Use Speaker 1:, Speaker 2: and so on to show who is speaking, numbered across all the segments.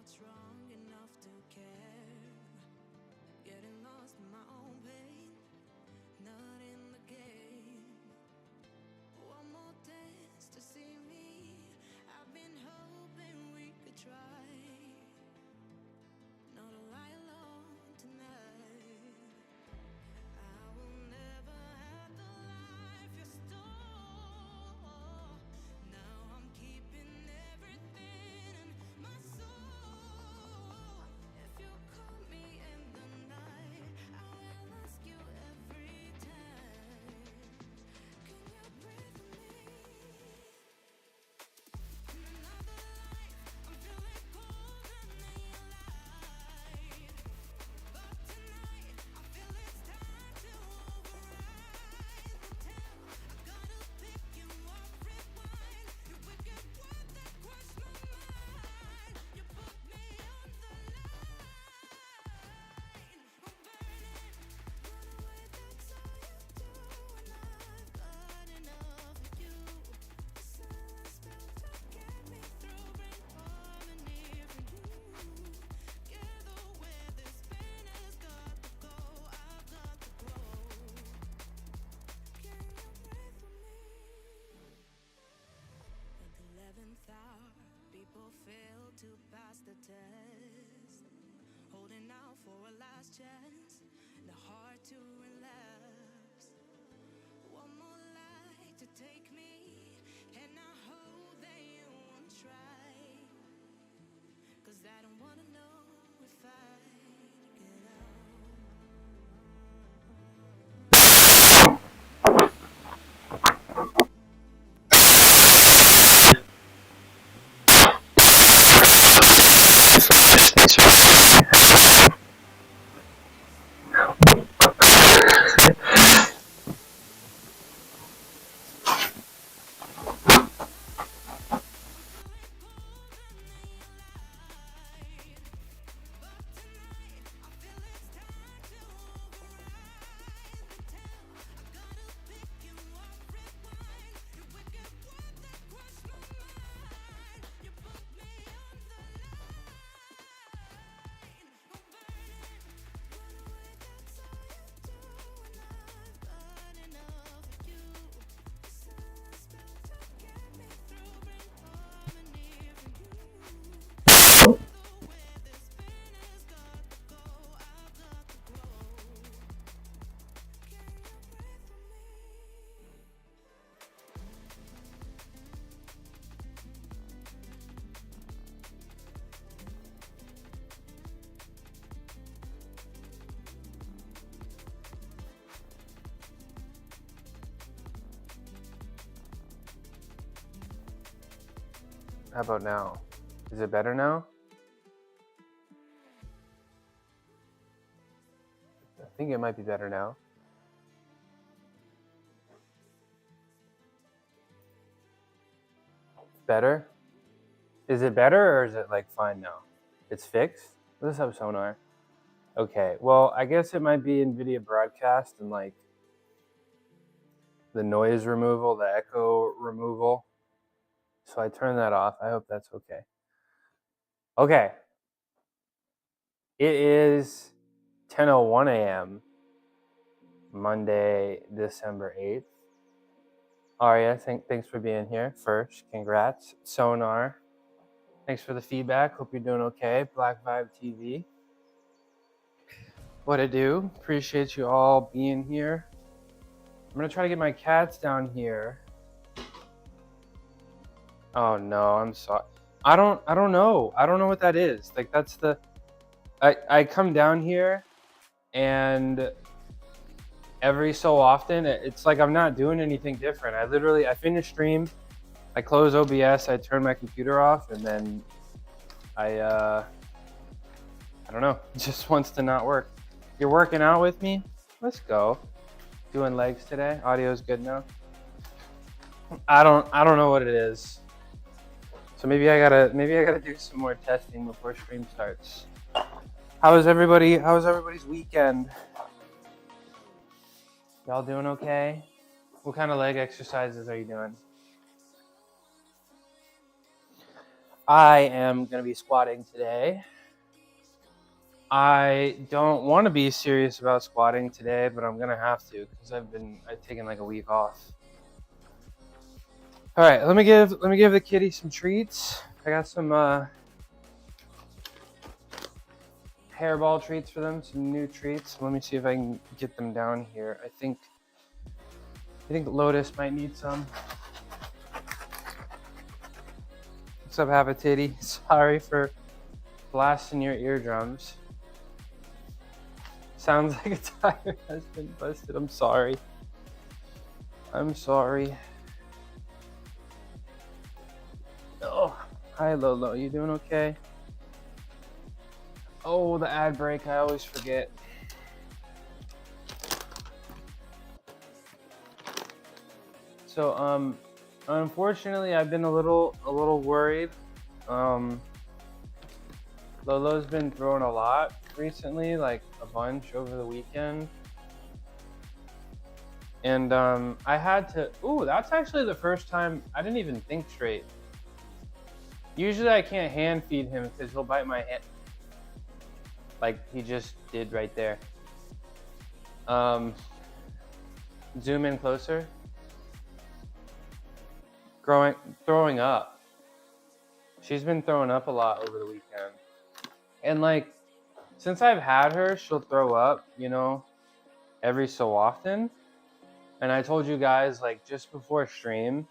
Speaker 1: strong enough to care. Getting lost in my own pain, not in the game. One more dance to see me. I've been hoping we could try not to lie alone tonight. I will never have the life you stole. Now I'm keeping everything in my soul. If you call me in the night, I will ask you every time. Can you breathe with me? In another life, I'm feeling cold and light. But tonight, I feel it's time to override the temp. I gotta pick you up, rewind. Your wicked word that crushed my mind. You put me on the line. I'm burning, run away, that's all you do. And I've got enough of you. The silence spell to get me through, bring harmony for you. Together where this pain has got to go, I've got to grow. Can you breathe with me? At the 11th hour, people fail to pass the test. Holding out for a last chance, the heart to relapse. One more light to take me, and I hope that you won't try. 'Cause I don't wanna know if I get out.
Speaker 2: How about now? Is it better now? I think it might be better now. Better? Is it better or is it like fine now? It's fixed? What's up, Sonar? Okay, well, I guess it might be NVIDIA broadcast and like the noise removal, the echo removal. So I turned that off. I hope that's okay. Okay. It is 10:01 a.m. Monday, December 8th. Aria, thanks for being here first. Congrats. Sonar, thanks for the feedback. Hope you're doing okay. Black Vibe TV. What it do? Appreciate you all being here. I'm gonna try to get my cats down here. Oh no, I'm sorry. I don't know. I don't know what that is. Like that's the I come down here and every so often it's like I'm not doing anything different. I finish stream, I close OBS, I turn my computer off, and then I don't know, it just wants to not work. You're working out with me? Let's go. Doing legs today. Audio's good now. I don't know what it is. So maybe I gotta do some more testing before stream starts. How's everybody's weekend? Y'all doing okay? What kind of leg exercises are you doing? I am going to be squatting today. I don't want to be serious about squatting today, but I'm going to have to because I've taken like a week off. All right, let me give the kitty some treats. I got some hairball treats for them, some new treats. Let me see if I can get them down here. I think Lotus might need some. What's up, Habitity? Sorry for blasting your eardrums. Sounds like a tire has been busted. I'm sorry. Oh, hi Lolo, you doing okay? Oh, the ad break, I always forget. So, unfortunately, I've been a little worried. Lolo's been throwing a lot recently, like a bunch over the weekend. And I had to, that's actually the first time I didn't even think straight. Usually I can't hand feed him because he'll bite my hand. Like he just did right there. Zoom in closer. Throwing up. She's been throwing up a lot over the weekend. And like, since I've had her, she'll throw up, every so often. And I told you guys, like, just before stream,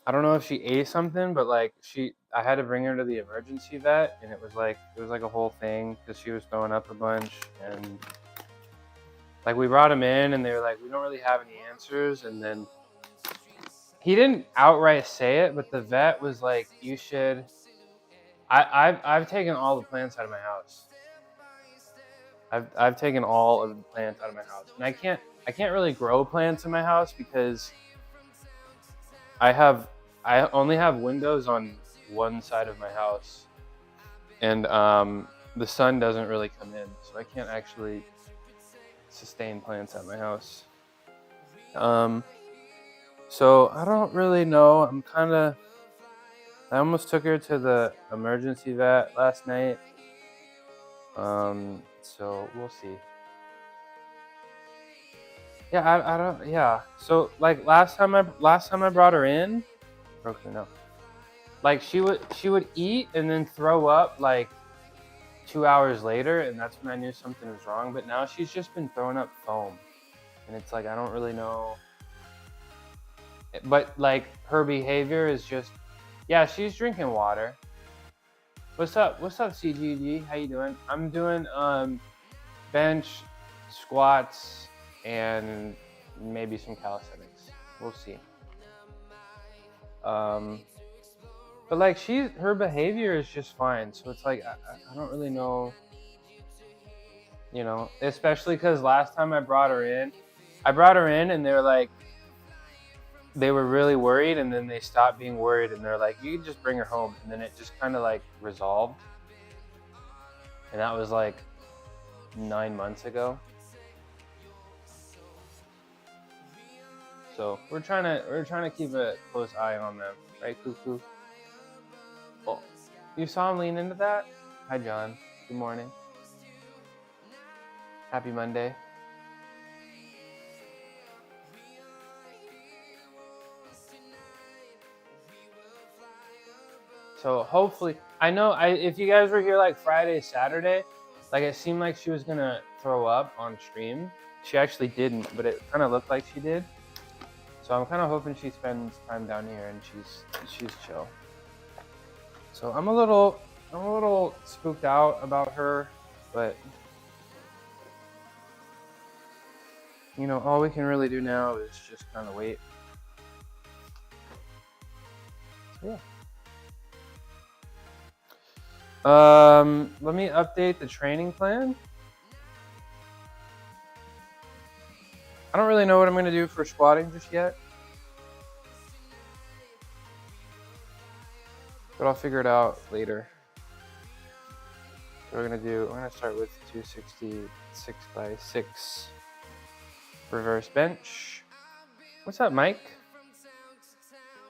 Speaker 2: I don't know if she ate something, but like I had to bring her to the emergency vet, and it was like a whole thing because she was throwing up a bunch. And like we brought him in, and they were like, we don't really have any answers. And then he didn't outright say it, but the vet was like, you should. I've taken all the plants out of my house. I've taken all of the plants out of my house, and I can't really grow plants in my house because I only have windows on one side of my house, and the sun doesn't really come in, so I can't actually sustain plants at my house. So I don't really know. I almost took her to the emergency vet last night. So we'll see. Yeah, I don't. Yeah. So like last time I brought her in, broke her nose. Like she would eat and then throw up like 2 hours later, and that's when I knew something was wrong. But now she's just been throwing up foam, and it's like I don't really know. But like her behavior is just, yeah, she's drinking water. What's up, CGG? How you doing? I'm doing bench, squats, and maybe some calisthenics. We'll see. But like her behavior is just fine. So it's like I don't really know. Especially because last time I brought her in, and they were really worried, and then they stopped being worried, and they're like, you can just bring her home. And then it just kind of like resolved. And that was like 9 months ago. So we're trying to keep a close eye on them, right, Cuckoo? Oh, you saw him lean into that? Hi, John. Good morning. Happy Monday. So hopefully, I know if you guys were here like Friday, Saturday, like it seemed like she was gonna throw up on stream. She actually didn't, but it kind of looked like she did. So I'm kind of hoping she spends time down here and she's chill. So I'm a little spooked out about her, but all we can really do now is just kind of wait. So yeah. Let me update the training plan. I don't really know what I'm going to do for squatting just yet, but I'll figure it out later. So we're going to start with 266 by 6 reverse bench. What's up, Mike?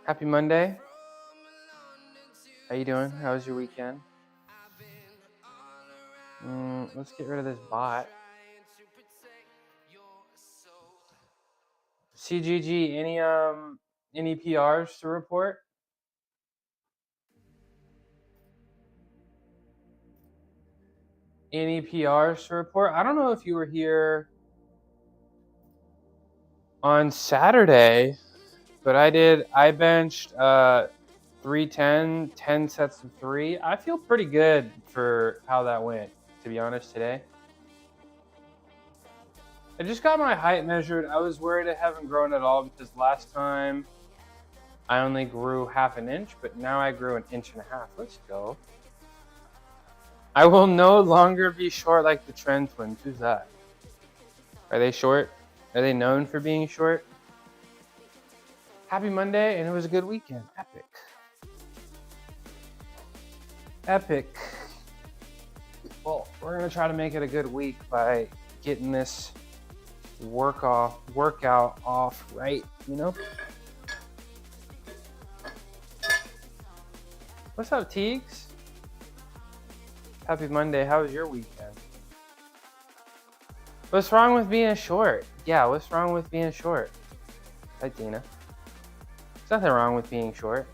Speaker 2: Happy Monday. How you doing? How was your weekend? Let's get rid of this bot. CGG, any PRs to report? Any PRs to report? I don't know if you were here on Saturday, but I benched 310, 10 sets of 3. I feel pretty good for how that went, to be honest, today. I just got my height measured. I was worried I haven't grown at all because last time I only grew half an inch, but now I grew 1.5 inches. Let's go. I will no longer be short like the Trend Twins. Who's that? Are they short? Are they known for being short? Happy Monday, and it was a good weekend. Epic. Epic. Well, we're going to try to make it a good week by getting this workout off right, you know? What's up, Teagues? Happy Monday. How was your weekend? What's wrong with being short? Yeah, what's wrong with being short? Hi, Tina. There's nothing wrong with being short.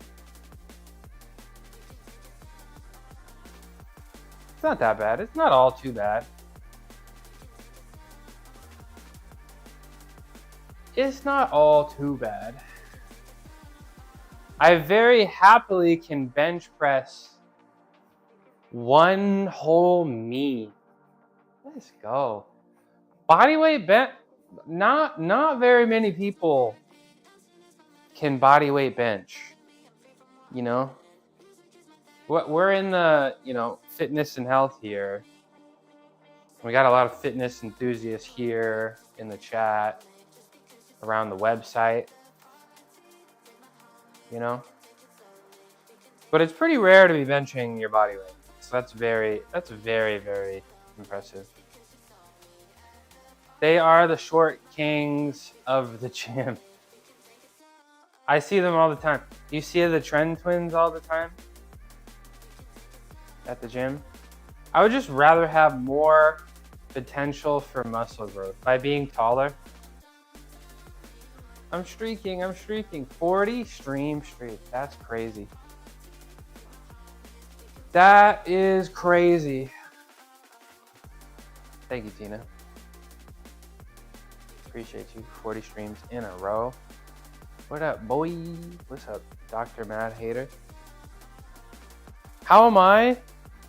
Speaker 2: It's not that bad. It's not all too bad. It's not all too bad. I very happily can bench press one whole me. Let's go. Bodyweight bench. Not very many people can bodyweight bench. You know, we're in the fitness and health here. We got a lot of fitness enthusiasts here in the chat, around the website. You know, but it's pretty rare to be benching your body weight. So that's very, very impressive. They are the short kings of the gym. I see them all the time. You see the Trend Twins all the time at the gym. I would just rather have more potential for muscle growth by being taller. I'm streaking. 40 stream streak. That's crazy. That is crazy. Thank you, Tina. Appreciate you. 40 streams in a row. What up, boy? What's up, Dr. Mad Hater? How am I?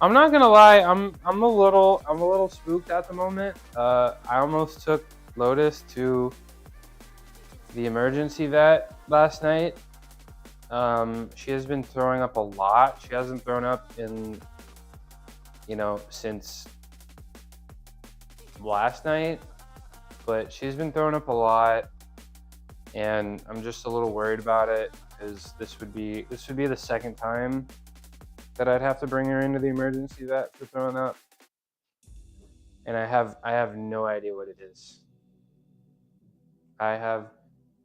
Speaker 2: I'm not gonna lie. I'm a little spooked at the moment. I almost took Lotus to the emergency vet last night. She has been throwing up a lot. She hasn't thrown up in, since last night, but she's been throwing up a lot, and I'm just a little worried about it because this would be the second time that I'd have to bring her into the emergency vet for throwing up, and I have no idea what it is. I have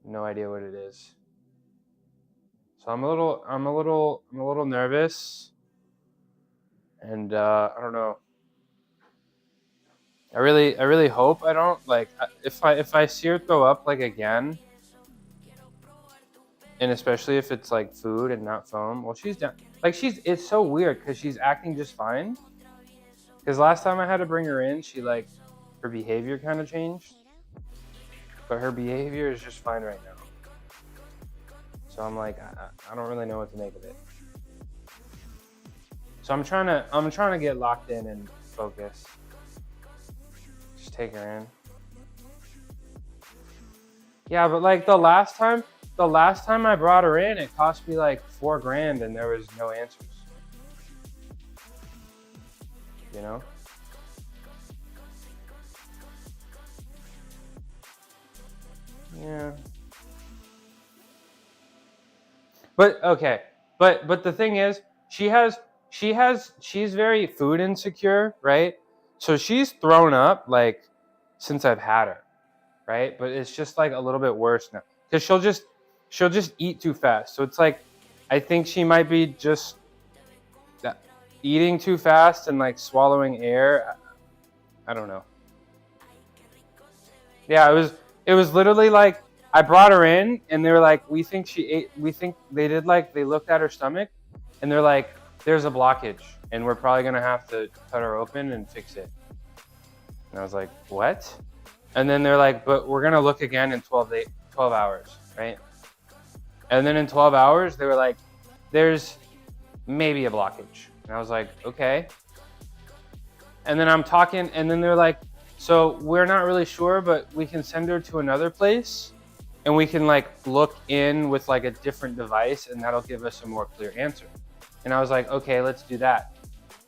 Speaker 2: no idea what it is. So I'm a little nervous, and I don't know. I really hope I don't if I see her throw up again, and especially if it's food and not foam. Well, she's down. It's so weird because she's acting just fine. Because last time I had to bring her in, she her behavior kind of changed, but her behavior is just fine right now. So I'm I don't really know what to make of it. So I'm trying to get locked in and focus. Just take her in. Yeah, but the last time I brought her in, it cost me $4,000 and there was no answers. You know? Yeah. But okay. But the thing is, she's very food insecure, right? So she's thrown up since I've had her, right? But it's just a little bit worse now because she'll just eat too fast. So it's I think she might be just eating too fast and like swallowing air. I don't know. Yeah, it was literally like I brought her in and they were like, we think she ate. We think they looked at her stomach and they're like, there's a blockage and we're probably gonna have to cut her open and fix it. And I was like, what? And then they're like, but we're gonna look again in 12 hours, right? And then in 12 hours, they were like, there's maybe a blockage. And I was like, okay. And then I'm talking, and then they're like, so we're not really sure, but we can send her to another place and we can like look in with like a different device and that'll give us a more clear answer. And I was like, okay, let's do that.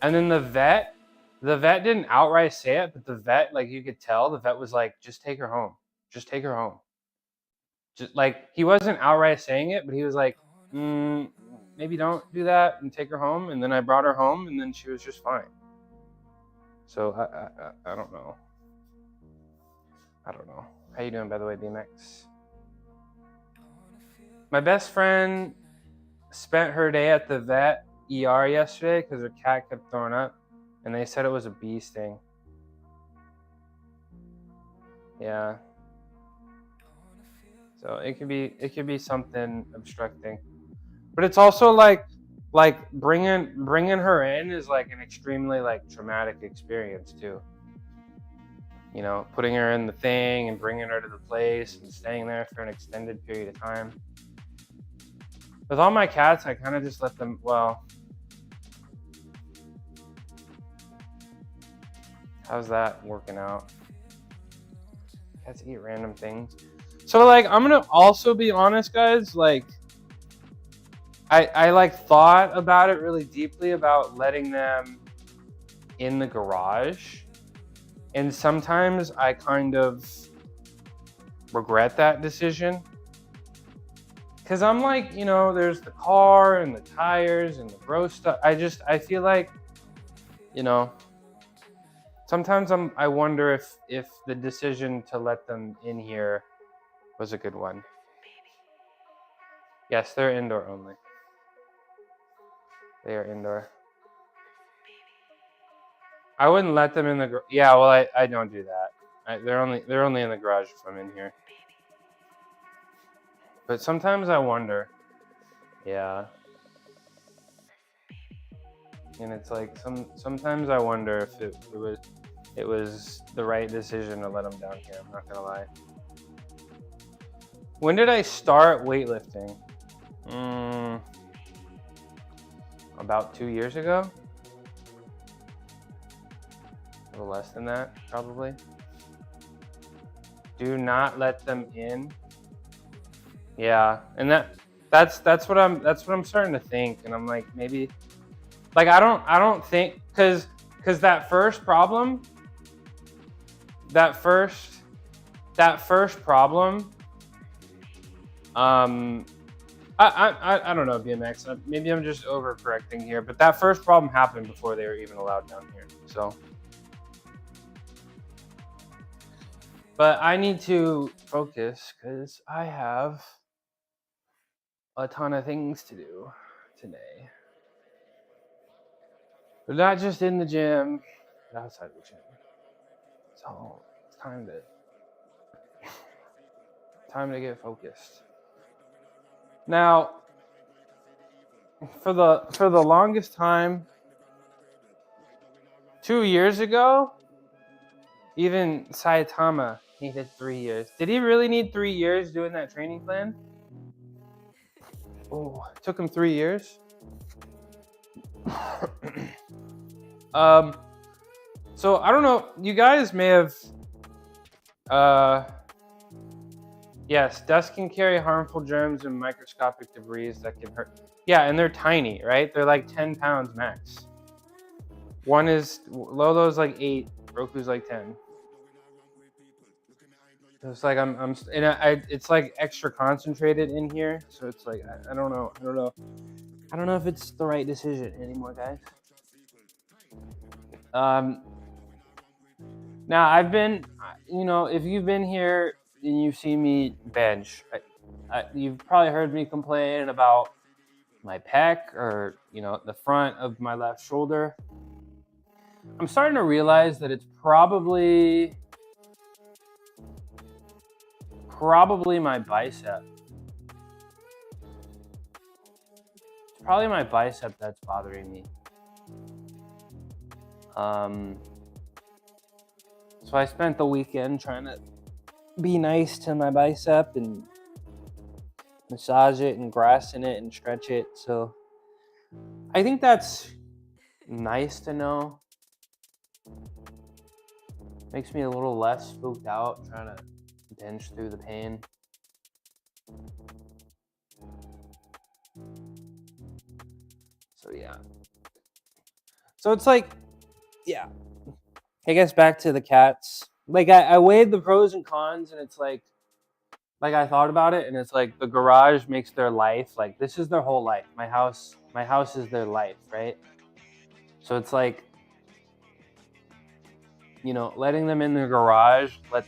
Speaker 2: And then the vet didn't outright say it, but the vet, like you could tell, the vet was like, just take her home. Just take her home. Just like, he wasn't outright saying it, but he was like, maybe don't do that and take her home. And then I brought her home and then she was just fine. So I don't know. I don't know. How you doing, by the way, BMX? My best friend spent her day at the vet ER yesterday because her cat kept throwing up. And they said it was a bee sting. Yeah. So it could be something obstructing. But it's also like bringing her in is like an extremely like traumatic experience too. You know, putting her in the thing and bringing her to the place and staying there for an extended period of time. With all my cats, I kind of just let them, well, how's that working out? Cats eat random things. So like, I'm gonna also be honest, guys, like, I like thought about it really deeply about letting them in the garage. And sometimes I kind of regret that decision. Cause I'm like, you know, there's the car and the tires and the gross stuff. I feel like, you know, sometimes I wonder if the decision to let them in here was a good one. Yes, they're indoor only. They are indoor. I wouldn't let them in the yeah. Well, I don't do that. They're only in the garage if I'm in here. But sometimes I wonder. Yeah. And it's like sometimes I wonder if it was the right decision to let them down here. I'm not gonna lie. When did I start weightlifting? About 2 years ago. A little less than that, probably. Do not let them in. Yeah, and that's what I'm starting to think, and I'm like, maybe, like I don't think because that first problem, I don't know, BMX. Maybe I'm just overcorrecting here, but that first problem happened before they were even allowed down here. So, but I need to focus because I have a ton of things to do today. But not just in the gym, but outside the gym. So it's time to get focused. Now, for the longest time, 2 years ago, even Saitama needed 3 years. Did he really need 3 years doing that training plan? Oh, it took him 3 years. So I don't know. You guys may have. Yes, dust can carry harmful germs and microscopic debris that can hurt. Yeah, and they're tiny, right? They're like 10 pounds max. One is Lolo's like 8, Roku's like 10. It's like it's like extra concentrated in here, so it's like I don't know if it's the right decision anymore, guys. Now I've been, you know, if you've been here and you've seen me bench, you've probably heard me complain about my pec, or the front of my left shoulder. I'm starting to realize that it's probably my bicep. It's probably my bicep that's bothering me. So I spent the weekend trying to be nice to my bicep and massage it and grassen it and stretch it. So I think that's nice to know. Makes me a little less spooked out trying to bench through the pain. So yeah. So it's like, yeah. I guess back to the cats. Like I weighed the pros and cons, and it's like I thought about it, and it's like the garage makes their life. Like this is their whole life. My house is their life, right? So it's like, letting them in the garage, let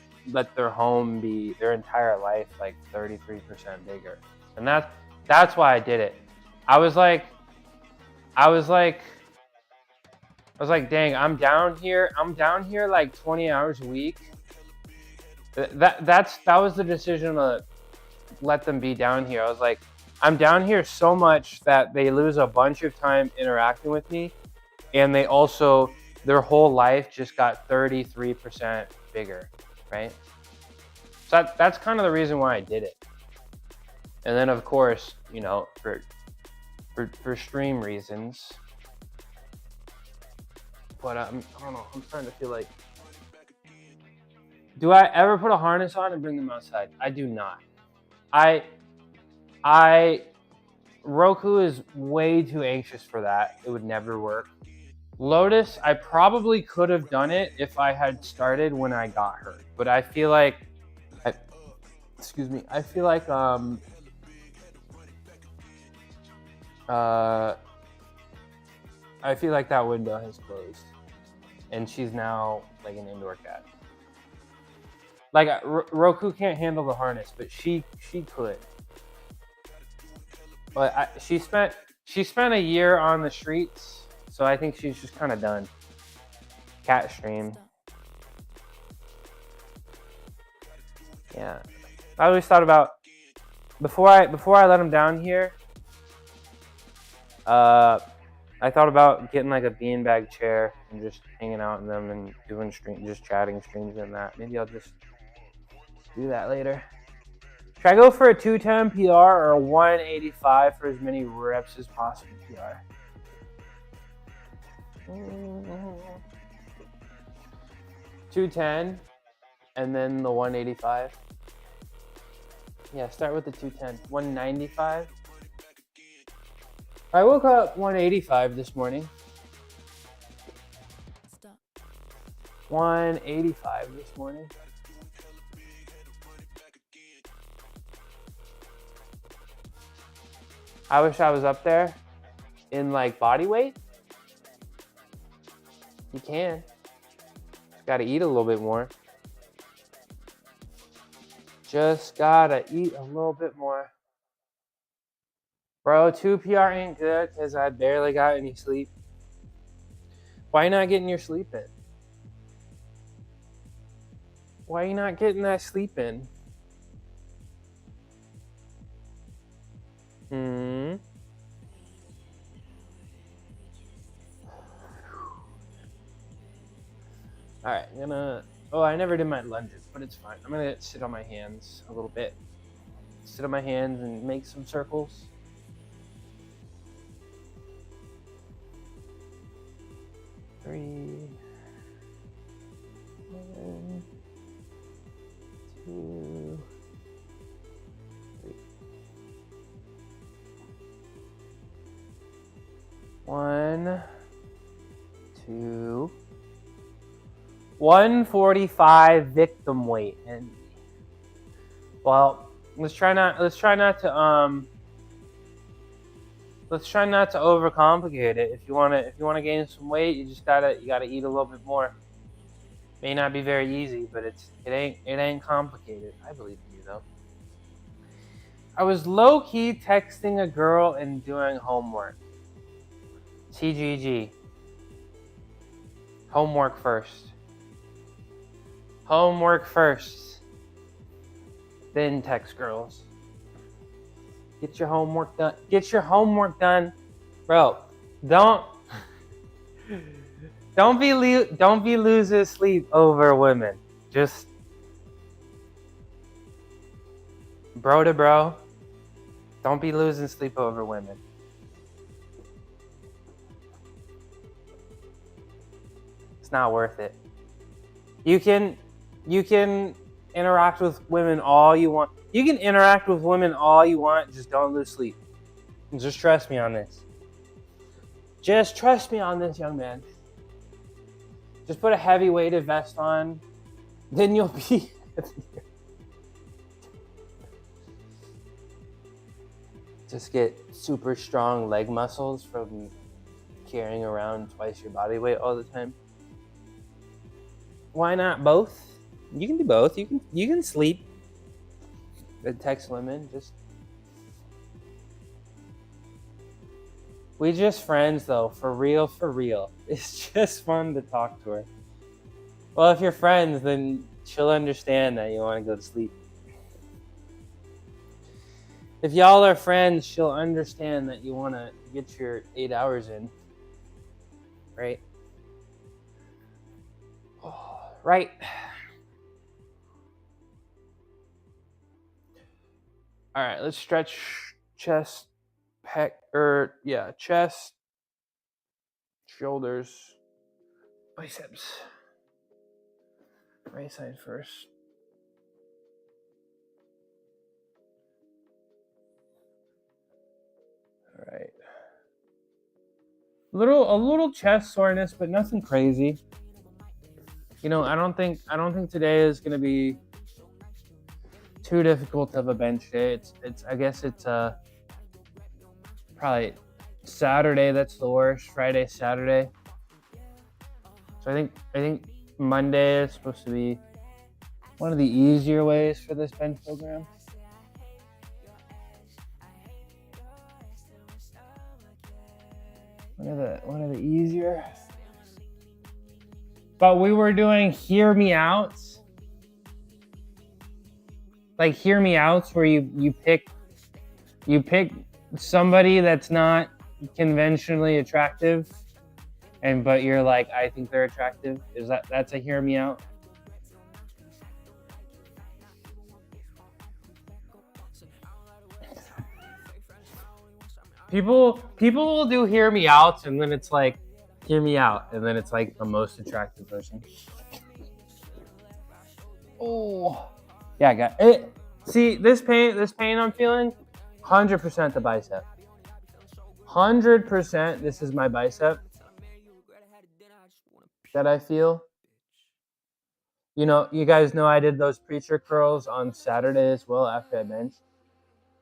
Speaker 2: their home be their entire life, like 33% bigger. And that's why I did it. I was like, dang, I'm down here like 20 hours a week. That was the decision to let them be down here. I was like, I'm down here so much that they lose a bunch of time interacting with me, and they also, their whole life just got 33% bigger, right? So that's kind of the reason why I did it. And then of course, for stream reasons. But I don't know, I'm starting to feel like, do I ever put a harness on and bring them outside? I do not. Roku is way too anxious for that. It would never work. Lotus, I probably could have done it if I had started when I got hurt. But I feel like, I feel like that window has closed, and she's now like an indoor cat. Like Roku can't handle the harness, but she could. But she spent a year on the streets, so I think she's just kind of done. Cat stream. Yeah, I always thought about before I let him down here. I thought about getting like a beanbag chair and just hanging out in them and doing just chatting streams in that. Maybe I'll just do that later. Should I go for a 210 PR or a 185 for as many reps as possible PR? 210 and then the 185. Yeah, start with the 210. 195. I woke up 185 this morning. 185 this morning. I wish I was up there in like body weight. You can. Just gotta eat a little bit more. Just gotta eat a little bit more. Bro, 2 PR ain't good because I barely got any sleep. Why you not getting your sleep in? Why you not getting that sleep in? Alright, I'm gonna... Oh, I never did my lunges, but it's fine. I'm gonna sit on my hands a little bit. Sit on my hands and make some circles. Three, 1, 2, 3. 1, 2. 145 victim weight, and well, let's try not to overcomplicate it. If you wanna gain some weight, you gotta eat a little bit more. May not be very easy, but it ain't complicated. I believe in you though. I was low-key texting a girl and doing homework. TGG. Homework first. Homework first. Then text girls. Get your homework done. Get your homework done. Bro, don't be losing sleep over women. Just bro to bro. Don't be losing sleep over women. It's not worth it. You can interact with women all you want. You can interact with women all you want, just don't lose sleep. Just trust me on this. Just trust me on this, young man. Just put a heavy weighted vest on, then you'll be just get super strong leg muscles from carrying around twice your body weight all the time. Why not both? You can do both. You can sleep and text women. We just friends though, for real. It's just fun to talk to her. Well, if you're friends, then she'll understand that you want to go to sleep. If y'all are friends, she'll understand that you want to get your 8 hours in. Right? Oh, right. All right, let's stretch chest, chest, shoulders, biceps. Right side first. All right. A little chest soreness, but nothing crazy. You know, I don't think today is gonna be too difficult of a bench day. I guess it's probably Saturday that's the worst. Friday, Saturday. So I think Monday is supposed to be one of the easier ways for this bench program. One of the easier. But we were doing hear me outs. Like hear me outs where you pick somebody that's not conventionally attractive, but you're like, I think they're attractive. That's a hear me out? People will do hear me outs and then it's like hear me out and then it's like the most attractive person. Oh. Yeah, I got it. See, this pain I'm feeling, 100% the bicep. 100% this is my bicep that I feel. You know, you guys know I did those preacher curls on Saturday as well after I benched.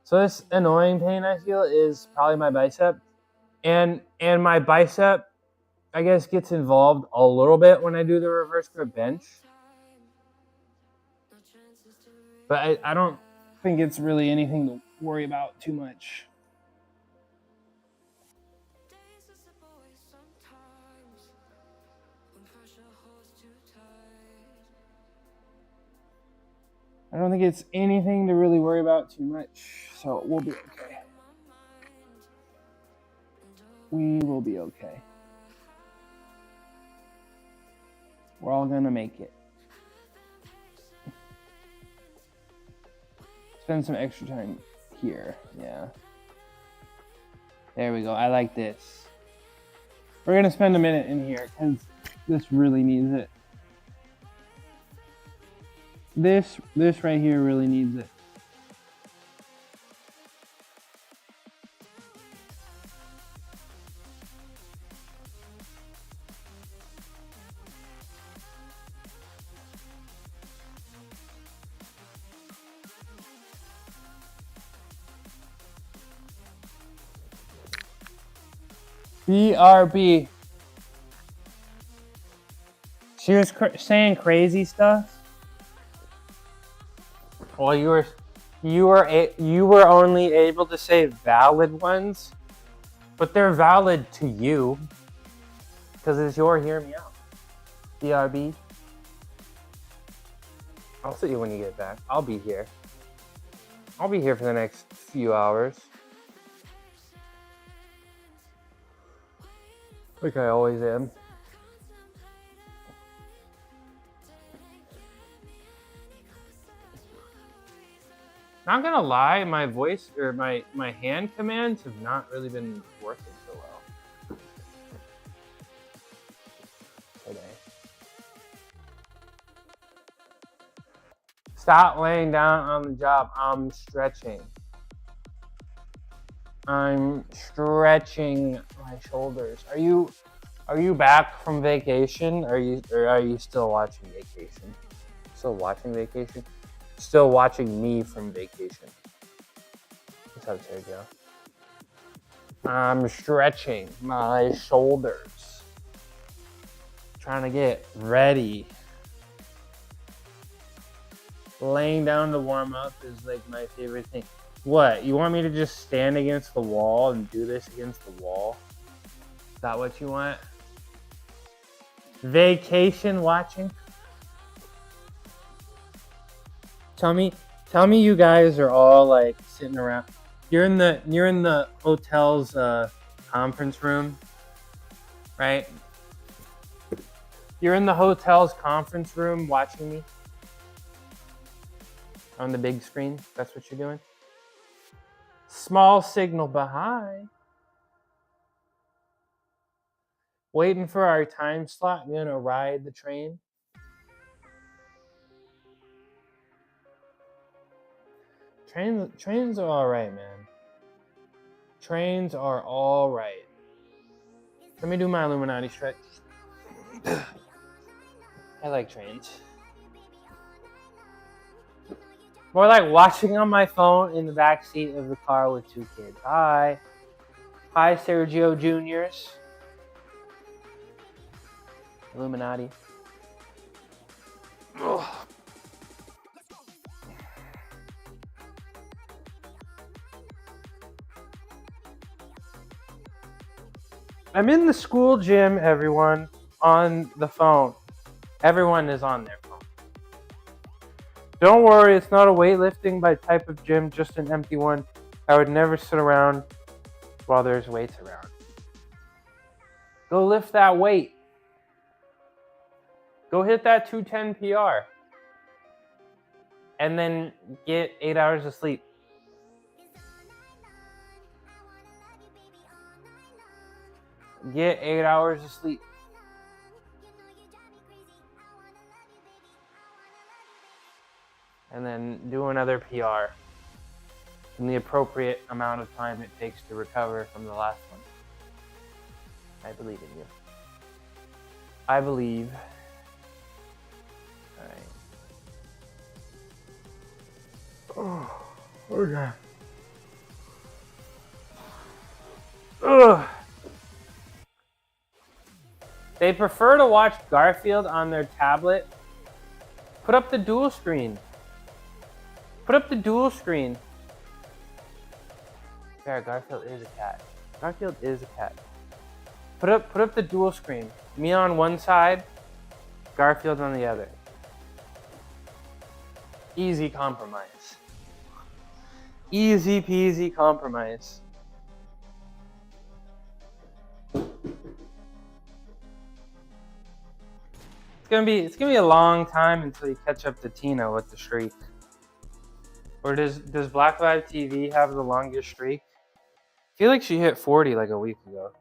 Speaker 2: So this annoying pain I feel is probably my bicep. And my bicep, I guess, gets involved a little bit when I do the reverse grip bench. But I don't think it's really anything to worry about too much. I don't think it's anything to really worry about too much, so we'll be okay. We will be okay. We're all gonna make it. Spend some extra time here, yeah. There we go, I like this. We're gonna spend a minute in here, because this really needs it. This right here really needs it. BRB. She was saying crazy stuff while you were You were only able to say valid ones, but they're valid to you because it's your hear me out. BRB. I'll see you when you get back. I'll be here. I'll be here for the next few hours. Like I always am. Not gonna lie, my voice or my hand commands have not really been working so well today. Stop laying down on the job. I'm stretching. I'm stretching my shoulders. Are you back from vacation? Or are you still watching Vacation? Still watching Vacation? Still watching me from Vacation. What's up, Sergio? I'm stretching my shoulders. Trying to get ready. Laying down to warm up is like my favorite thing. What? You want me to just stand against the wall and do this against the wall? Is that what you want? Vacation watching? Tell me you guys are all like sitting around. You're in the hotel's conference room, right? You're in the hotel's conference room watching me on the big screen. That's what you're doing. Small signal behind. Waiting for our time slot. You're gonna ride the train. Trains are all right, man. Trains are all right. Let me do my Illuminati stretch. I like trains. More like watching on my phone in the back seat of the car with two kids. Hi. Hi, Sergio Juniors. Illuminati. Ugh. I'm in the school gym, everyone, on the phone. Everyone is on their phone. Don't worry, it's not a weightlifting by type of gym, just an empty one. I would never sit around while there's weights around. Go lift that weight. Go hit that 210 PR. And then get 8 hours of sleep. Get 8 hours of sleep. And then do another PR in the appropriate amount of time it takes to recover from the last one. I believe in you. I believe. All right. Oh, okay. Ugh. They prefer to watch Garfield on their tablet. Put up the dual screen. Put up the dual screen. Yeah, Garfield is a cat. Garfield is a cat. Put up the dual screen. Me on one side, Garfield on the other. Easy compromise. Easy peasy compromise. It's gonna be a long time until you catch up to Tina with the streak. Or does Black Live TV have the longest streak? I feel like she hit 40 like a week ago.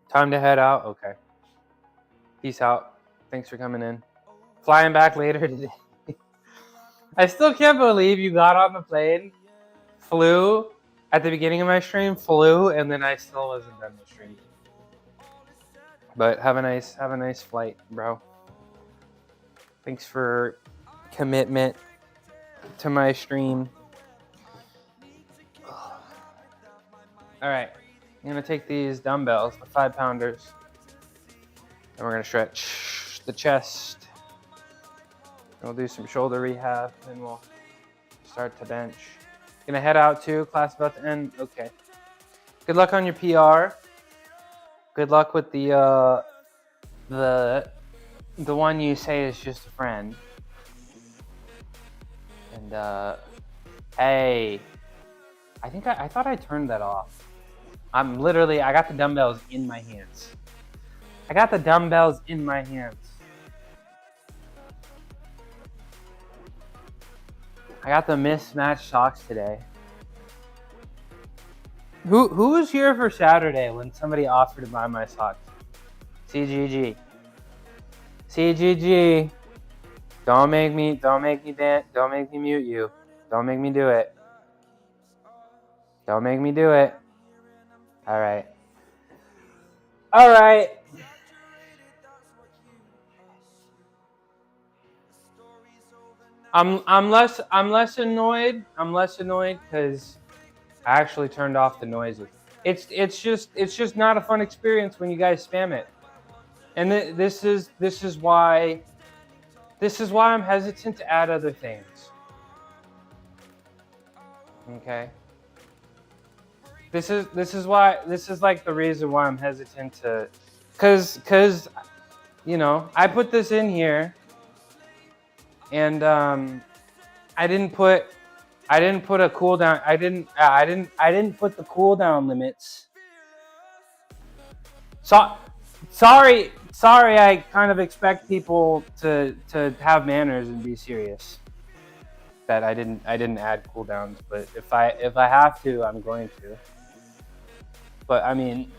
Speaker 2: Time to head out? Okay. Peace out. Thanks for coming in. Flying back later today. I still can't believe you got on the plane, flew at the beginning of my stream, flew, and then I still wasn't done the stream. But have a nice flight, bro. Thanks for commitment to my stream. All right, I'm gonna take these dumbbells, the 5-pounders, and we're gonna stretch the chest, We'll do some shoulder rehab, and we'll start to bench. Gonna head out too. Class about to end. Okay. Good luck on your PR. Good luck with the one you say is just a friend. And hey, I thought I turned that off. I got the dumbbells in my hands. I got the dumbbells in my hands. I got the mismatched socks today. Who was here for Saturday when somebody offered to buy my socks? CGG. CGG. Don't make me mute you. Don't make me do it. Don't make me do it. All right. All right. I'm less annoyed. I'm less annoyed because I actually turned off the noises. It's just not a fun experience when you guys spam it. And this is why I'm hesitant to add other things. Okay. This is like the reason why I'm hesitant to, cause you know, I put this in here, and I didn't put a cooldown. I didn't put the cooldown limits. So sorry. I kind of expect people to have manners and be serious. That I didn't add cooldowns, but if I have to, I'm going to. But I mean,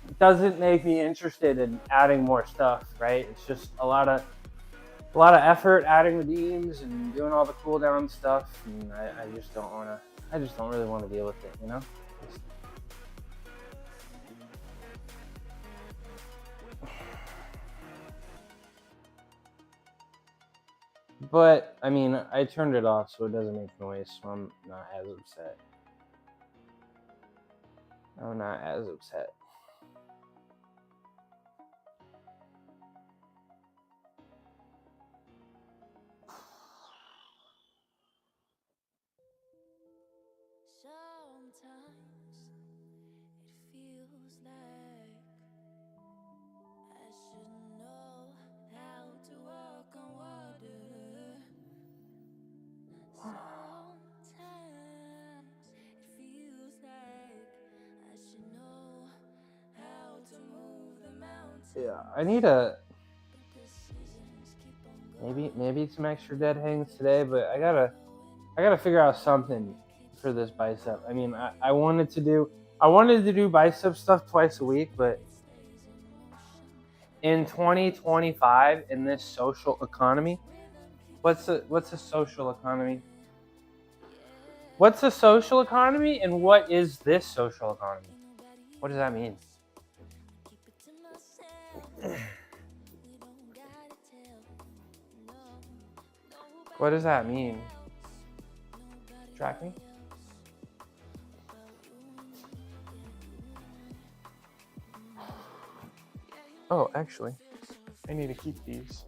Speaker 2: it doesn't make me interested in adding more stuff, right? It's just a lot of effort adding redeems and doing all the cooldown stuff, and I just don't really want to deal with it, you know? But I mean, I turned it off so it doesn't make noise, so I'm not as upset. I'm not as upset.
Speaker 1: Sometimes it feels like I should know how to walk on water. Sometimes it feels like I should know how to move the mountains.
Speaker 2: Yeah, I need maybe some extra dead hangs today, but I gotta figure out something for this bicep. I mean, I wanted to do bicep stuff twice a week, but in 2025, in this social economy, what's a social economy? What's a social economy, and what is this social economy? What does that mean? What does that mean? Track me? Oh, actually, I need to keep these.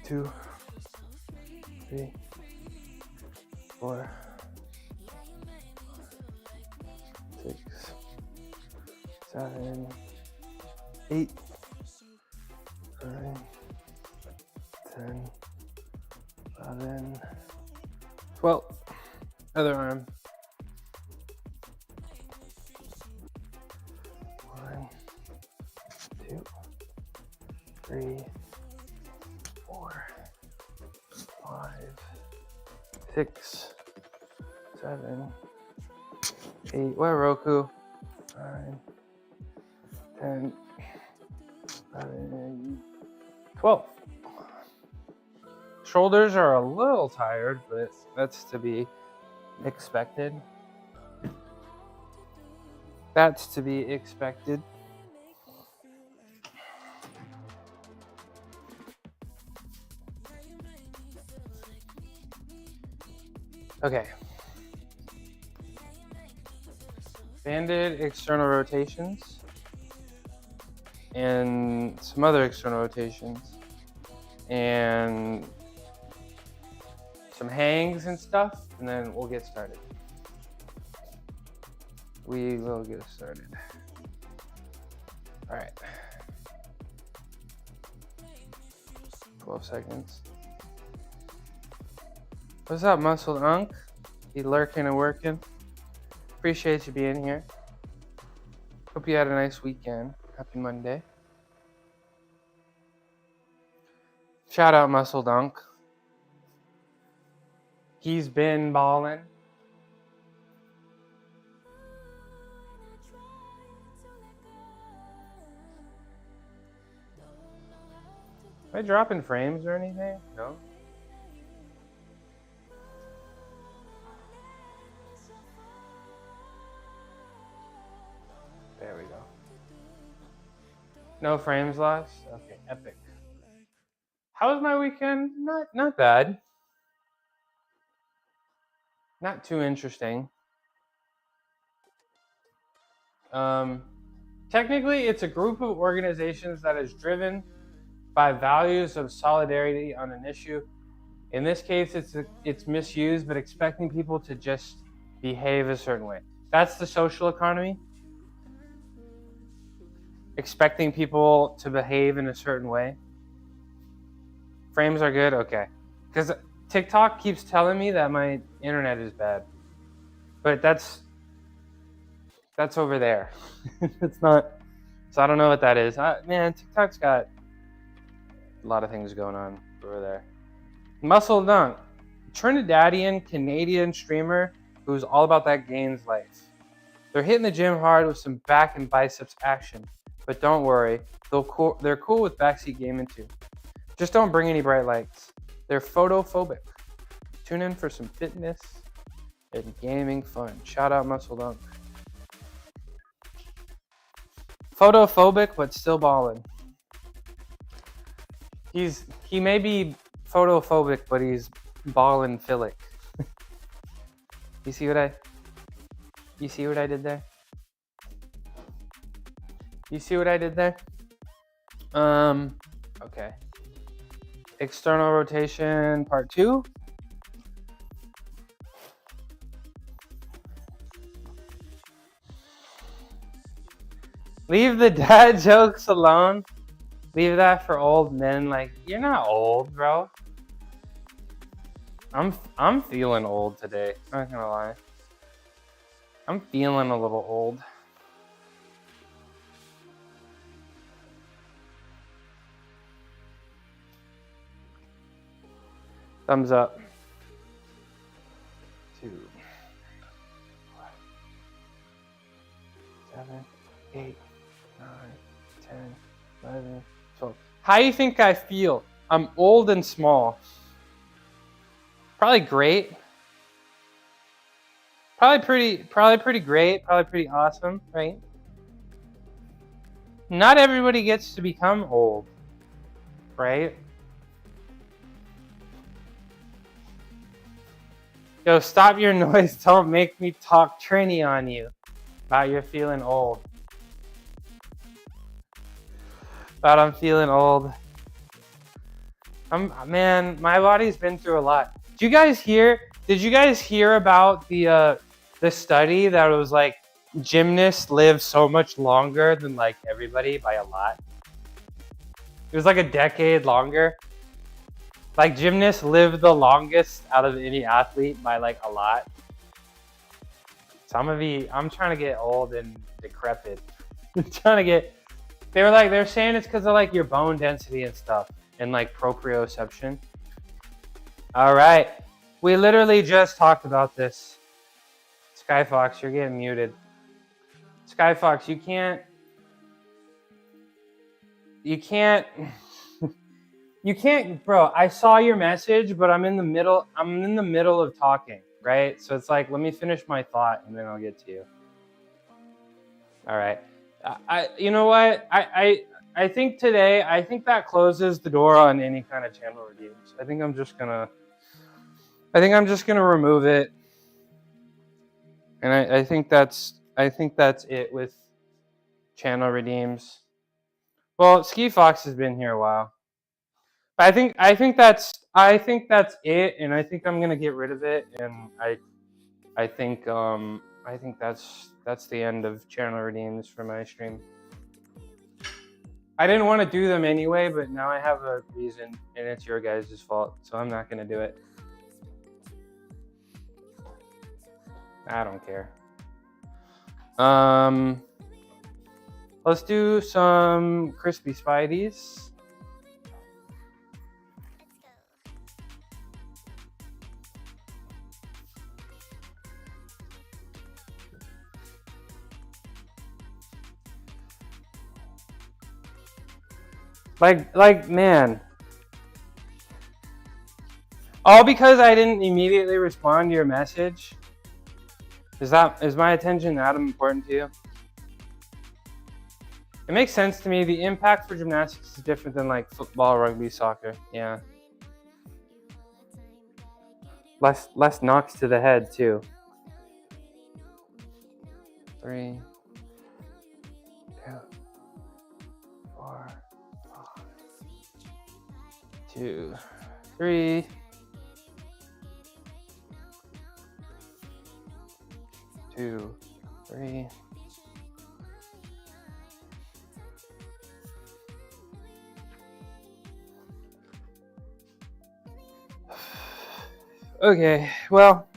Speaker 2: Two, 3, 4, 6, 7, 8, 9, 10, 11, 12. Other arm. 1, 2, 3, 4, 5, 6, 7, 8. What, Roku? 9, 10, 11, 12. Shoulders are a little tired, but that's to be expected. That's to be expected. Okay. banded external rotations and some other external rotations and some hangs and stuff, and then we'll get started. We will get started. All right. 12 seconds. What's up, Muscle Unk? You lurking and working? Appreciate you being here. Hope you had a nice weekend. Happy Monday. Shout out Muscle Dunk. He's been balling. Am I dropping frames or anything? No. There we go. No frames lost? Okay, epic. How was my weekend? Not bad. Not too interesting. Technically, it's a group of organizations that is driven by values of solidarity on an issue. In this case, it's misused, but expecting people to just behave a certain way. That's the social economy. Expecting people to behave in a certain way. Frames are good? Okay. Because TikTok keeps telling me that my internet is bad. But that's over there. It's not. So I don't know what that is. Man, TikTok's got a lot of things going on over there. Muscle Dunk, Trinidadian Canadian streamer who's all about that gains life. They're hitting the gym hard with some back and biceps action, but don't worry, they're cool with backseat gaming too. Just don't bring any bright lights. They're photophobic. Tune in for some fitness and gaming fun. Shout out Muscle Dunk. Photophobic, but still ballin'. He may be photophobic, but he's ballin' philic. You see what I did there? You see what I did there? Okay. External rotation part 2. Leave the dad jokes alone. Leave that for old men. Like, you're not old, bro. I'm feeling old today. Not gonna lie. I'm feeling a little old. Thumbs up. 2, 7, 8, 9, 10, 11, 12. How do you think I feel? I'm old and small. Probably great. Probably pretty great. Probably pretty awesome, right? Not everybody gets to become old, right? Yo, stop your noise. Don't make me talk trini on you about you're feeling old. About I'm feeling old. Man, my body's been through a lot. Did you guys hear about the study that was like gymnasts live so much longer than like everybody by a lot? It was like a decade longer. Like gymnasts live the longest out of any athlete by like a lot. So I'm trying to get old and decrepit. They're saying it's because of like your bone density and stuff and like proprioception. All right. We literally just talked about this. Skyfox, you're getting muted. Skyfox, you can't, bro. I saw your message, but I'm in the middle of talking, right? So it's like, let me finish my thought and then I'll get to you. All right. You know what? I think that closes the door on any kind of channel reviews. I think I'm just gonna remove it. And I think that's I think that's it with channel redeems. Well, Ski Fox has been here a while. But I think that's it, and I think I'm gonna get rid of it, and I think that's the end of channel redeems for my stream. I didn't want to do them anyway, but now I have a reason, and it's your guys' fault, so I'm not gonna do it. I don't care. Let's do some crispy Spideys. Like man. All because I didn't immediately respond to your message? Is my attention that important to you? It makes sense to me. The impact for gymnastics is different than like football, rugby, soccer. Yeah. Less knocks to the head too. 3, 2, 4, 5, 2, 3. 2, 3. Okay, well,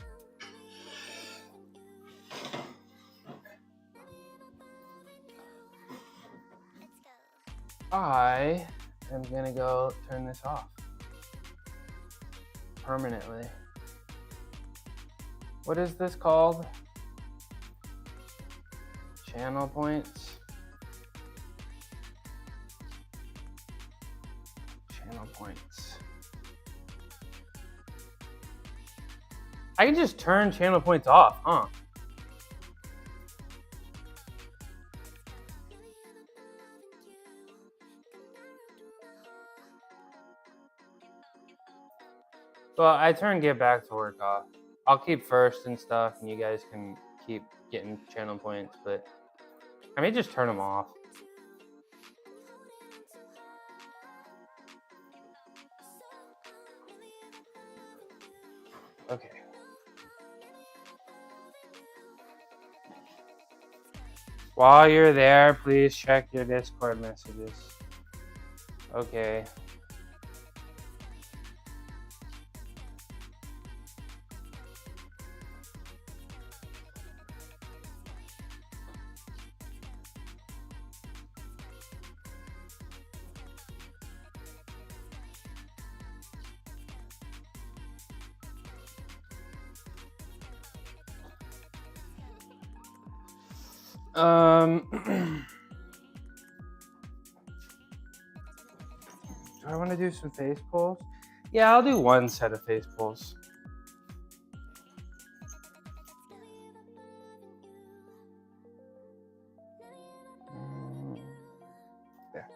Speaker 2: I am gonna go turn this off permanently. What is this called? Channel points. Channel points. I can just turn channel points off, huh? Well, I turn get back to work off. I'll keep first and stuff, and you guys can keep getting channel points, but I may just turn them off. Okay. While you're there, please check your Discord messages. Okay. Do I want to do some face pulls? Yeah, I'll do one set of face pulls. There.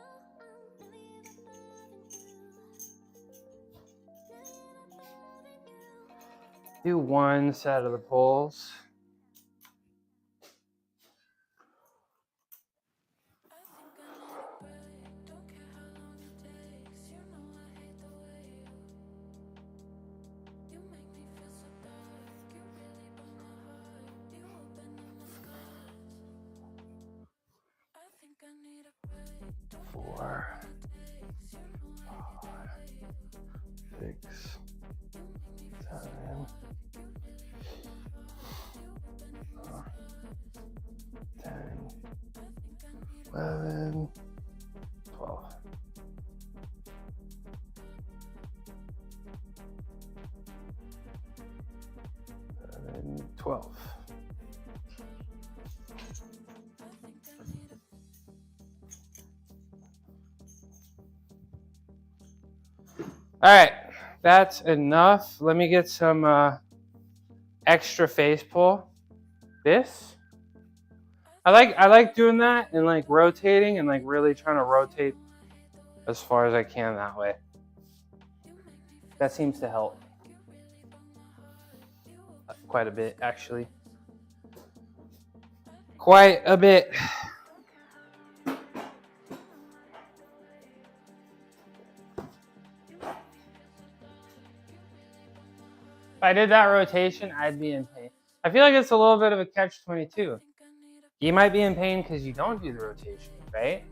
Speaker 2: Do one set of the pulls. Four, 5, 6, 7, 10, 11, 12. And 12. All right, that's enough. Let me get some extra face pull. This. I like doing that and like rotating and like really trying to rotate as far as I can that way. That seems to help quite a bit, actually. quite a bit. If I did that rotation, I'd be in pain. I feel like it's a little bit of a catch-22. You might be in pain because you don't do the rotation, right?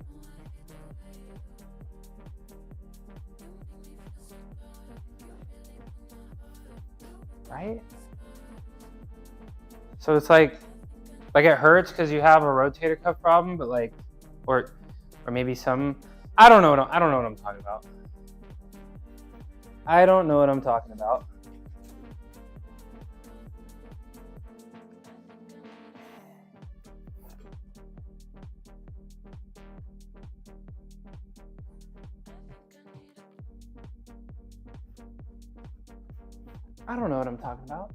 Speaker 2: Right? So it's like it hurts because you have a rotator cuff problem, but like, or maybe some, I don't know what I'm talking about. I don't know what I'm talking about. I don't know what I'm talking about.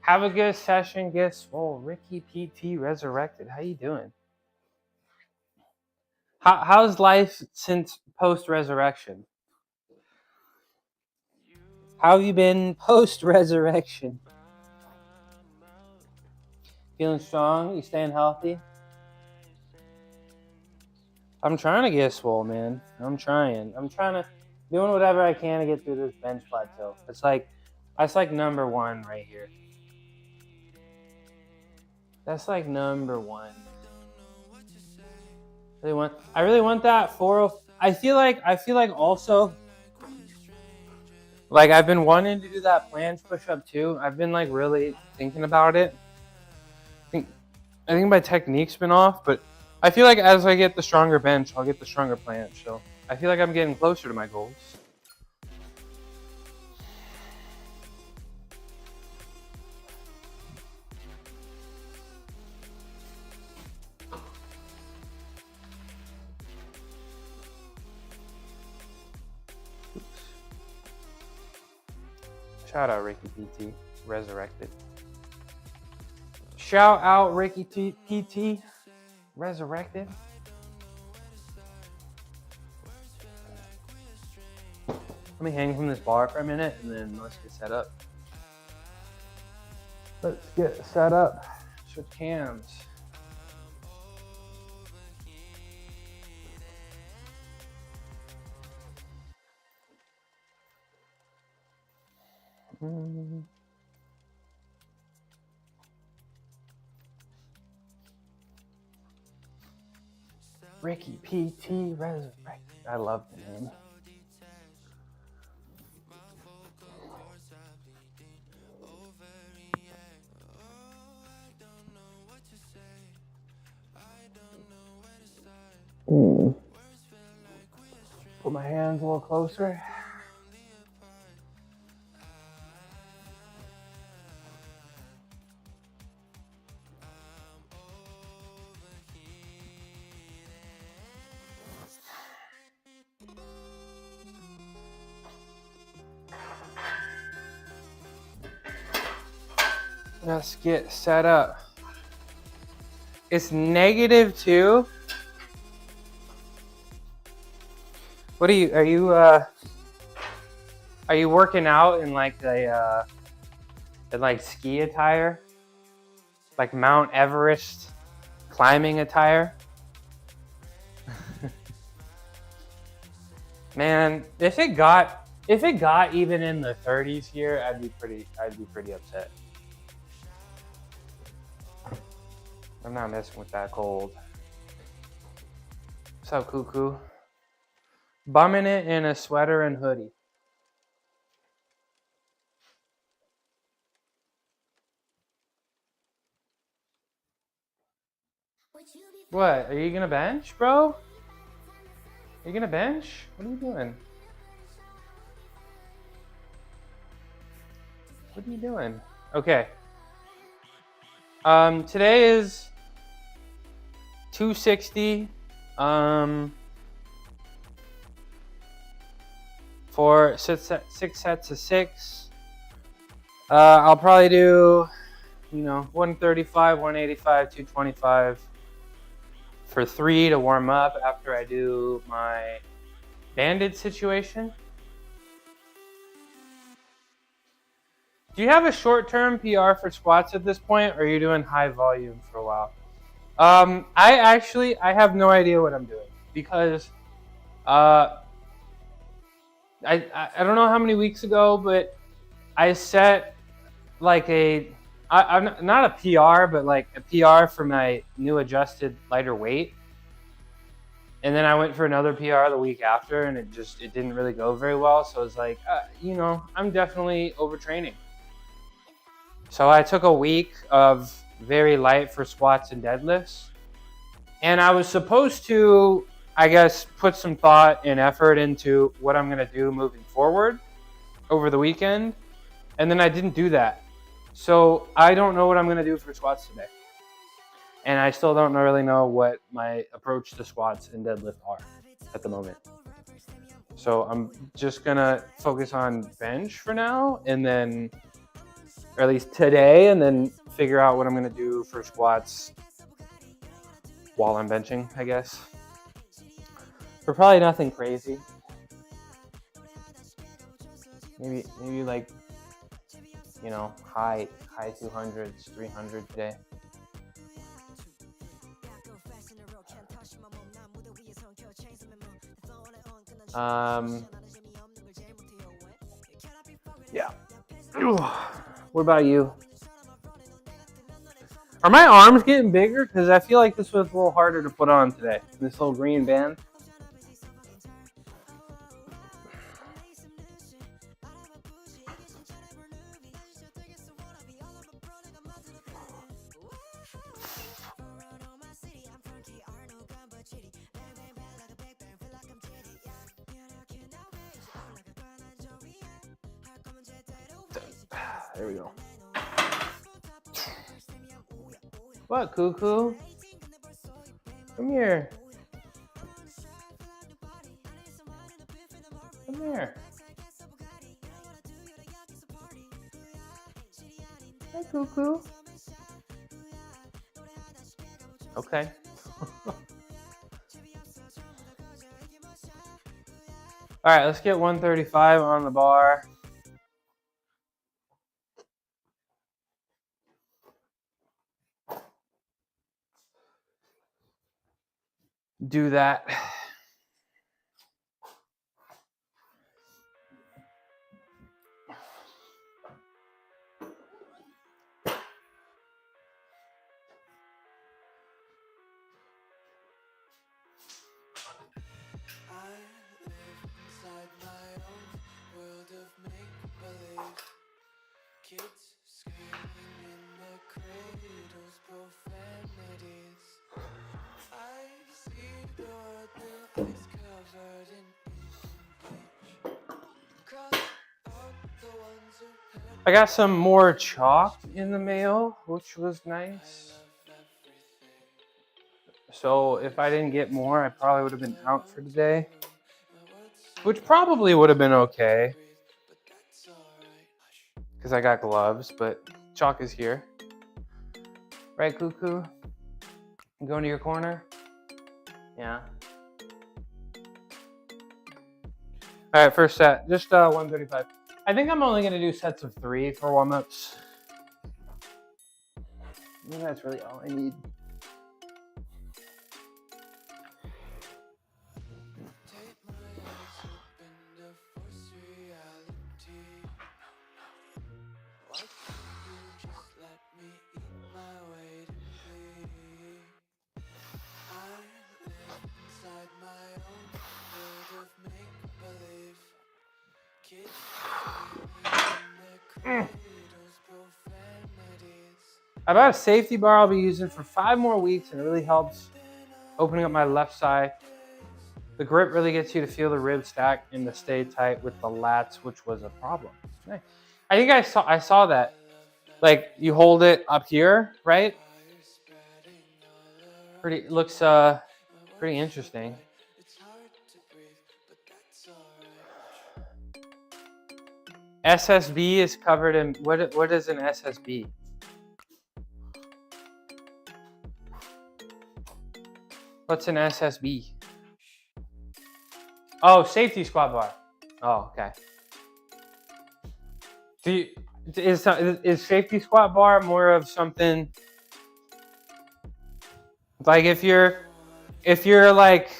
Speaker 2: Have a good session, get swole. Ricky PT resurrected. How you doing? How's life since post-resurrection? How have you been post-resurrection? Feeling strong? You staying healthy? I'm trying to get swole, man. I'm trying to doing whatever I can to get through this bench plateau. That's like number one right here. That's like number one. I really want that 40. I feel like also, like, I've been wanting to do that planche push-up too. I've been like really thinking about it. I think my technique's been off, but I feel like as I get the stronger bench, I'll get the stronger planche. So I feel like I'm getting closer to my goals. Shout out Ricky PT, resurrected. Shout out Ricky PT, resurrected. Let me hang from this bar for a minute and then let's get set up. Let's get set up. Switch cams. Ricky PT resurrected. I love the name. Put my hands a little closer. Let's get set up. It's -2. What are you working out in like ski attire? Like Mount Everest climbing attire? Man, if it got even in the 30s here, I'd be pretty upset. I'm not messing with that cold. What's up, Cuckoo? Bumming it in a sweater and hoodie. What? Are you gonna bench, bro? Are you gonna bench? What are you doing? What are you doing? Okay. Today is 260. For six sets of 6. I'll probably do, 135, 185, 225 for 3 to warm up after I do my banded situation. Do you have a short-term PR for squats at this point, or are you doing high volume for a while? I have no idea what I'm doing because I don't know how many weeks ago, but I set like I'm not a PR, but like a PR for my new adjusted lighter weight. And then I went for another PR the week after, and it didn't really go very well. So it's like, I'm definitely overtraining. So I took a week of very light for squats and deadlifts. And I was supposed to, I guess, put some thought and effort into what I'm going to do moving forward over the weekend. And then I didn't do that. So I don't know what I'm going to do for squats today. And I still don't really know what my approach to squats and deadlift are at the moment. So I'm just going to focus on bench for now, and then, or at least today, and then figure out what I'm going to do for squats while I'm benching, I guess. For probably nothing crazy. Maybe like, high 200s, 300 today. Yeah. What about you? Are my arms getting bigger? Because I feel like this was a little harder to put on today. This little green band. There we go. What, Cuckoo? Come here. Come here. Hi, Cuckoo. Okay. All right, let's get 135 on the bar. Do that.
Speaker 1: Kids screaming in the cradles, profanities. I see the world through ice covered in bleach. Cross out the ones who
Speaker 2: I got some more chalk in the mail, which was nice. So if I didn't get more, I probably would have been out for today, which probably would have been okay because I got gloves, but chalk is here. Right, Cuckoo? You going to your corner? Yeah. All right, first set, just 135. I think I'm only going to do sets of 3 for warm-ups. I think that's really all I need. I bought a safety bar I'll be using for 5 more weeks, and it really helps opening up my left side. The grip really gets you to feel the ribs stack and to stay tight with the lats, which was a problem. Nice. I think I saw that. Like, you hold it up here, right? Looks pretty interesting. SSB is covered in what is an SSB? What's an SSB? Oh, safety squat bar. Oh, okay. Is safety squat bar more of something like if you're like,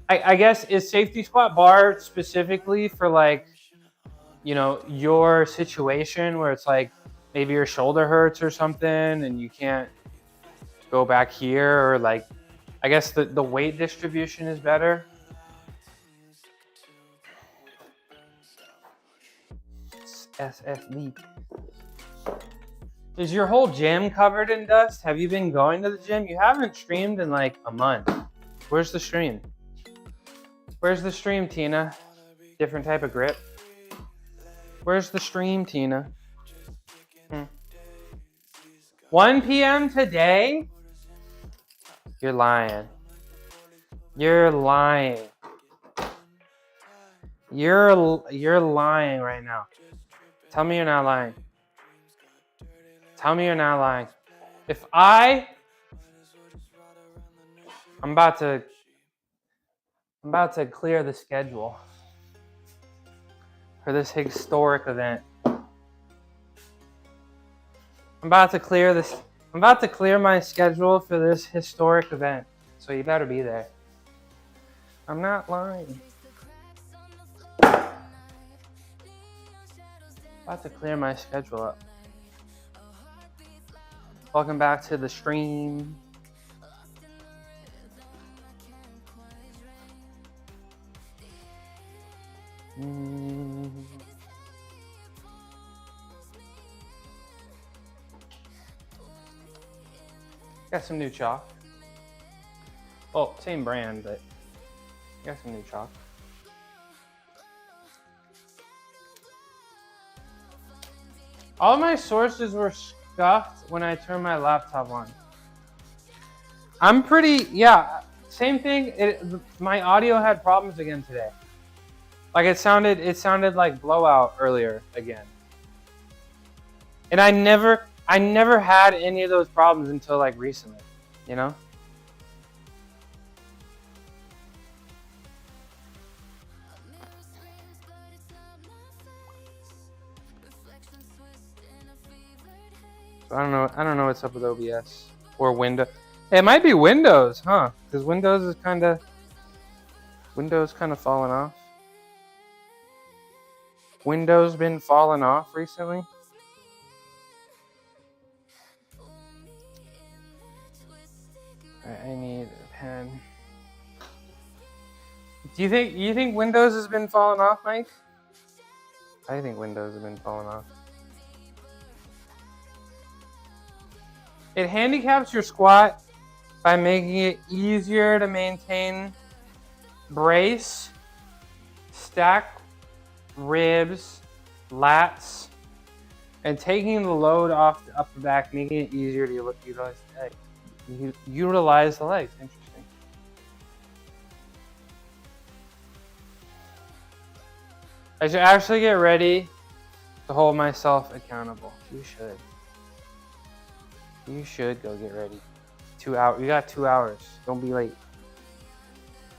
Speaker 2: I guess, is safety squat bar specifically for like, you know, your situation where it's like maybe your shoulder hurts or something and you can't go back here, or like, I guess the weight distribution is better. SFB. Is your whole gym covered in dust? Have you been going to the gym? You haven't streamed in like a month. Where's the stream? Where's the stream, Tina? Different type of grip. Where's the stream, Tina? 1 p.m. today? You're lying. You're lying. You're lying right now. Tell me you're not lying. Tell me you're not lying. If I'm about to clear the schedule for this historic event. I'm about to clear my schedule for this historic event. So you better be there. I'm not lying. About to clear my schedule up. Welcome back to the stream. Got some new chalk. Well, same brand, but got some new chalk. All my sources were scuffed when I turned my laptop on. I'm pretty, yeah, same thing. My audio had problems again today. Like it sounded like blowout earlier again. And I never had any of those problems until like recently, you know? So I don't know what's up with OBS or Windows. It might be Windows, huh? Because Windows kind of falling off. Windows been falling off recently. I need a pen. Do you think Windows has been falling off, Mike? I think Windows has been falling off. It handicaps your squat by making it easier to maintain brace, stack ribs, lats, and taking the load off the upper back, making it easier to utilize the legs. Utilize the legs. Interesting. I should actually get ready to hold myself accountable. You should. You should go get ready. 2 hours. You got 2 hours. Don't be late.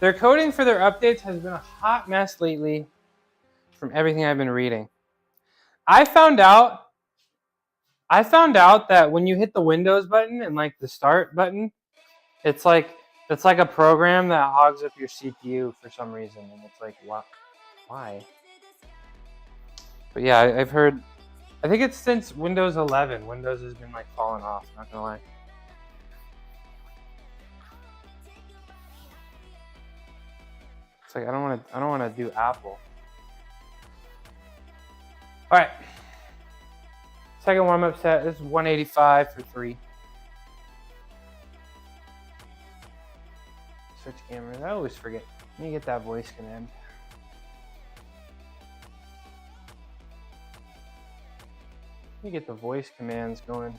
Speaker 2: Their coding for their updates has been a hot mess lately from everything I've been reading. I found out that when you hit the Windows button and like the start button, it's like a program that hogs up your CPU for some reason, and it's like, why? But yeah, I've heard. I think it's since Windows 11. Windows has been like falling off. Not gonna lie. It's like I don't want to do Apple. All right. Second warm-up set. This is 185 for 3. Switch cameras. I always forget. Let me get that voice command. Let me get the voice commands going.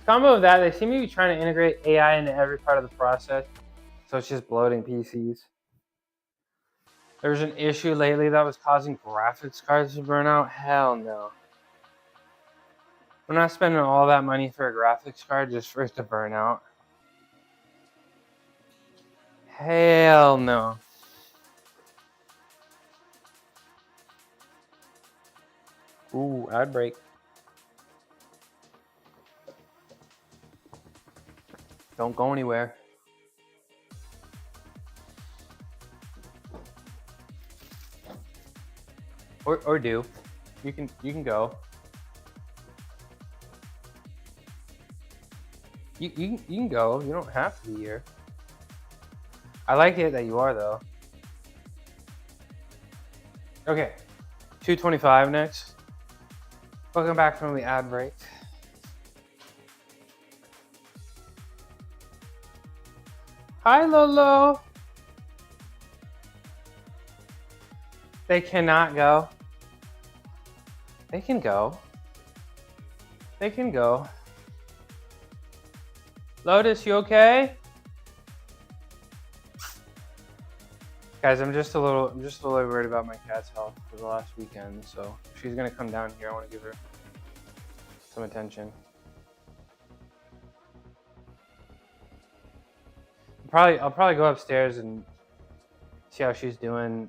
Speaker 2: Combo of that, they seem to be trying to integrate AI into every part of the process. So it's just bloating PCs. There was an issue lately that was causing graphics cards to burn out. Hell no. I'm not spending all that money for a graphics card just for it to burn out. Hell no. Ooh, ad break. Don't go anywhere. Or do. You can go. You can go. You don't have to be here. I like it that you are though. Okay. 225 next. Welcome back from the ad break. Hi Lolo. They cannot go. They can go. They can go. Lotus, you okay? Guys, I'm just a little worried about my cat's health for the last weekend, so if she's gonna come down here, I want to give her some attention. I'll probably go upstairs and see how she's doing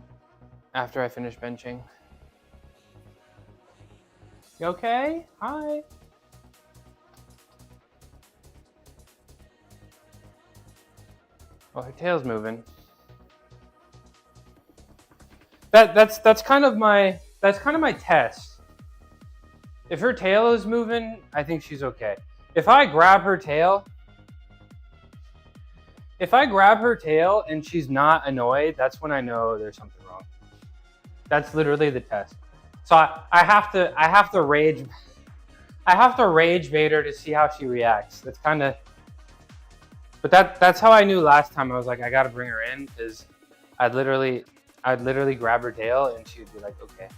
Speaker 2: after I finish benching. You okay? Hi. Oh, her tail's moving. That's kind of my test. If her tail is moving, I think she's okay. If I grab her tail and she's not annoyed, that's when I know there's something wrong. That's literally the test. So I have to rage bait her to see how she reacts. That's kind of, but that's how I knew last time. I was like, I gotta bring her in, because I'd literally grab her tail and she'd be like, okay.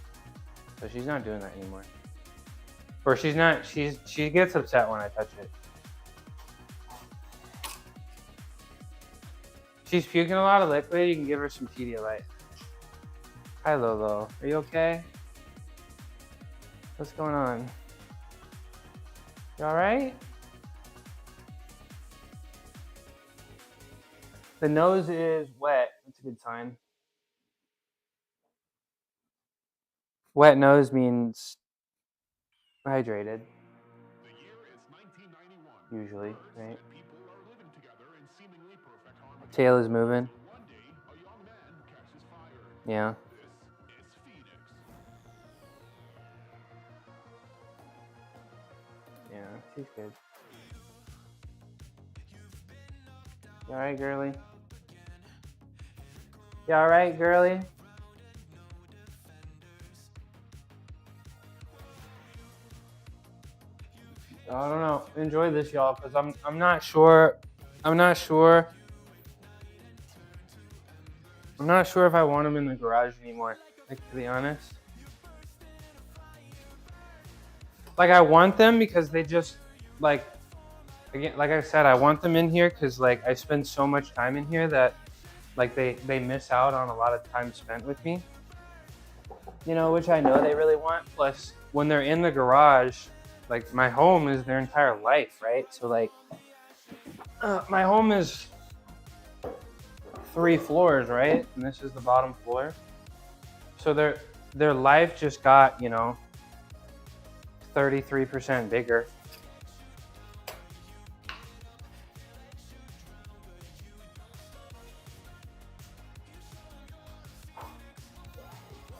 Speaker 2: So she's not doing that anymore. Or she gets upset when I touch it. She's puking a lot of liquid. You can give her some Pedialyte. Hi Lolo, are you okay? What's going on? You all right? The nose is wet. That's a good sign. Wet nose means hydrated. Usually, right? Tail is moving. Yeah. Yeah, she's good. You alright, girly? You alright, girly? I don't know. Enjoy this, y'all, because I'm not sure if I want them in the garage anymore, like, to be honest. Like, I want them because they just, like, again, like I said, I want them in here because, like, I spend so much time in here that, like, they miss out on a lot of time spent with me, you know, which I know they really want. Plus, when they're in the garage, like, my home is their entire life, right? So, like, my home is 3 floors, right? And this is the bottom floor. So their life just got, you know, 33% bigger.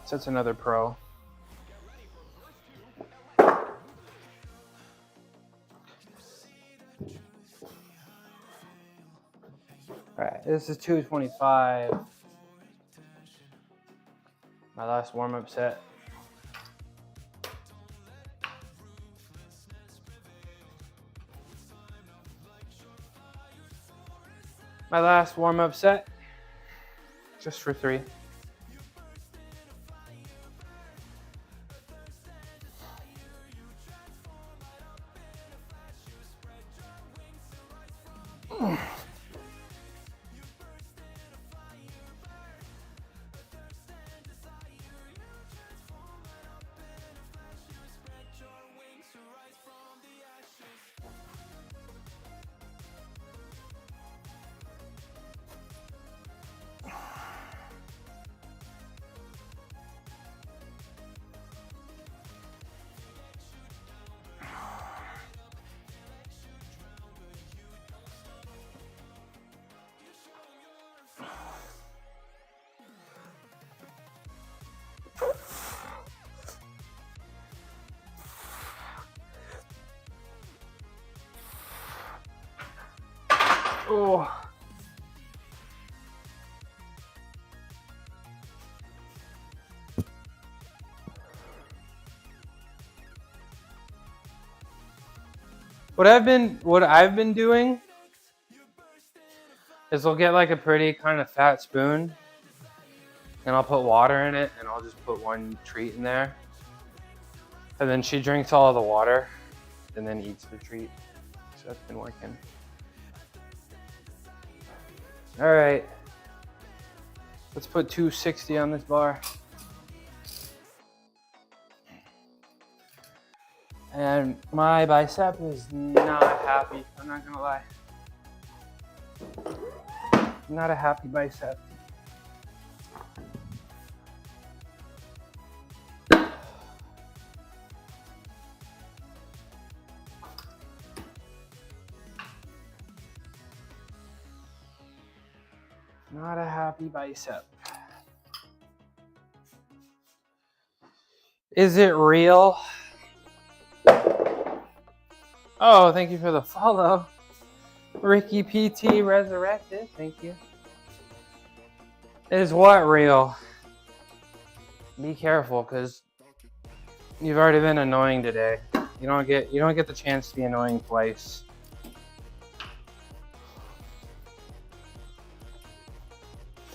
Speaker 2: So that's another pro. All right, this is 225. My last warm-up set. My last warm-up set, just for 3. Oh. What I've been doing is I'll get like a pretty kind of fat spoon and I'll put water in it and I'll just put one treat in there. And then she drinks all of the water and then eats the treat. So that's been working. All right, let's put 260 on this bar. And my bicep is not happy, I'm not gonna lie. Not a happy bicep. Not a happy bicep. Is it real? Oh, thank you for the follow. Ricky PT Resurrected, thank you. Is what real? Be careful, because you've already been annoying today. You don't get the chance to be annoying twice.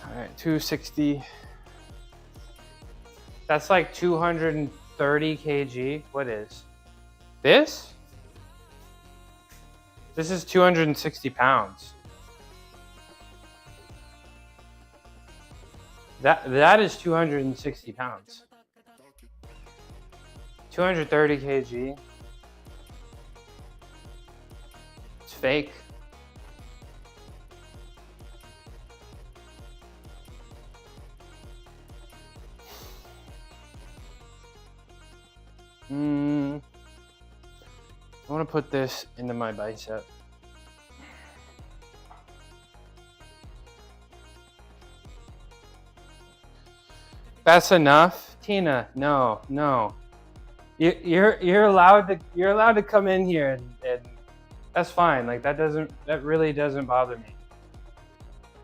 Speaker 2: All right, 260. That's like 230 kg. What is this? This is 260 pounds. That is 260 pounds. 230 kg. It's fake. I want to put this into my bicep. That's enough, Tina. No. You're allowed to come in here and that's fine. Like that really doesn't bother me.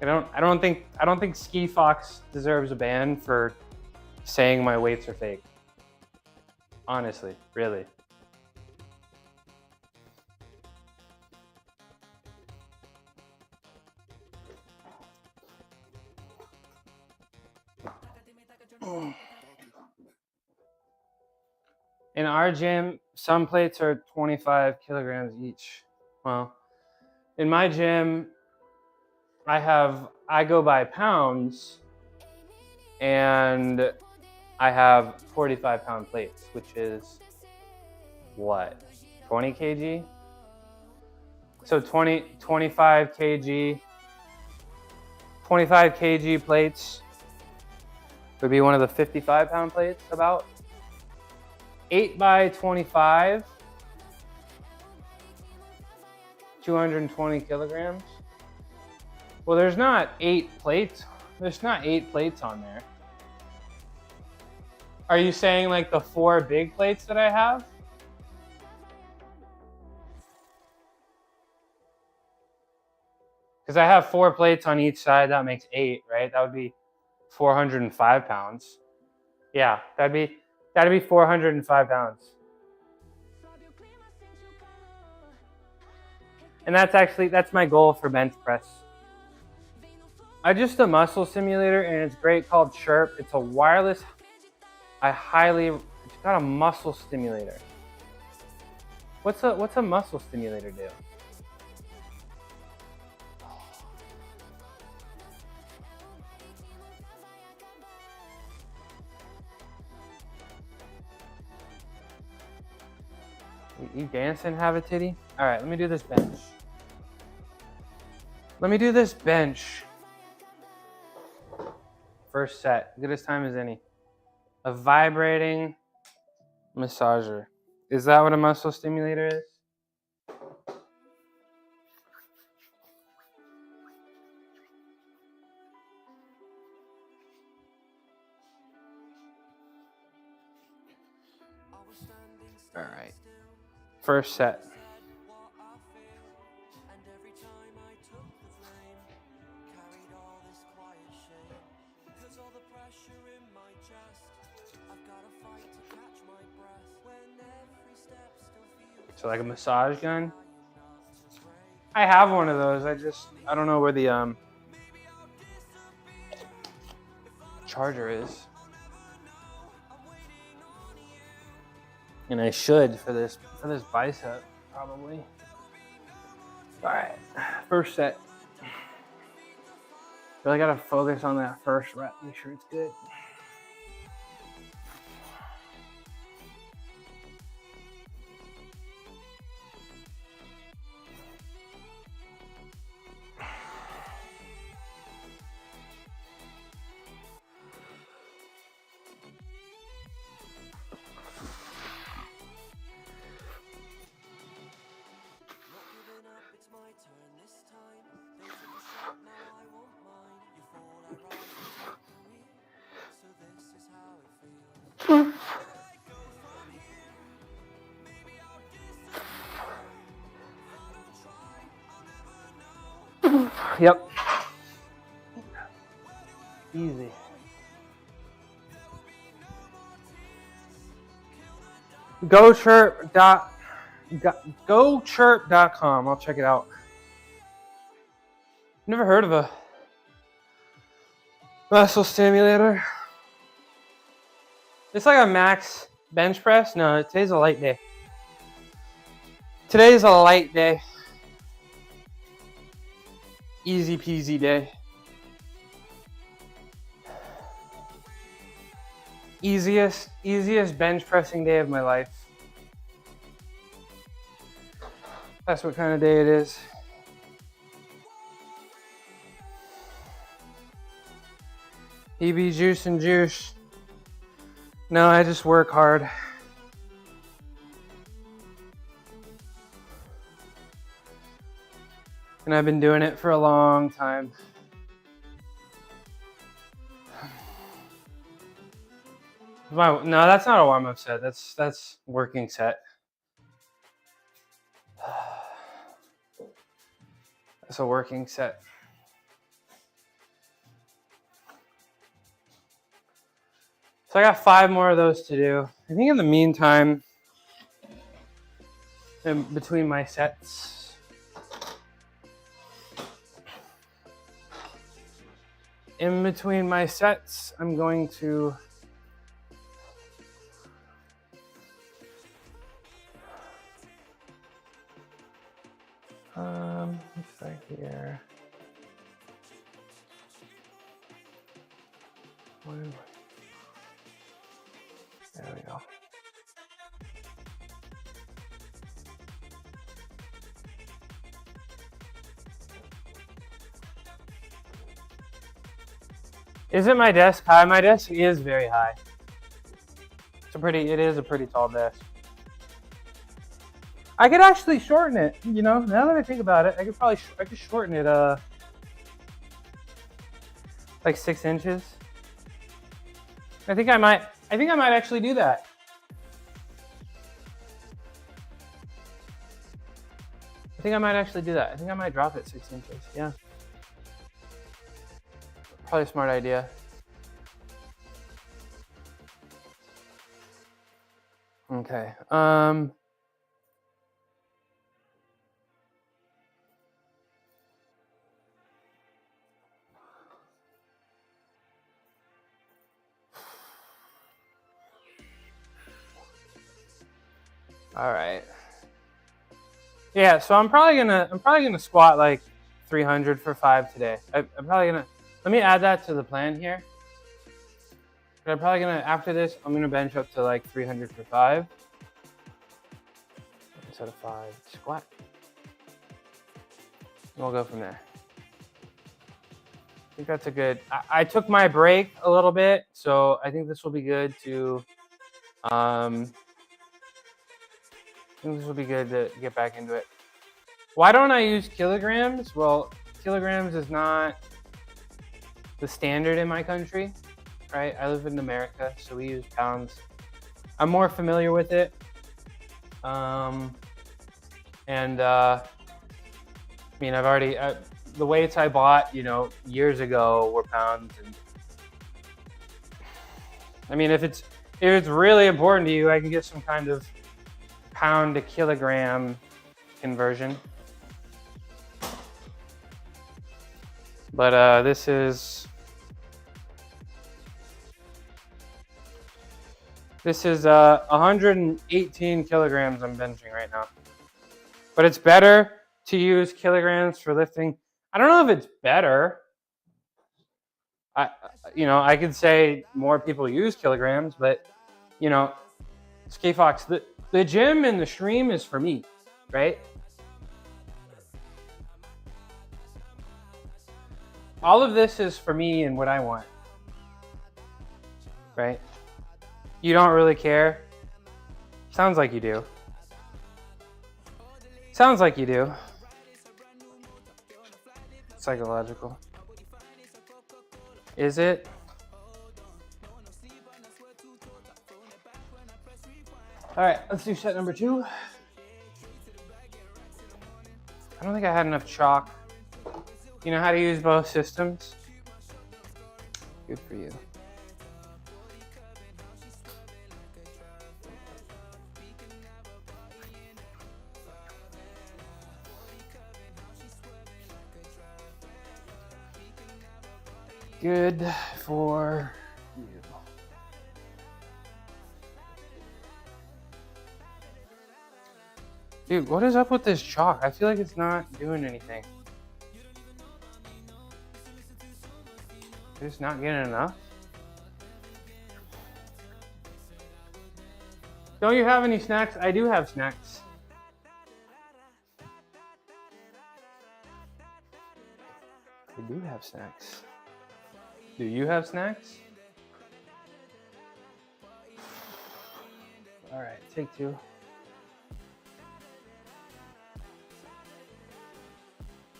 Speaker 2: I don't think Ski Fox deserves a ban for saying my weights are fake. Honestly, really. In our gym, some plates are 25 kilograms each. Well, in my gym, I go by pounds, and I have 45-pound plates, which is what, 20 kg? So 25 kg plates would be one of the 55-pound plates, about 8 by 25, 220 kilograms. Well, there's not 8 plates. There's not 8 plates on there. Are you saying like the 4 big plates that I have? Because I have 4 plates on each side, that makes 8, right? That would be 405 pounds. Yeah, that'd be 405 pounds. And that's my goal for bench press. I just a muscle simulator, and it's great, called Chirp. It's a wireless. It's got a muscle stimulator. What's a muscle stimulator do? You dancing, have a titty? All right, let me do this bench. Let me do this bench. First set, good as time as any. A vibrating massager. Is that what a muscle stimulator is? All right. First set. So like a massage gun. I have one of those. I don't know where the charger is. And I should for this bicep probably. All right, first set. Really gotta focus on that first rep. Make sure it's good. Yep. Easy. GoChirp.com. I'll check it out. Never heard of a muscle stimulator. It's like a max bench press. No, today's a light day. Today's a light day. Easy peasy day. Easiest bench pressing day of my life. That's what kind of day it is. EB juice and juice. No, I just work hard. And I've been doing it for a long time. No, that's not a warm-up set. That's working set. That's a working set. So I got 5 more of those to do. I think in the meantime, in between my sets, I'm going to looks like here. There we go. Isn't my desk high? My desk is very high. It is a pretty tall desk. I could actually shorten it, you know, now that I think about it, I could shorten it like 6 inches. I think I might actually do that. I think I might drop it 6 inches, yeah. Probably a smart idea. Okay, all right. Yeah, so I'm probably gonna squat like 300 for 5 today. I'm probably gonna, let me add that to the plan here. But I'm probably gonna, after this, I'm gonna bench up to like 300 for 5. 6 out of 5 squat. And we'll go from there. I think that's a good, I took my break a little bit, so I think this will be good to, I think this will be good to get back into it. Why don't I use kilograms? Well, kilograms is not the standard in my country, right? I live in America, so we use pounds. I'm more familiar with it. I mean, the weights I bought, years ago were pounds. And I mean, if it's really important to you, I can get some kind of pound to kilogram conversion. But this is 118 kilograms I'm benching right now. But it's better to use kilograms for lifting. I don't know if it's better. I could say more people use kilograms, but Skate Fox, the gym and the stream is for me, right? All of this is for me and what I want, right? You don't really care. Sounds like you do. Sounds like you do. Psychological. Is it? All right, let's do set number 2. I don't think I had enough chalk. You know how to use both systems? Good for you. Good for you. Dude, what is up with this chalk? I feel like it's not doing anything. Just not getting enough? Don't you have any snacks? I do have snacks. I do have snacks. Do you have snacks? All right, take 2.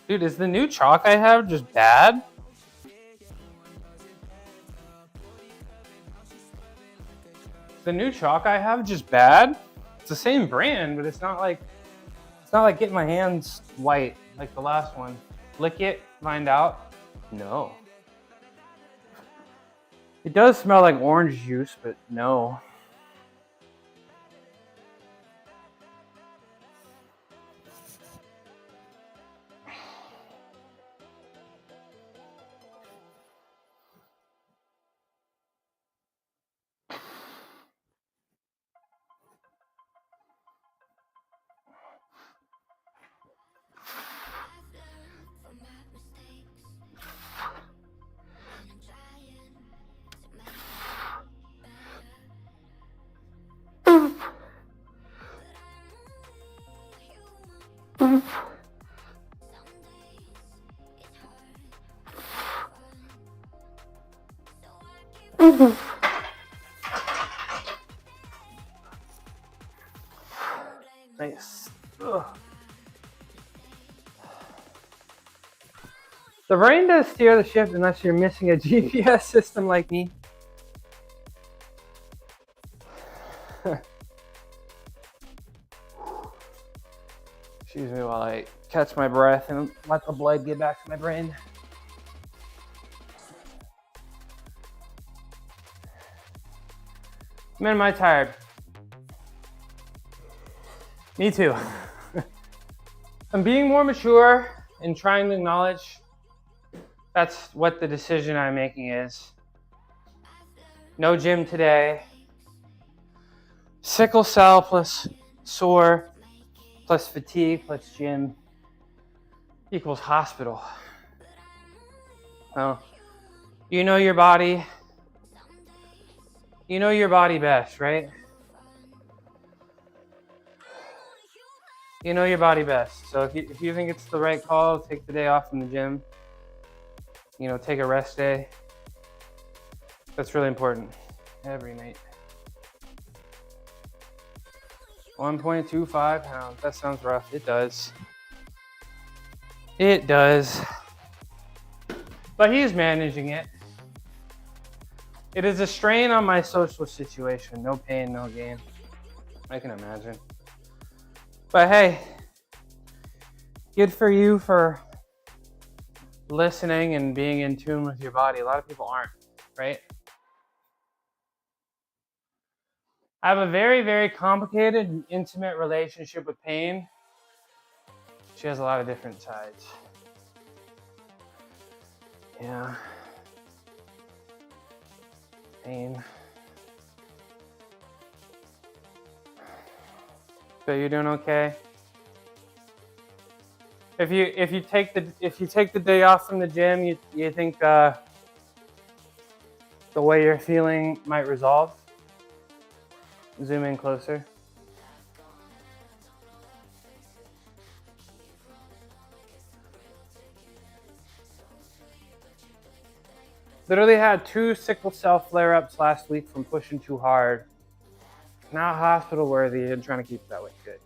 Speaker 2: Dude, is the new chalk I have just bad? The new chalk I have just bad? It's the same brand, but it's not like getting my hands white like the last one. Lick it, find out. No. It does smell like orange juice, but no. Nice. Ugh. The brain does steer the ship unless you're missing a GPS system like me. Excuse me while I catch my breath and let the blood get back to my brain. Man, am I tired? Me too. I'm being more mature and trying to acknowledge that's what the decision I'm making is. No gym today. Sickle cell plus sore plus fatigue plus gym equals hospital. Well, you know your body. You know your body best, right? You know your body best. So if you think it's the right call, take the day off from the gym. You know, take a rest day. That's really important. Every night. 1.25 pounds. That sounds rough. It does. It does. But he's managing it. It is a strain on my social situation. No pain, no gain. I can imagine. But hey, good for you for listening and being in tune with your body. A lot of people aren't, right? I have a very, very complicated and intimate relationship with pain. She has a lot of different sides. Yeah. Pain. So you're doing okay? If you take the day off from the gym, you think the way you're feeling might resolve? Zoom in closer. Literally had 2 sickle cell flare-ups last week from pushing too hard. Not hospital worthy and trying to keep it that way. Good.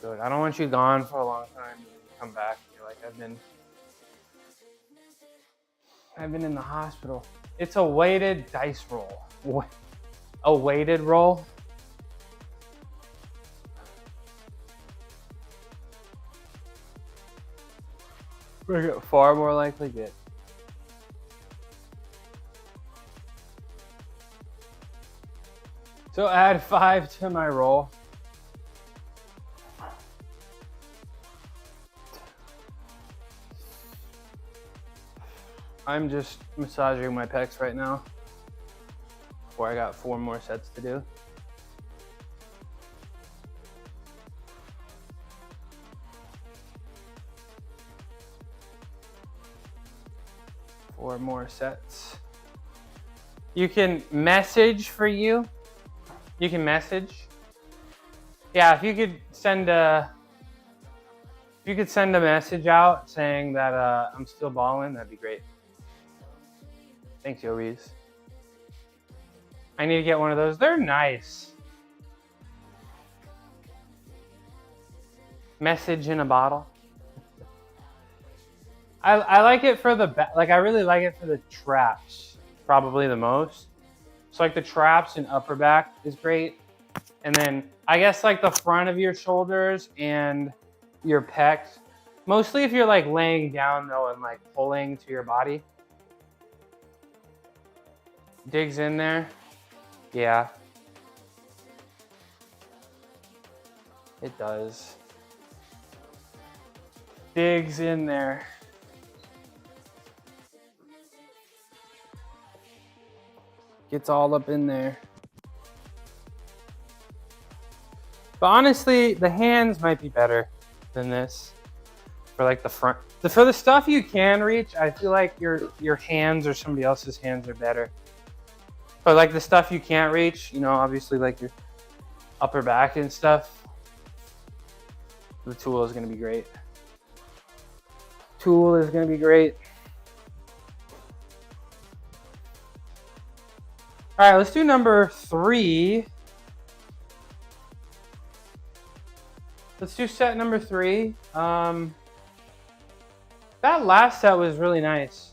Speaker 2: Good. I don't want you gone for a long time. Come back. You're like, I've been in the hospital. It's a weighted dice roll. What? A weighted roll? We're far more likely good. So add 5 to my roll. I'm just massaging my pecs right now. Before I got 4 more sets to do. Four more sets. You can message for you. You can message. Yeah, if you could send a message out saying that I'm still balling, that'd be great. Thanks, Yo Reese. I need to get one of those. They're nice. Message in a bottle. I like it for I really like it for the traps, probably the most. So like the traps and upper back is great. And then I guess like the front of your shoulders and your pecs. Mostly if you're like laying down though and like pulling to your body. Digs in there. Yeah. It does. Digs in there. Gets all up in there. But honestly, the hands might be better than this. For like the front. For the stuff you can reach, I feel like your hands or somebody else's hands are better. But like the stuff you can't reach, you know, obviously like your upper back and stuff, the tool is gonna be great. Tool is gonna be great. All right, let's do number 3. Let's do set number 3. That last set was really nice.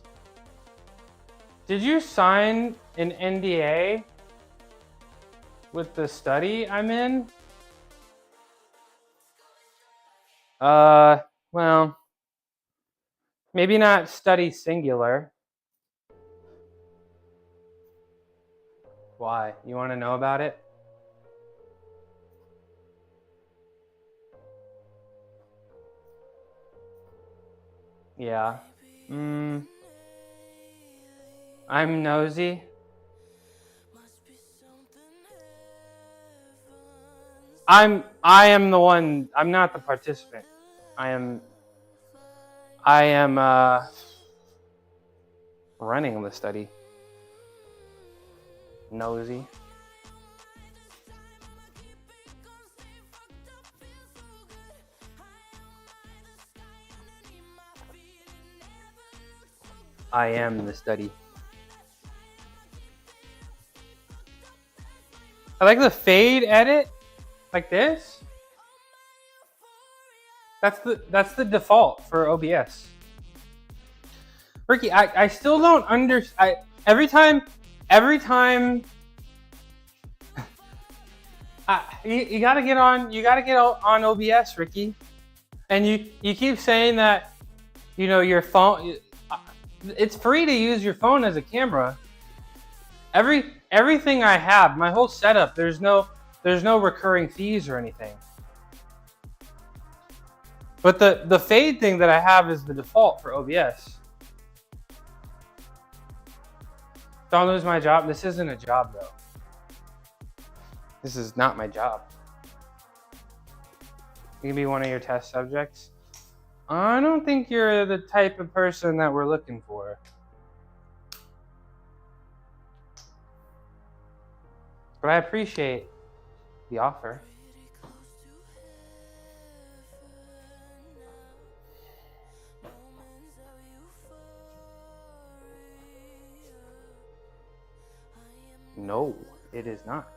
Speaker 2: Did you sign an NDA with the study I'm in? Well, maybe not study singular. Why? You want to know about it? Yeah. I'm nosy. I am the one. I'm not the participant. I am running the study. Nosy. I am the study. I like the fade edit, like this. That's the default for OBS. Ricky, I still don't understand. Every time, you gotta get on OBS, Ricky, and you keep saying that, you know, your phone. It's free to use your phone as a camera. Everything I have, my whole setup, there's no recurring fees or anything. But the fade thing that I have is the default for OBS. Don't lose my job. This isn't a job though. This is not my job. You can be one of your test subjects. I don't think you're the type of person that we're looking for. But I appreciate the offer. No, it is not.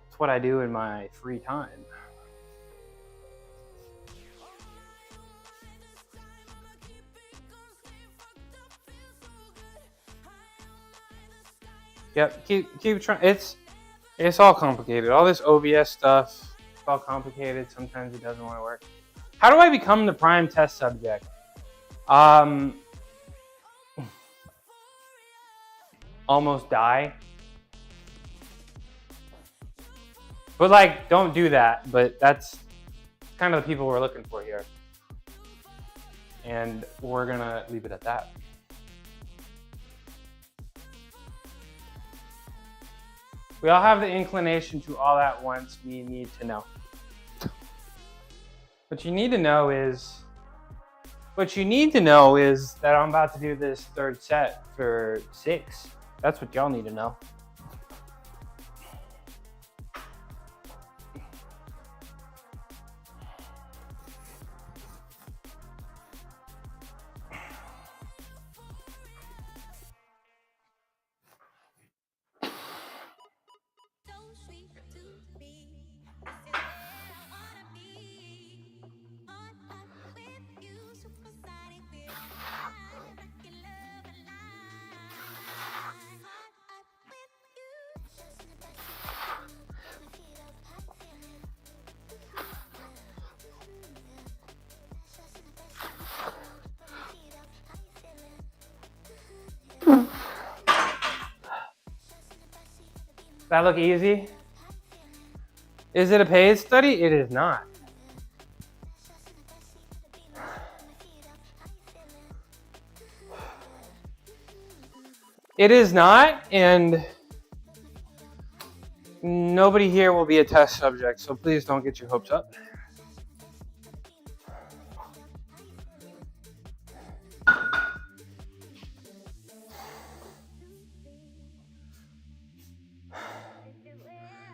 Speaker 2: It's what I do in my free time. Yep, keep trying. It's all complicated. All this OBS stuff, it's all complicated. Sometimes it doesn't want to work. How do I become the prime test subject? Almost die. But like, don't do that. But that's kind of the people we're looking for here. And we're gonna leave it at that. We all have the inclination to all at once. We need to know. What you need to know is that I'm about to do this third set for 6. That's what y'all need to know. That look easy? Is it a paid study? It is not. It is not, and nobody here will be a test subject, so please don't get your hopes up.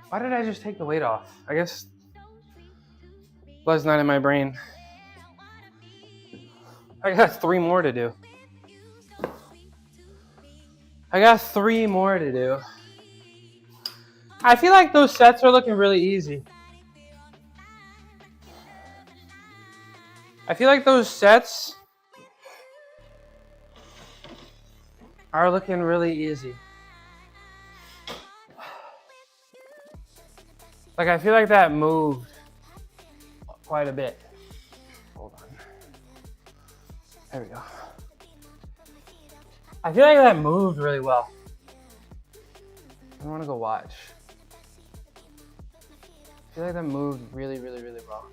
Speaker 2: Why did I just take the weight off? I guess blood's not in my brain. I got 3 more to do. I feel like those sets are looking really easy. I feel like those sets are looking really easy. Like, I feel like that moved quite a bit. Hold on. There we go. I feel like that moved really well. I want to go watch. I feel like that moved really, really, really well.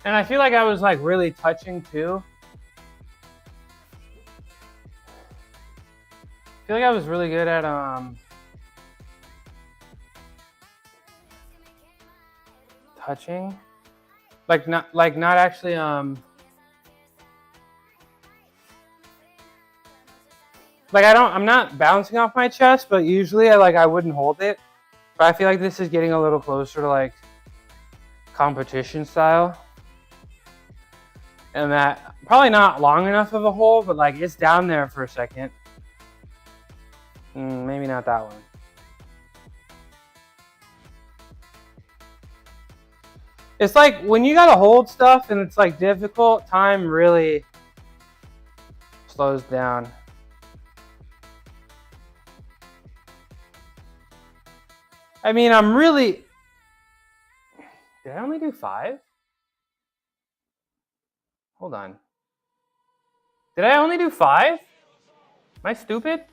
Speaker 2: And I feel like I was like really touching too. I feel like I was really good at touching. Like not actually like I'm not bouncing off my chest, but usually I wouldn't hold it. But I feel like this is getting a little closer to like competition style. And that probably not long enough of a hold, but like it's down there for a second. Maybe not that one. It's like when you gotta hold stuff and it's like difficult, time really slows down. I mean, I'm really... Did I only do 5? Hold on. Did I only do 5? Am I stupid?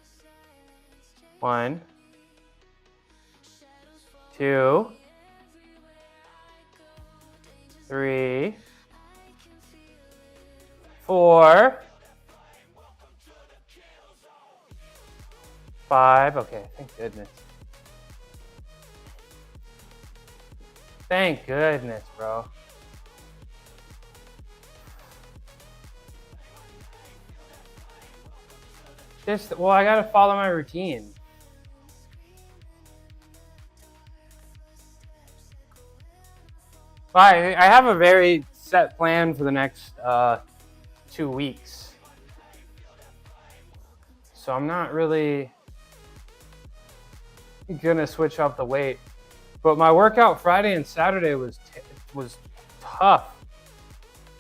Speaker 2: 1, 2, 3, 4, 5. Okay, thank goodness. Thank goodness, bro. Well, I gotta follow my routine. I have a very set plan for the next 2 weeks. So I'm not really gonna switch up the weight. But my workout Friday and Saturday was tough.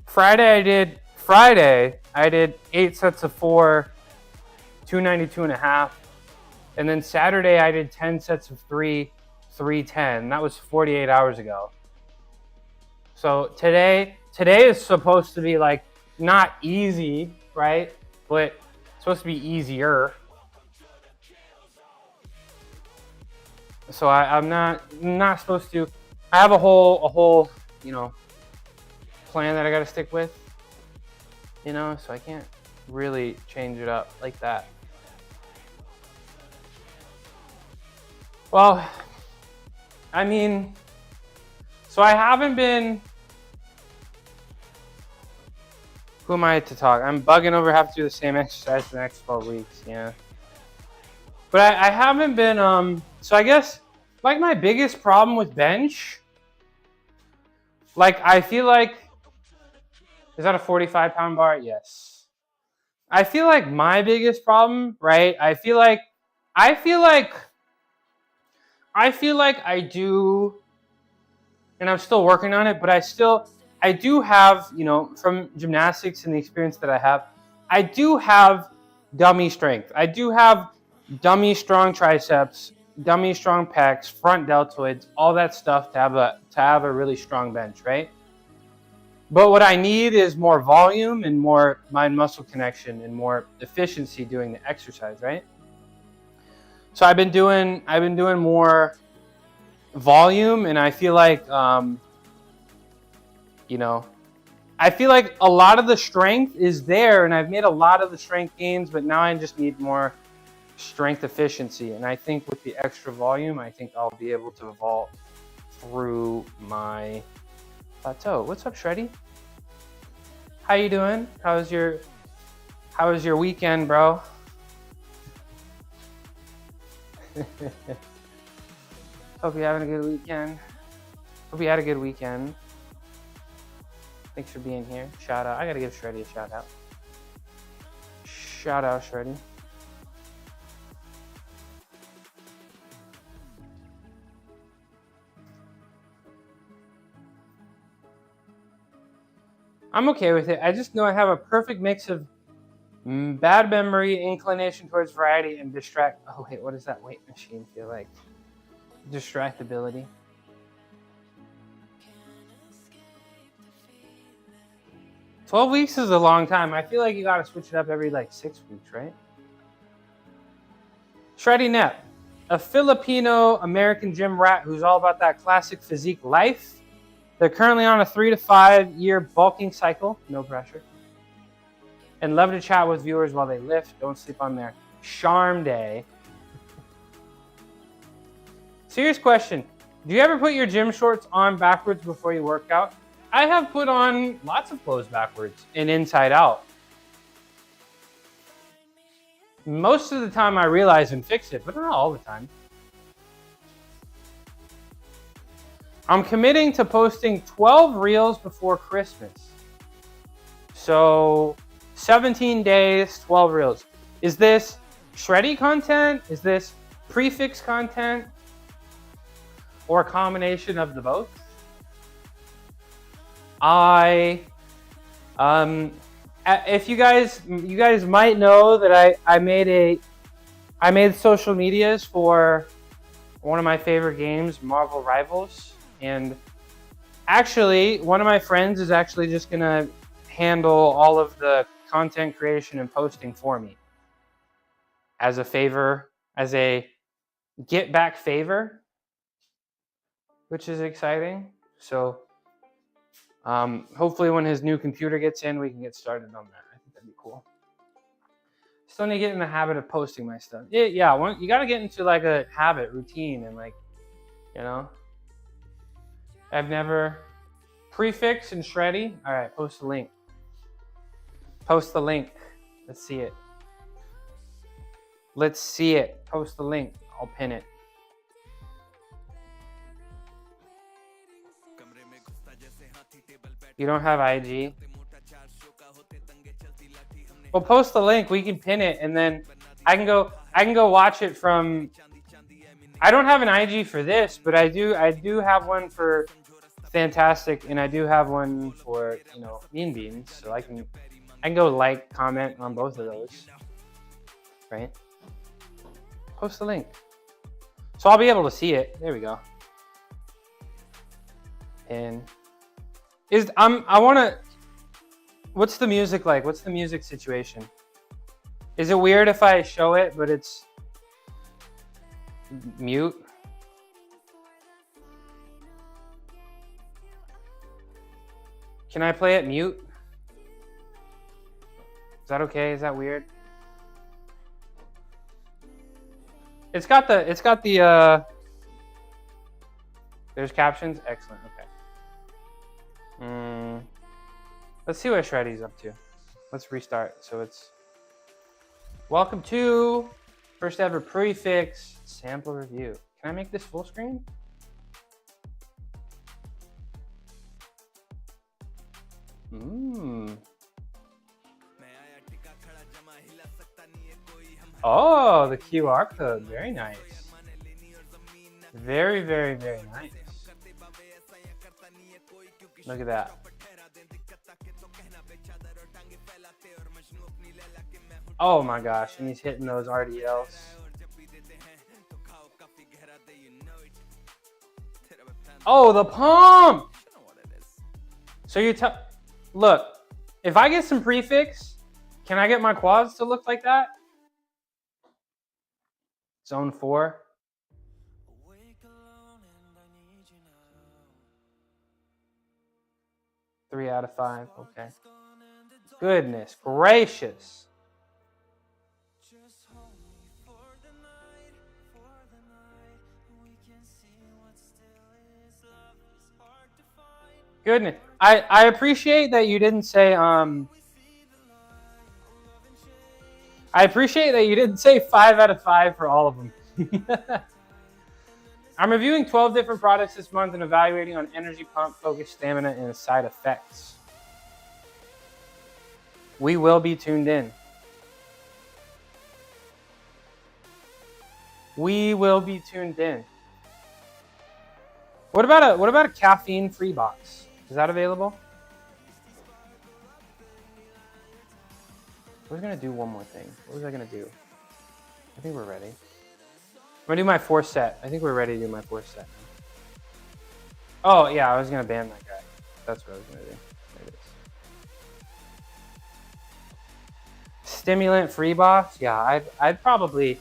Speaker 2: Friday I did 8 sets of 4, 292.5. And then Saturday I did 10 sets of 3, 310. That was 48 hours ago. So today is supposed to be like not easy, right? But it's supposed to be easier. So I'm not supposed to. I have a whole plan that I got to stick with. So I can't really change it up like that. Well, I mean, so I haven't been. Who am I to talk? I'm bugging over having to do the same exercise for the next 12 weeks. Yeah. But I haven't been. So I guess like my biggest problem with bench. Like I feel like. Is that a 45-pound bar? Yes. I feel like my biggest problem, right? I feel like I do, and I'm still working on it, but I do have, from gymnastics and the experience that I have, I do have dummy strength. I do have dummy strong triceps, dummy strong pecs, front deltoids, all that stuff to have a really strong bench, right? But what I need is more volume and more mind-muscle connection and more efficiency doing the exercise, right? So I've been doing more volume, and I feel like, I feel like a lot of the strength is there, and I've made a lot of the strength gains, but now I just need more strength efficiency. And I think with the extra volume, I think I'll be able to vault through my plateau. What's up, Shreddy? How you doing? How was your weekend, bro? Hope you're having a good weekend. Hope you had a good weekend. Thanks for being here. Shout out. I gotta give Shreddy a shout out. Shout out, Shreddy. I'm okay with it. I just know I have a perfect mix of bad memory, inclination towards variety, and Oh wait, what does that weight machine feel like? Distractibility. – 12 weeks is a long time. I feel like you gotta switch it up every 6 weeks, right? Shreddy Nep, a Filipino-American gym rat who's all about that classic physique life. They're currently on a 3 to 5 year bulking cycle, no pressure. And love to chat with viewers while they lift. Don't sleep on their charm day. Serious question. Do you ever put your gym shorts on backwards before you work out? I have put on lots of clothes backwards and inside out. Most of the time I realize and fix it, but not all the time. I'm committing to posting 12 reels before Christmas. So 17 days, 12 reels. Is this shreddy content? Is this prefix content? Or a combination of the both? If you guys might know that I made social medias for one of my favorite games, Marvel Rivals. And actually, one of my friends is actually just gonna handle all of the content creation and posting for me as a favor, as a get back favor, which is exciting. So hopefully when his new computer gets in, we can get started on that. I think that'd be cool. Still need to get in the habit of posting my stuff. Yeah, you gotta get into like a habit, routine, and like, you know. I've never prefix and shreddy. All right, post the link. Post the link. Let's see it. Let's see it. Post the link. I'll pin it. You don't have IG? Well, post the link. We can pin it, and then I can go watch it from. I don't have an IG for this, but I do have one for Fantastic, and I do have one for, you know, Mean Beans, so I can go like, comment on both of those, right? Post the link, so I'll be able to see it. There we go. And I want to. What's the music like? What's the music situation? Is it weird if I show it, but it's mute? Can I play it mute? Is that okay? Is that weird? It's got the there's captions. Excellent. Okay. Let's see what Shreddy's up to. Let's restart. So it's welcome to first ever prefix sample review. Can I make this full screen? Oh, the QR code. Very nice. Very, very, very nice. Look at that. Oh my gosh, and he's hitting those RDLs. Oh, the pump! So you look, if I get some prefix, can I get my quads to look like that? Zone 4. Three out of 5. Okay. Goodness gracious. Goodness. I appreciate that you didn't say I appreciate that you didn't say 5 out of 5 for all of them. I'm reviewing 12 different products this month and evaluating on energy, pump, focus, stamina, and side effects. We will be tuned in. We will be tuned in. What about a caffeine-free box? Is that available? I was gonna do one more thing. What was I gonna do? I think we're ready. I'm gonna do my 4th set. I think we're ready to do my 4th set. Oh yeah, I was gonna ban that guy. That's what I was gonna do. There it is. Stimulant free box? Yeah, I'd probably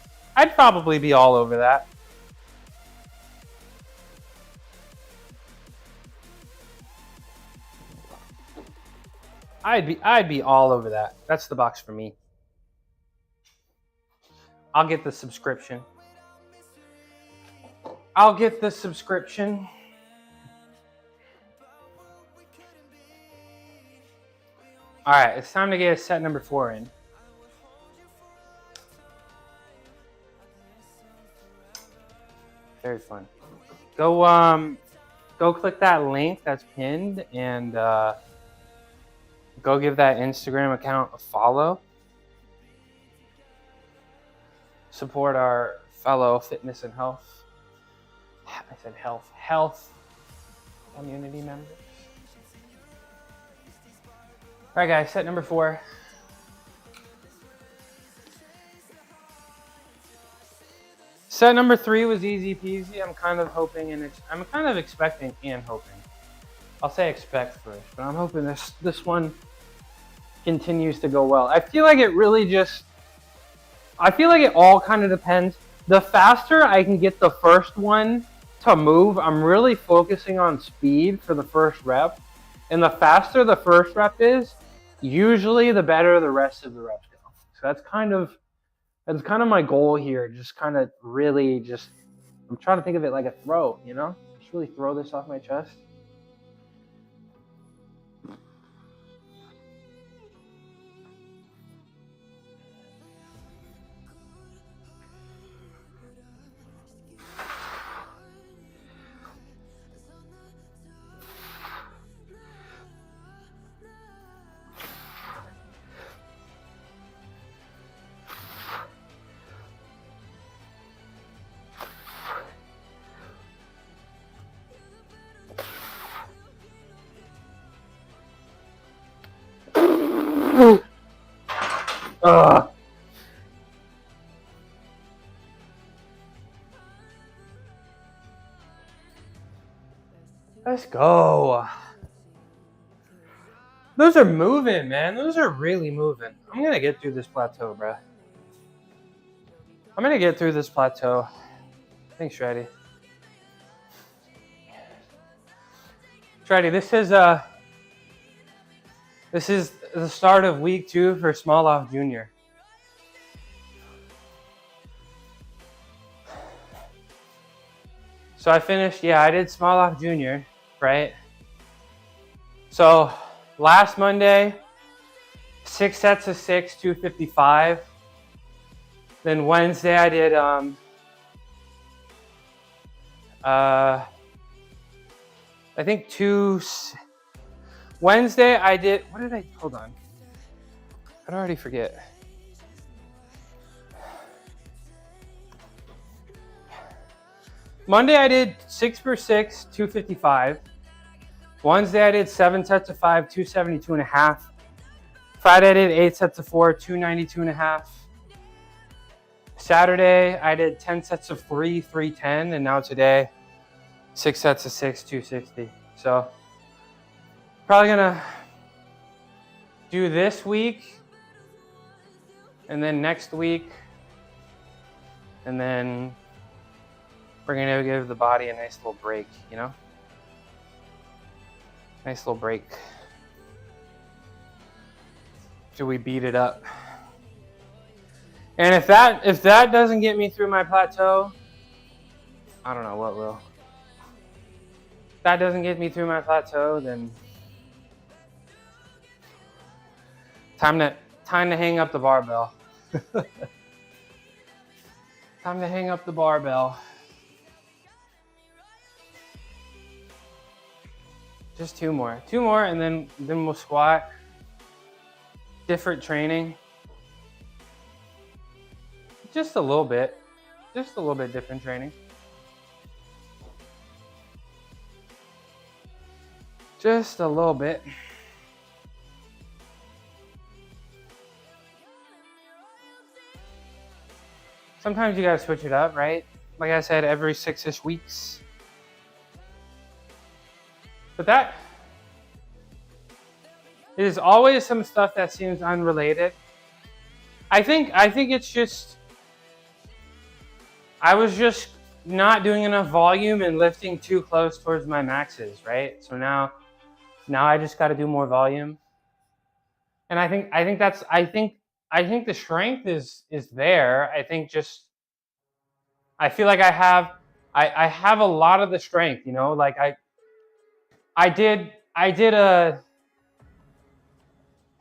Speaker 2: be all over that. I'd be all over that. That's the box for me. I'll get the subscription. I'll get the subscription. All right, it's time to get set number 4 in. Very fun. Go click that link that's pinned and go give that Instagram account a follow. Support our fellow fitness and health. I said health community members. All right, guys, set number 4. Set number 3 was easy peasy. I'm kind of expecting and hoping. I'll say expect first, but I'm hoping this one continues to go well. I feel like it all kind of depends. The faster I can get the first one to move, I'm really focusing on speed for the first rep. And the faster the first rep is, usually the better the rest of the reps go. So that's kind of my goal here. Just kind of really I'm trying to think of it like a throw, you know? Just really throw this off my chest. Let's go. Those are moving, man. Those are really moving. I'm going to get through this plateau, bro. I'm going to get through this plateau. Thanks, Shreddy. Shreddy, this is the start of week 2 for Smoloff Jr. So I finished, I did Smoloff Jr., right? So last Monday, 6 sets of 6, 255. Then Wednesday I did I think Wednesday I did, hold on. I'd already forget. Monday I did 6 for 6, 255. Wednesday I did 7 sets of 5, 272.5. Friday I did 8 sets of 4, 292.5. Saturday I did 10 sets of 3, 310, and now today 6 sets of 6, 260. So probably gonna do this week and then next week, and then we're gonna give the body a nice little break, you know? Nice little break. Till we beat it up. And if that doesn't get me through my plateau, I don't know what will. If that doesn't get me through my plateau, then time to hang up the barbell. Time to hang up the barbell. Just 2 more. 2 more, and then we'll squat. Different training. Just a little bit different training. Just a little bit. Sometimes you gotta switch it up, right? Like I said, every 6-ish weeks. But that is always some stuff that seems unrelated. I think it's just, I was just not doing enough volume and lifting too close towards my maxes, right? So now I just got to do more volume. And I think the strength is there. I think just, I feel like I have I have a lot of the strength, you know, like I did a,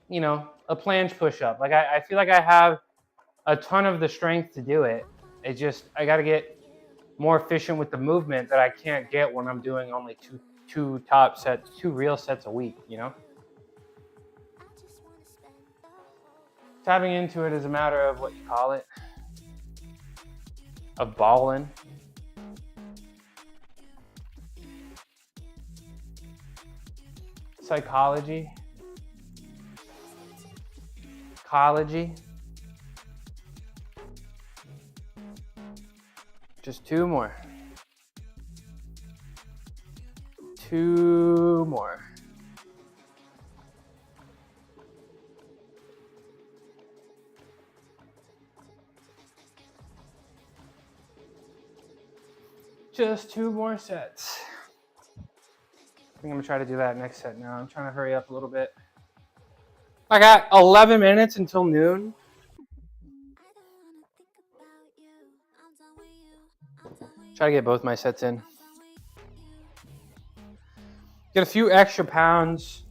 Speaker 2: you know, a planche push-up. Like I feel like I have a ton of the strength to do it. It's just, I got to get more efficient with the movement that I can't get when I'm doing only two top sets, 2 real sets a week, you know? Tapping into it is a matter of what you call it, of balling. Psychology. Ecology. Just 2 more. 2 more. Just 2 more sets. I think I'm gonna try to do that next set now. I'm trying to hurry up a little bit. I got 11 minutes until noon. Try to get both my sets in. Get a few extra pounds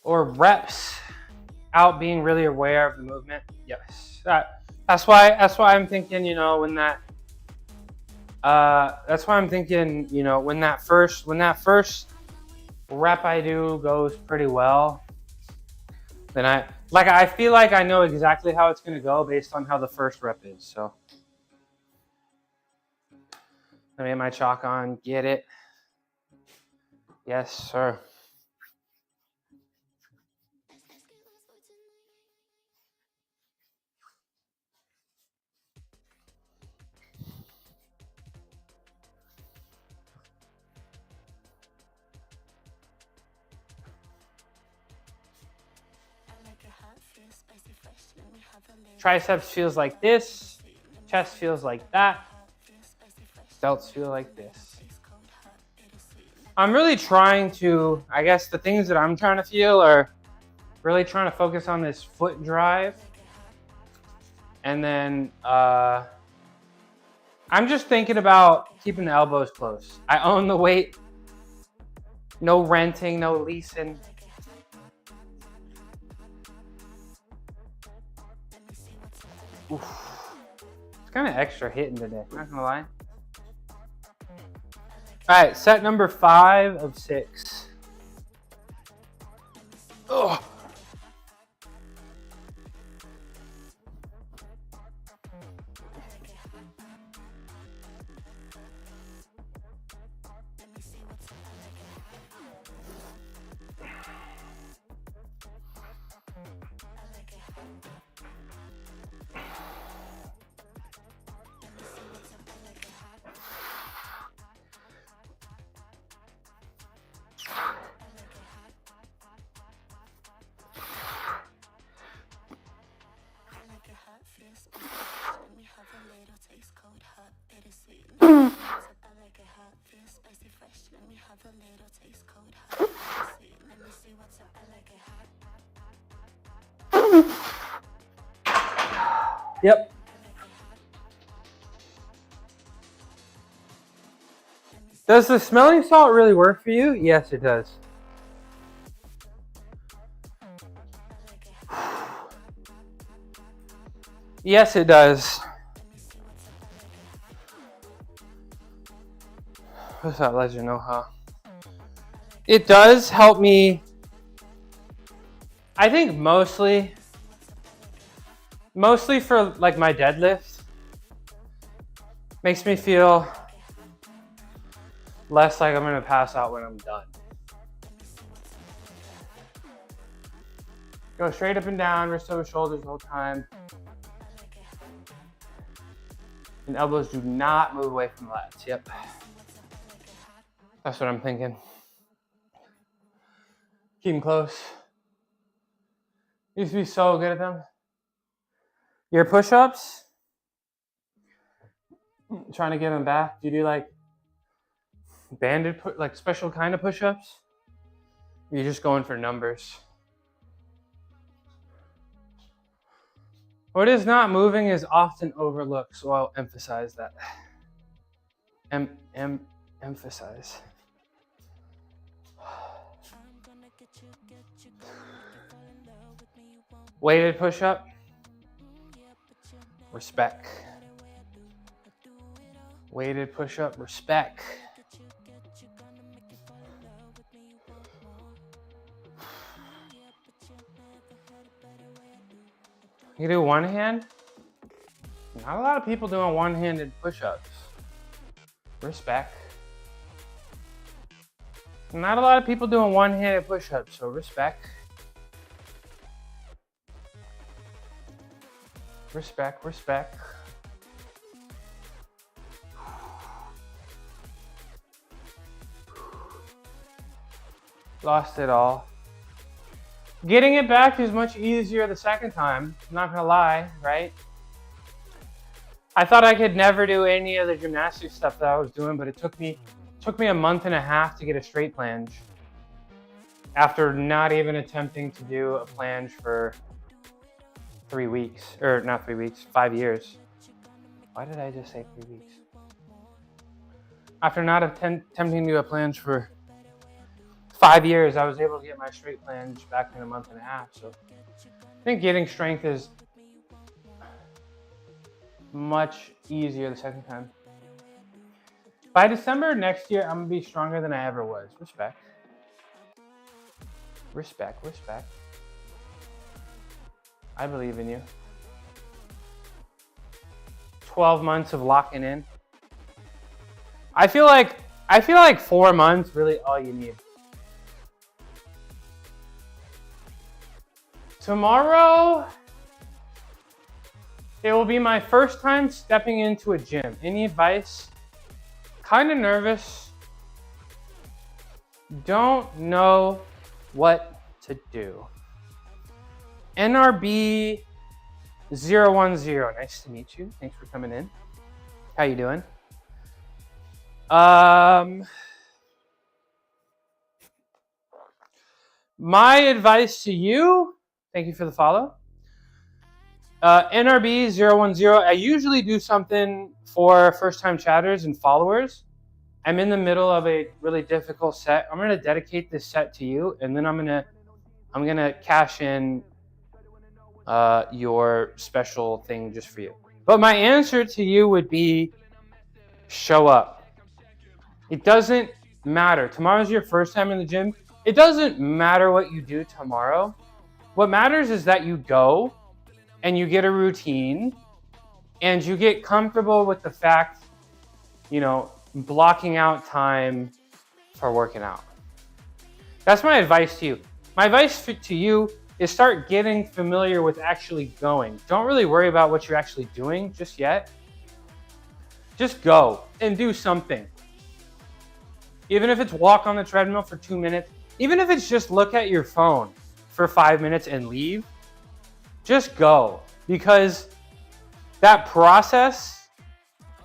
Speaker 2: or reps out being really aware of the movement. Yes. That's why I'm thinking, you know, when that that's why I'm thinking, you know, when that first rep I do goes pretty well, then I feel like I know exactly how it's going to go based on how the first rep is. So let me get my chalk on. Get it? Yes, sir. Triceps feels like this. Chest feels like that. Delts feel like this. I'm really trying to, I guess the things that I'm trying to feel are really trying to focus on this foot drive. And then I'm just thinking about keeping the elbows close. I own the weight. No renting, no leasing. Oof. It's kind of extra hitting today, not gonna lie. All right, set number 5 of 6. Ugh. Yep. Does the smelling salt really work for you? Yes, it does. Yes, it does. What's that, Legend? No, huh? It does help me. I think mostly for like my deadlift. Makes me feel less like I'm gonna pass out when I'm done. Go straight up and down, wrist over shoulders the whole time. And elbows do not move away from the lats. Yep. That's what I'm thinking. Keep them close. Used to be so good at them. Your push-ups? Trying to get them back. Do you do like banded, like special kind of push-ups? Or you're just going for numbers? What is not moving is often overlooked, so I'll emphasize that. Emphasize. Weighted push-up. Respect. Weighted push-up. Respect. You do one hand? Not a lot of people doing one-handed push-ups. Respect. Not a lot of people doing one-handed push-ups, so respect. Respect, respect. Lost it all. Getting it back is much easier the second time, I'm not gonna lie, right? I thought I could never do any of the gymnastics stuff that I was doing, but it took me a month and a half to get a straight planche after not even attempting to do a planche for 3 weeks, or not 3 weeks, 5 years. Why did I just say 3 weeks? After not attempting to do a planche for 5 years, I was able to get my straight planche back in a month and a half. So I think getting strength is much easier the second time. By December next year, I'm gonna be stronger than I ever was. Respect. Respect, respect. I believe in you. 12 months of locking in. I feel like 4 months really all you need. Tomorrow, it will be my first time stepping into a gym. Any advice? Kind of nervous. Don't know what to do. NRB 010. Nice to meet you. Thanks for coming in. How you doing? My advice to you, thank you for the follow. NRB 010. I usually do something for first-time chatters and followers. I'm in the middle of a really difficult set. I'm gonna dedicate this set to you, and then I'm gonna cash in your special thing just for you. But my answer to you would be show up. It doesn't matter. Tomorrow's your first time in the gym. It doesn't matter what you do tomorrow. What matters is that you go and you get a routine and you get comfortable with the fact, blocking out time for working out. That's my advice to you. My advice to you is start getting familiar with actually going. Don't really worry about what you're actually doing just yet. Just go and do something. Even if it's walk on the treadmill for 2 minutes, even if it's just look at your phone for 5 minutes and leave, just go. Because that process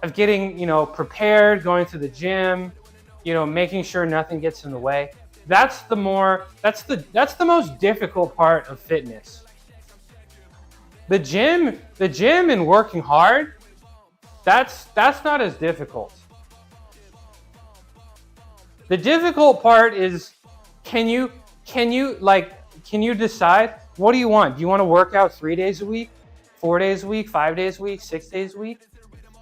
Speaker 2: of getting, prepared, going to the gym, making sure nothing gets in the way, that's the most difficult part of fitness. The gym and working hard, that's not as difficult. The difficult part is can you decide what do you want? Do you want to work out 3 days a week, 4 days a week, 5 days a week, 6 days a week?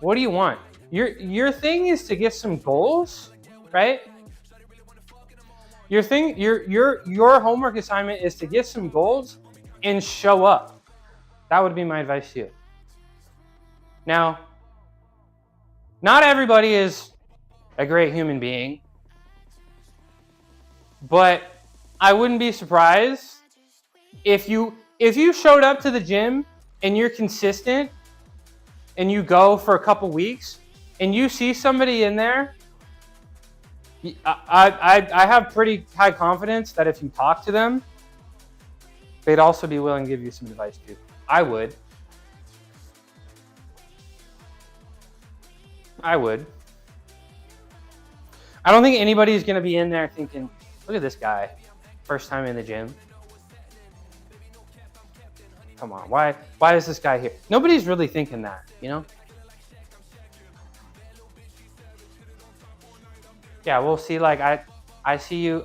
Speaker 2: What do you want? Your thing is to get some goals, right? Your homework assignment is to get some goals and show up. That would be my advice to you. Now, not everybody is a great human being, but I wouldn't be surprised if you showed up to the gym and you're consistent and you go for a couple weeks and you see somebody in there, I have pretty high confidence that if you talk to them, they'd also be willing to give you some advice too. I would. I don't think anybody's going to be in there thinking, look at this guy, first time in the gym. come on, why is this guy here? Nobody's really thinking that, you know? Yeah, we'll see. Like I see you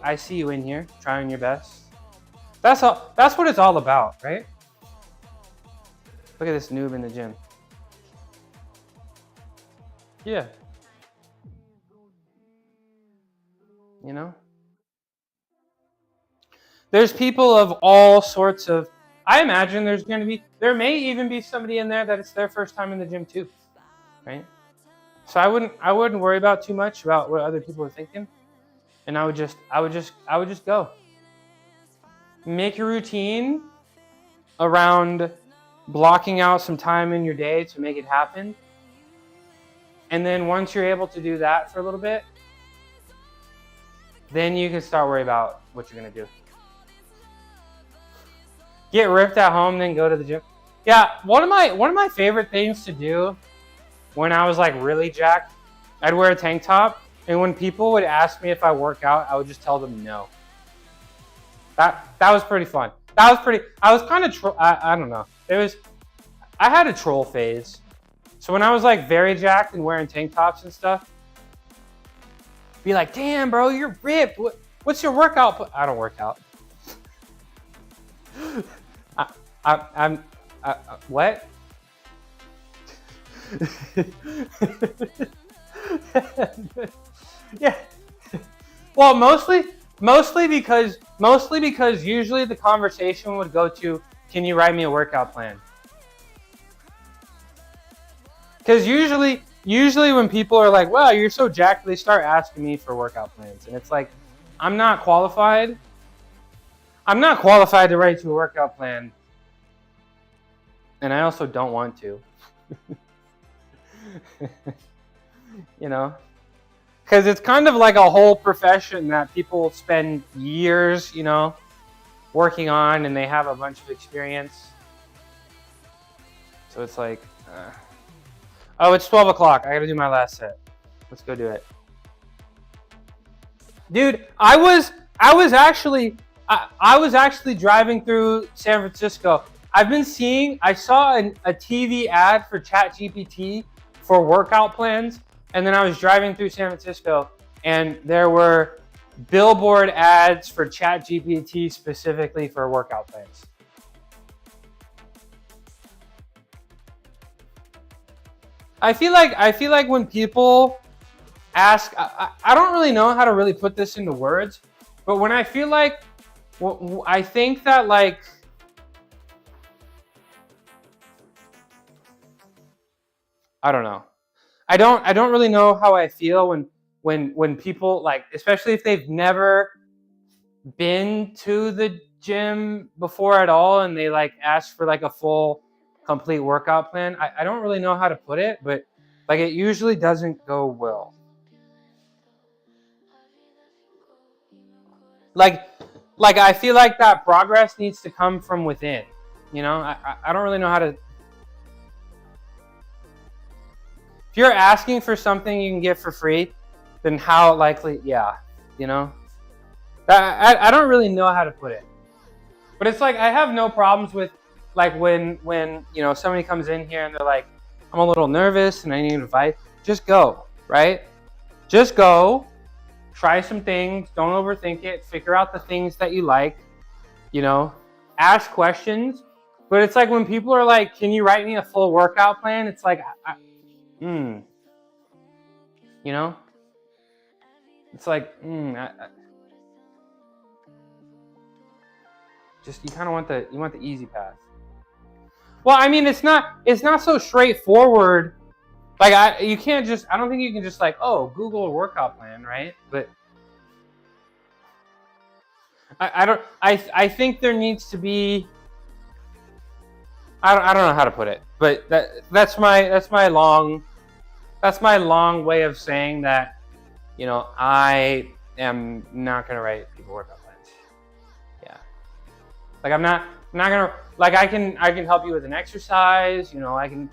Speaker 2: in here trying your best. That's what it's all about, right? Look at this noob in the gym. Yeah. You know? There's people of all sorts of, I imagine there may even be somebody in there that it's their first time in the gym too, right? So I wouldn't worry about too much about what other people are thinking. And I would just go. Make a routine around blocking out some time in your day to make it happen. And then once you're able to do that for a little bit, then you can start worrying about what you're gonna do. Get ripped at home, then go to the gym. Yeah, one of my favorite things to do when I was like really jacked, I'd wear a tank top, and when people would ask me if I work out, I would just tell them no. That was pretty fun. I was kind of I don't know. I had a troll phase. So when I was like very jacked and wearing tank tops and stuff, be like, damn, bro, you're ripped. What's your workout? I don't work out. I'm what? Yeah. Well, mostly because usually the conversation would go to, can you write me a workout plan? Because usually when people are like, wow, you're so jacked, they start asking me for workout plans. And it's like, I'm not qualified to write you a workout plan. And I also don't want to. You know? Because it's kind of like a whole profession that people spend years, you know, working on, and they have a bunch of experience. So it's like, oh, it's 12 o'clock. I gotta do my last set. Let's go do it. Dude, I was actually driving through San Francisco. I saw a TV ad for ChatGPT for workout plans, and then I was driving through San Francisco, and there were billboard ads for ChatGPT specifically for workout plans. I feel like when people ask, I don't really know how to really put this into words, but when I feel like, I think that like, I don't know. I don't really know how I feel when people like, especially if they've never been to the gym before at all, and they like ask for like a full complete workout plan. I don't really know how to put it, but like it usually doesn't go well. Like I feel like that progress needs to come from within. You know, I don't really know how to. If you're asking for something you can get for free, then how likely? Yeah, you know. I don't really know how to put it, but it's like I have no problems with like when you know somebody comes in here and they're like, I'm a little nervous and I need advice. Just go, right? Just go. Try some things. Don't overthink it. Figure out the things that you like. You know, ask questions. But it's like when people are like, "Can you write me a full workout plan?" It's like, you know, it's like, just you kind of want the easy path. Well, I mean, it's not so straightforward. Like I don't think you can just like, oh, Google a workout plan, right? But I think there needs to be, I don't know how to put it, but that's my long way of saying that, you know, I am not gonna write people workout plans. Yeah, like I'm not gonna, like I can help you with an exercise, you know, I can,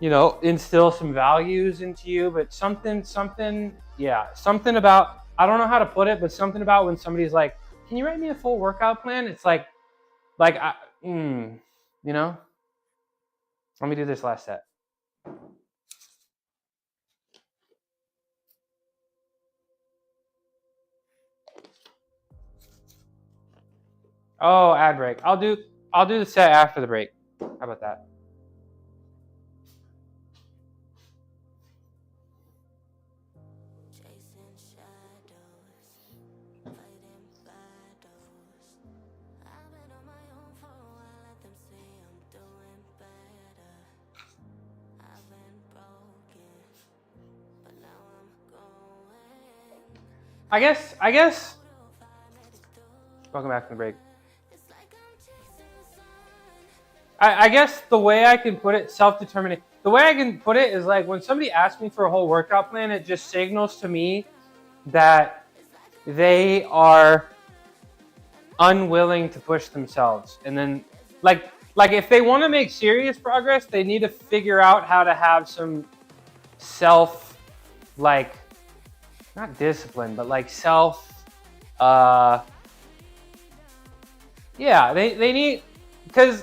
Speaker 2: you know, instill some values into you, but something about, I don't know how to put it, but something about when somebody's like, can you write me a full workout plan? It's like you know? Let me do this last set. Oh, ad break. I'll do the set after the break. How about that? I guess. Welcome back from the break. I guess the way I can put it, self-determination. The way I can put it is like when somebody asks me for a whole workout plan, it just signals to me that they are unwilling to push themselves. And then like if they want to make serious progress, they need to figure out how to have some self, like, not discipline, but like self, yeah, they need, because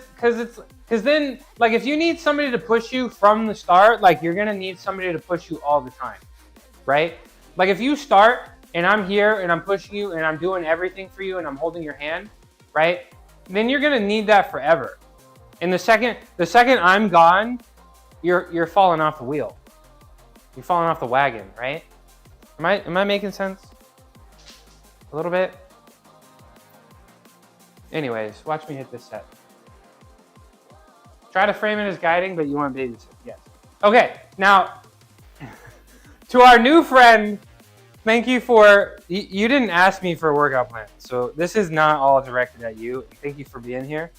Speaker 2: then, like, if you need somebody to push you from the start, like, you're gonna need somebody to push you all the time, right? Like, if you start and I'm here and I'm pushing you and I'm doing everything for you and I'm holding your hand, right? Then you're gonna need that forever. And the second I'm gone, you're falling off the wheel. You're falling off the wagon, right? Am I making sense? A little bit? Anyways, watch me hit this set. Try to frame it as guiding, but you want babysit. Yes. Okay, now, to our new friend, thank you for, you didn't ask me for a workout plan, so this is not all directed at you. Thank you for being here.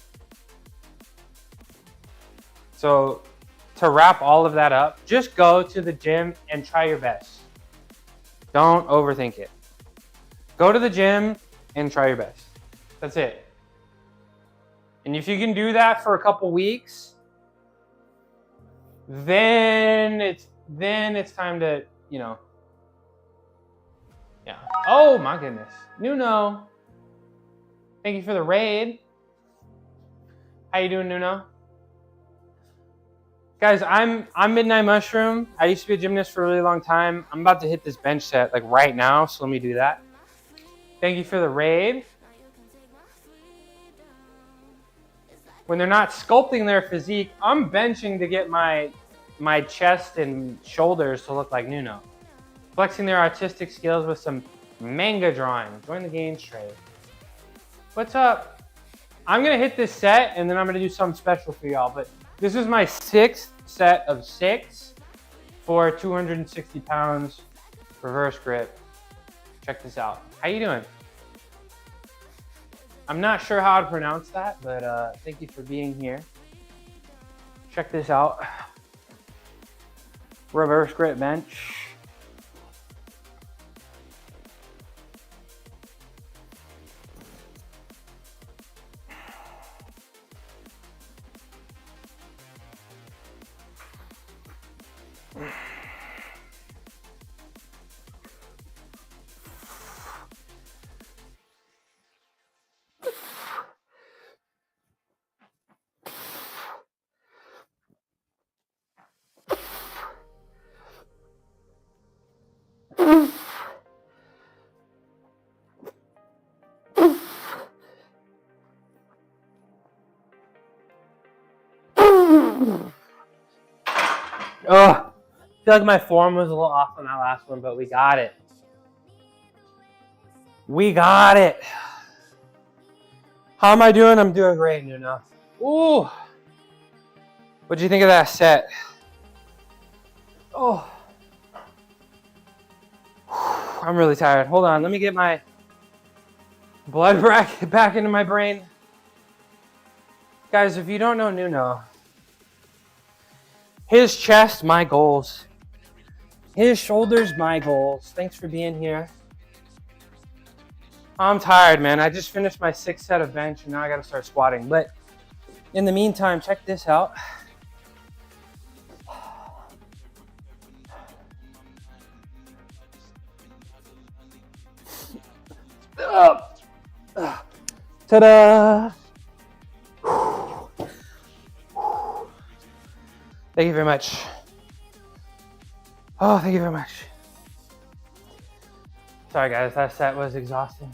Speaker 2: So, to wrap all of that up, just go to the gym and try your best. Don't overthink it. Go to the gym and try your best. That's it. And if you can do that for a couple weeks, then it's time to, you know. Yeah. Oh my goodness. Nuno. Thank you for the raid. How you doing, Nuno? Guys, I'm Midnight Mushroom. I used to be a gymnast for a really long time. I'm about to hit this bench set like right now, so let me do that. Thank you for the raid. When they're not sculpting their physique, I'm benching to get my chest and shoulders to look like Nuno. Flexing their artistic skills with some manga drawing. Join the games trade. What's up? I'm gonna hit this set and then I'm gonna do something special for y'all, but this is my 6th set of 6 for 260 pounds reverse grip. Check this out. How you doing? I'm not sure how to pronounce that, but thank you for being here. Check this out. Reverse grip bench. Oh, I feel like my form was a little off on that last one, but we got it. We got it. How am I doing? I'm doing great, Nuno. Ooh. What'd you think of that set? Oh. I'm really tired. Hold on, let me get my blood back into my brain. Guys, if you don't know Nuno, his chest, my goals. His shoulders, my goals. Thanks for being here. I'm tired, man. I just finished my 6th set of bench and now I gotta start squatting. But in the meantime, check this out. Ta-da! Thank you very much. Oh, thank you very much. Sorry guys, that set was exhausting.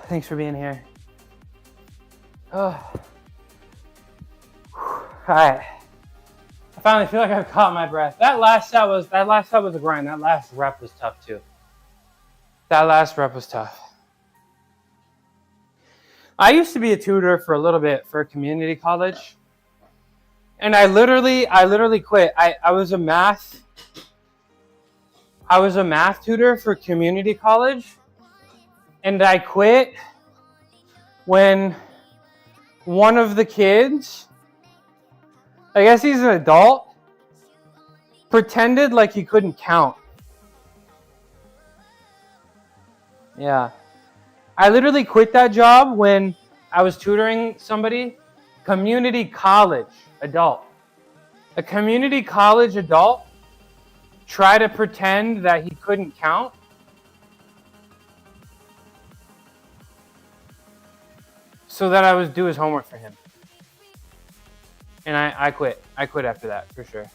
Speaker 2: Thanks for being here. Oh. All right. I finally feel like I've caught my breath. That last set was a grind. That last rep was tough too. That last rep was tough. I used to be a tutor for a little bit for a community college. And I literally quit. I was a math tutor for community college. And I quit when one of the kids, I guess he's an adult, pretended like he couldn't count. Yeah. I literally quit that job when I was tutoring somebody, community college adult. A community college adult tried to pretend that he couldn't count. So that I would do his homework for him. And I quit. I quit after that, for sure.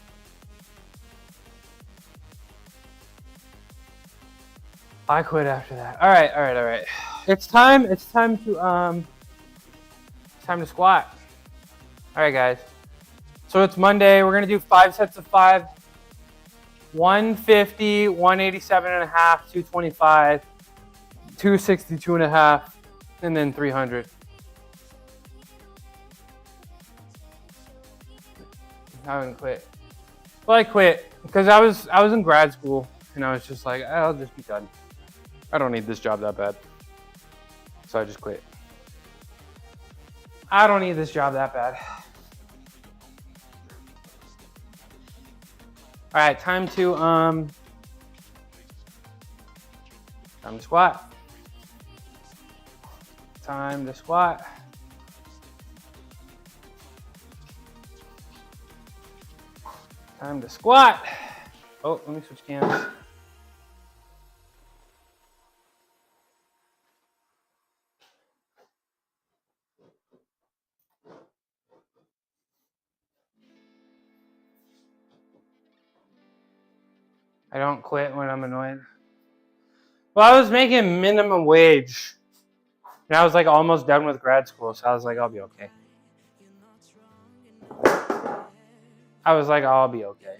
Speaker 2: I quit after that. All right. It's time to squat. All right, guys. So it's Monday. We're going to do 5 sets of 5. 150, 187 and a half, 225, 262 and a half, and then 300. I haven't quit. Well, I quit because I was in grad school and I was just like, I'll just be done. I don't need this job that bad. So I just quit. I don't need this job that bad. All right, time to squat. Time to squat. Time to squat. Oh, let me switch cams. I don't quit when I'm annoyed. Well, I was making minimum wage. And I was like almost done with grad school, so I was like, I'll be okay. I was like, I'll be okay.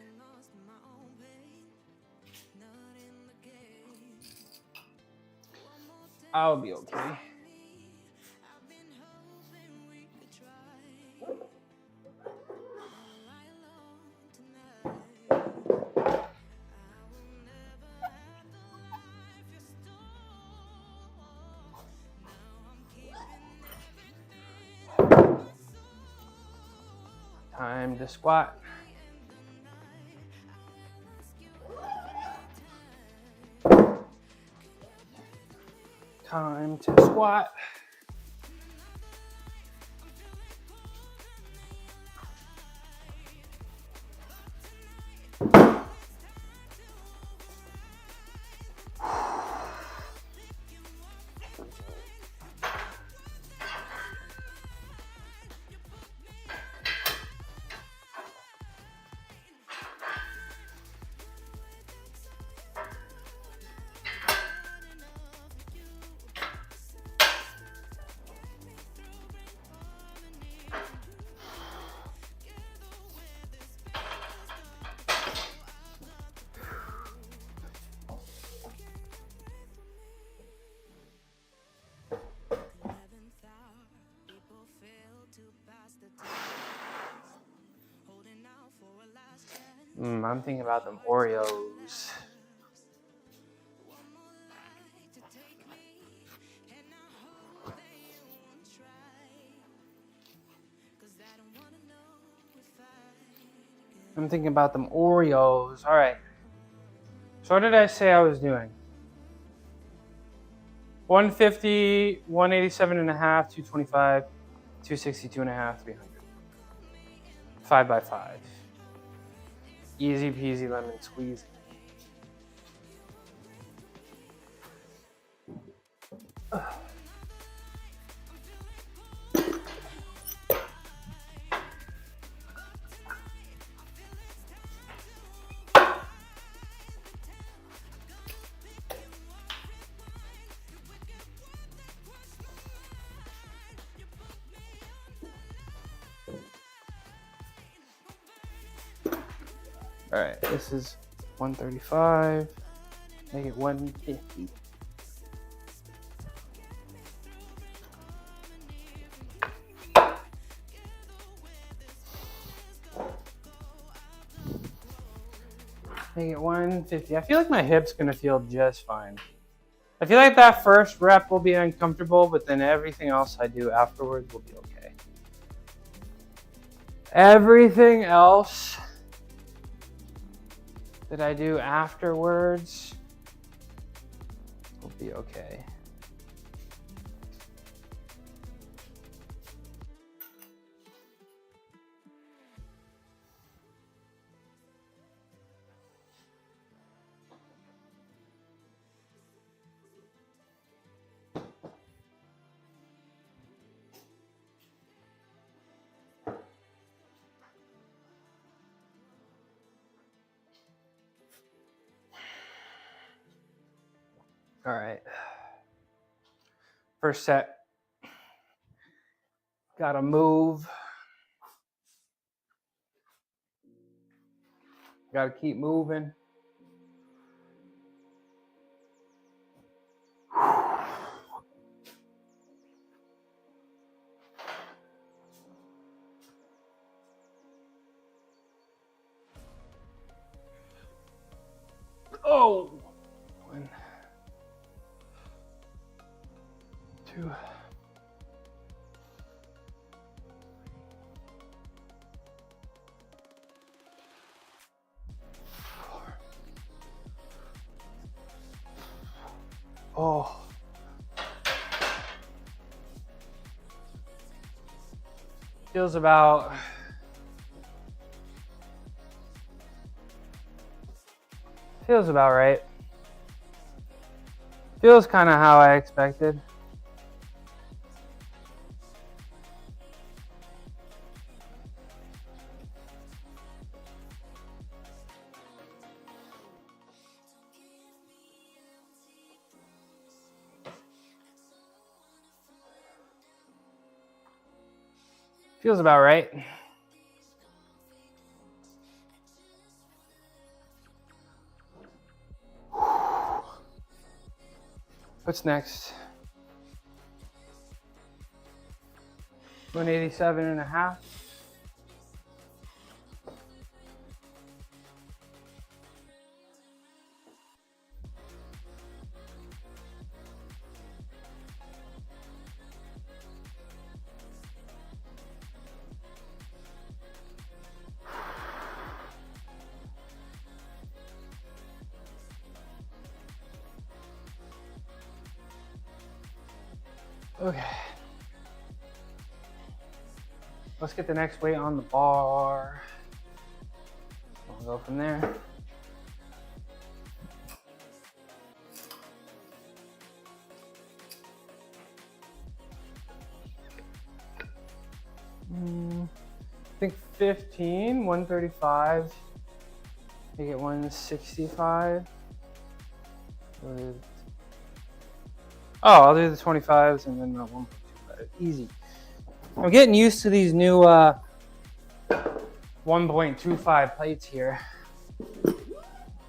Speaker 2: I'll be okay. Time to squat. Time to squat. I'm thinking about them Oreos. I'm thinking about them Oreos. All right. So what did I say I was doing? 150, 187 and a half, 225, 262 and a half, 300. 5 by 5. Easy peasy lemon squeeze. All right, this is 135. Make it 150. Make it 150. I feel like my hip's gonna feel just fine. I feel like that first rep will be uncomfortable, but then everything else I do afterwards will be okay. Everything else that I do afterwards will be okay. All right. First set. Gotta move. Gotta keep moving. Oh! 1, 2. Oh. Feels about right. Feels kind of how I expected. Feels about right. What's next? 187.5. Okay. Let's get the next weight on the bar. We'll go from there. I think 15, 135. Make it 165. I'll do the 25s and then 1.25. Easy. I'm getting used to these new 1.25 plates here.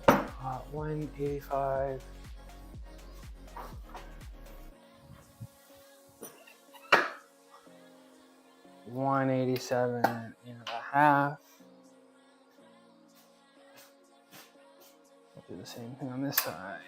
Speaker 2: 185. $187.5. I'll do the same thing on this side.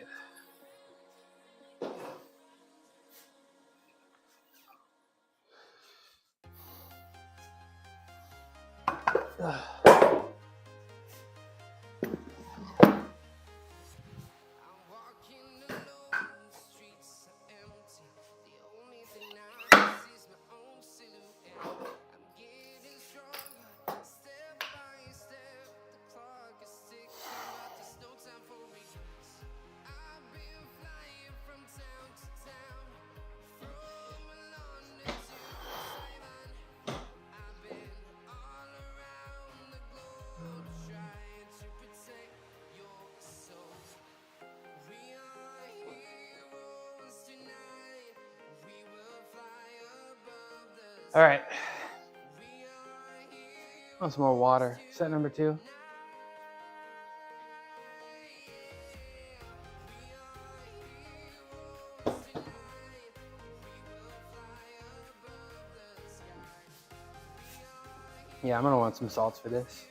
Speaker 2: All right. Want some more water. Set number 2. Yeah, I'm gonna want some salts for this.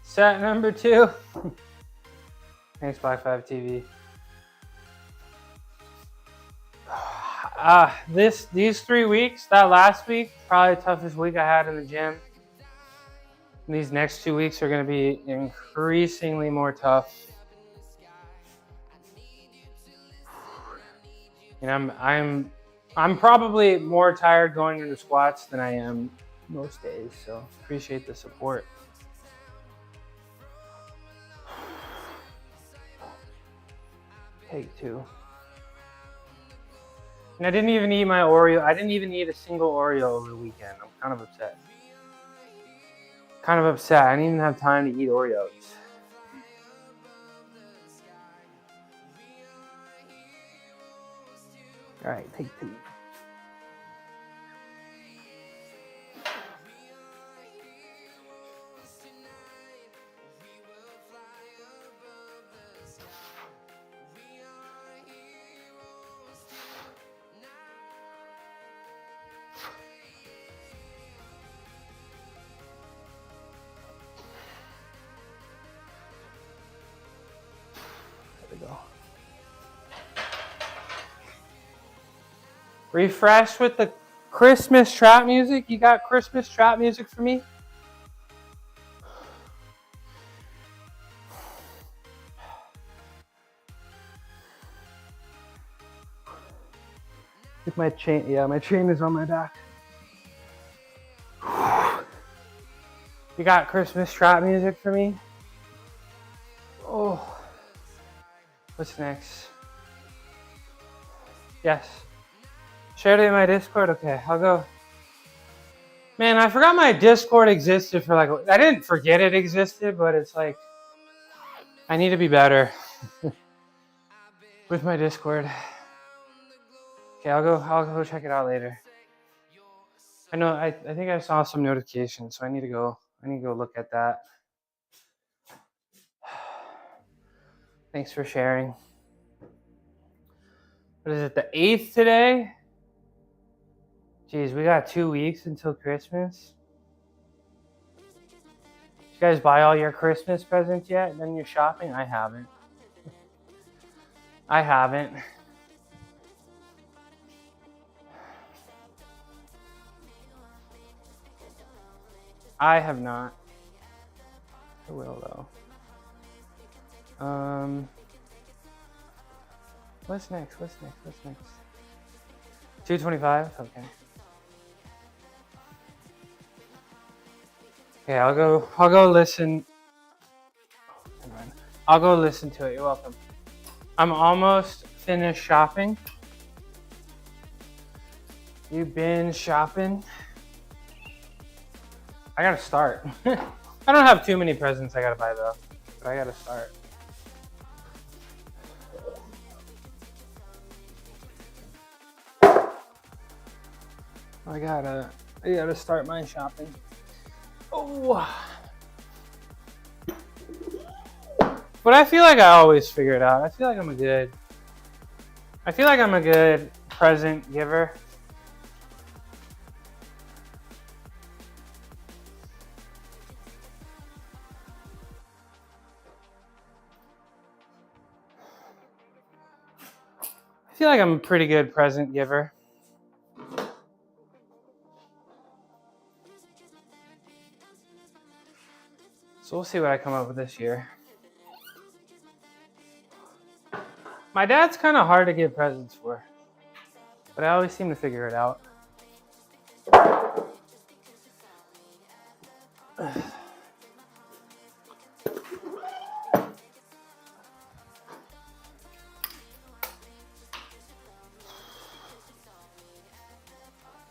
Speaker 2: Set number 2. Thanks, Black 5 TV. These 3 weeks, that last week, probably the toughest week I had in the gym. And these next 2 weeks are going to be increasingly more tough. And I'm probably more tired going into squats than I am most days. So appreciate the support. Take 2. And I didn't even eat my Oreo. I didn't even eat a single Oreo over the weekend. I'm kind of upset. I didn't even have time to eat Oreos. All right, take 2. There we go. Refresh with the Christmas trap music. You got Christmas trap music for me? With my chain, yeah, my chain is on my back. You got Christmas trap music for me? Oh. What's next? Yes. Shared it in my Discord? Okay, I'll go. Man, I forgot my Discord existed for I didn't forget it existed, but it's like, I need to be better with my Discord. Okay, I'll go check it out later. I know, I think I saw some notifications, so I need to go look at that. Thanks for sharing. What is it, the 8th today? Jeez, we got 2 weeks until Christmas. Did you guys buy all your Christmas presents yet? Done your shopping? I haven't. I have not. I will though. What's next? 225? Okay. Okay, I'll go listen. I'll go listen to it. You're welcome. I'm almost finished shopping. You been shopping? I gotta start. I don't have too many presents I gotta buy though, but I gotta start. I gotta start my shopping. Oh. But I feel like I always figure it out. I feel like I'm a good present giver. I feel like I'm a pretty good present giver. So we'll see what I come up with this year. My dad's kind of hard to get presents for, but I always seem to figure it out.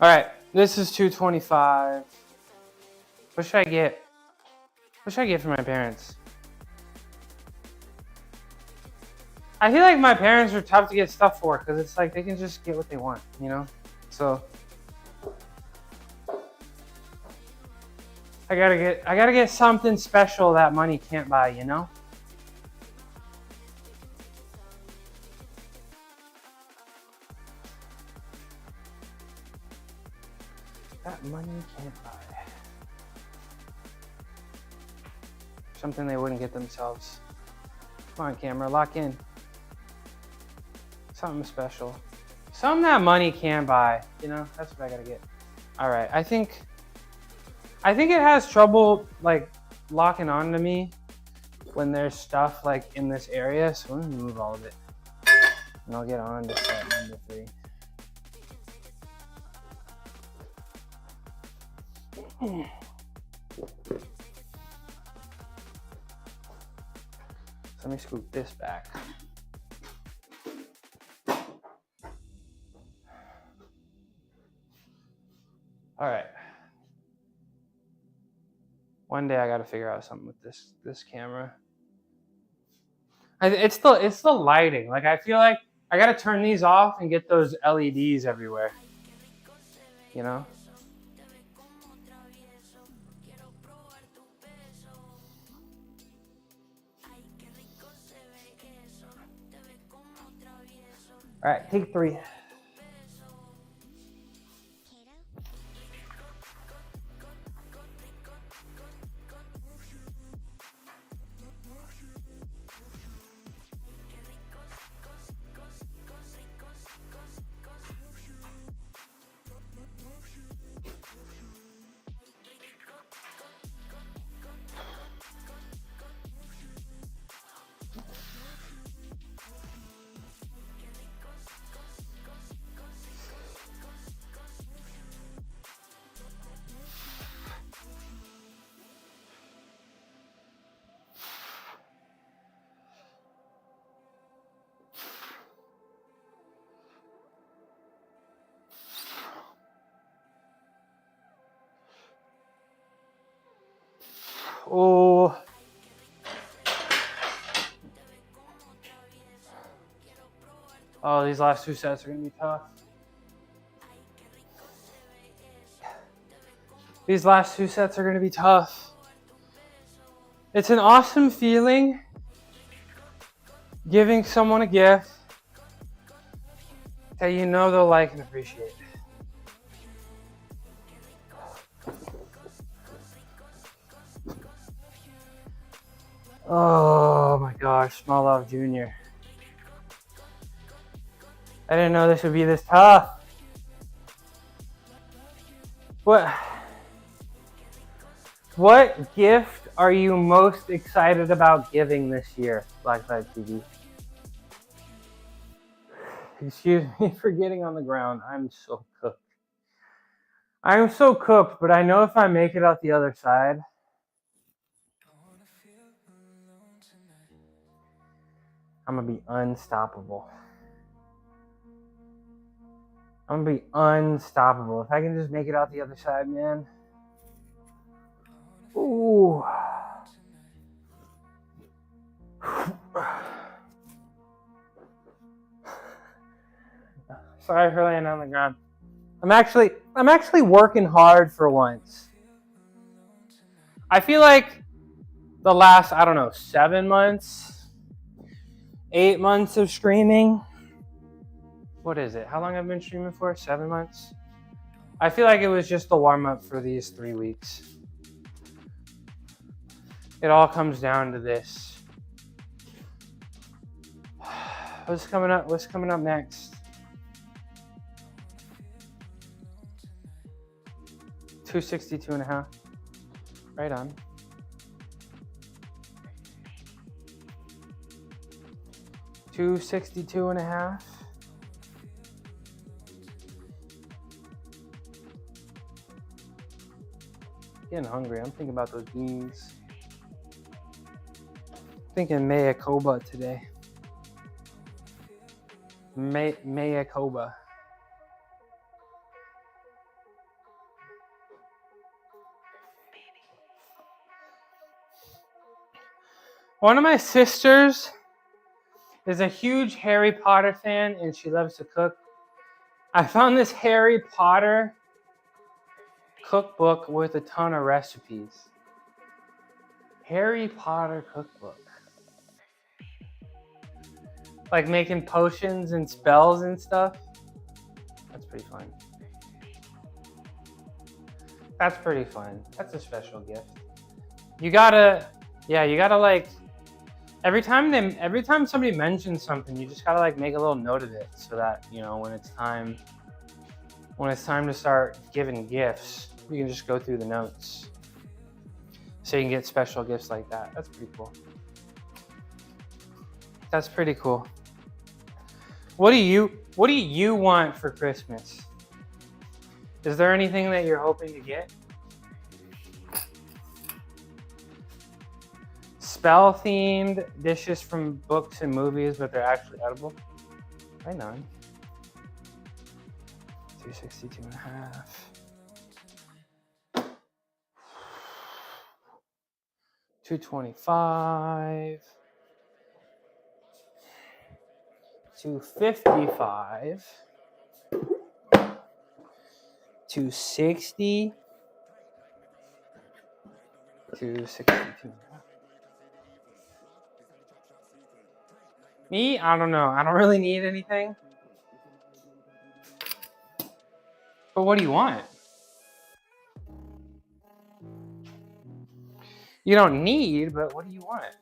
Speaker 2: All right, this is 225. What should I get? What should I get for my parents? I feel like my parents are tough to get stuff for because it's like they can just get what they want, you know? So I gotta get something special that money can't buy, you know? That money can't buy. Something they wouldn't get themselves. Come on, camera, lock in. Something special. Something that money can buy, you know? That's what I gotta get. All right, I think it has trouble like locking onto me when there's stuff like in this area. So let me move all of it and I'll get on to set number 3. Let me scoop this back. All right. One day I got to figure out something with this camera. It's the lighting. Like I feel like I got to turn these off and get those LEDs everywhere. You know? All right, take 3. Oh. Oh, these last 2 sets are going to be tough. These last 2 sets are going to be tough. It's an awesome feeling giving someone a gift that you know they'll like and appreciate. Oh my gosh, Small Love Jr. I didn't know this would be this tough. What gift are you most excited about giving this year, Blackside TV? Excuse me for getting on the ground. I'm so cooked. I'm so cooked, but I know if I make it out the other side, I'm gonna be unstoppable. I'm gonna be unstoppable. If I can just make it out the other side, man. Ooh. Sorry for laying on the ground. I'm actually working hard for once. I feel like the last, 7 months, 8 months of streaming. What is it? How long I've been streaming for? 7 months? I feel like it was just the warm up for these 3 weeks. It all comes down to this. What's coming up? What's coming up next? 262.5. Right on. $262.5. Getting hungry. I'm thinking about those beans. Thinking Mayakoba today. Mayakoba. One of my sisters is a huge Harry Potter fan and she loves to cook. I found this Harry Potter cookbook with a ton of recipes. Harry Potter cookbook. Like making potions and spells and stuff. That's pretty fun. That's pretty fun. That's a special gift. You gotta like every time somebody mentions something, you just gotta like make a little note of it so that, you know, when it's time to start giving gifts, you can just go through the notes. So you can get special gifts like that. That's pretty cool. That's pretty cool. What do you want for Christmas? Is there anything that you're hoping to get? Spell-themed dishes from books and movies, but they're actually edible. Right on. 262 and a half. 225. 255. 260. 262. Me? I don't know. I don't really need anything. But what do you want? You don't need, but what do you want?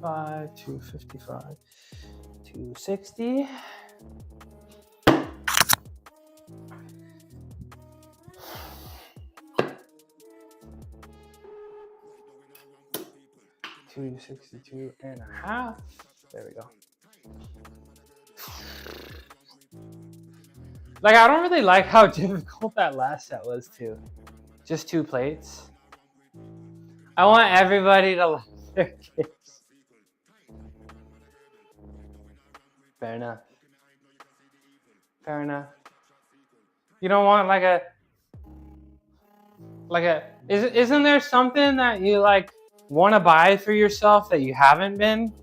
Speaker 2: $225, $255, $260. $262 and a half. There we go. Like, I don't really like how difficult that last set was too. Just 2 plates. I want everybody to love their kids. Fair enough. Fair enough. You don't want isn't there something that you like want to buy for yourself that you haven't been?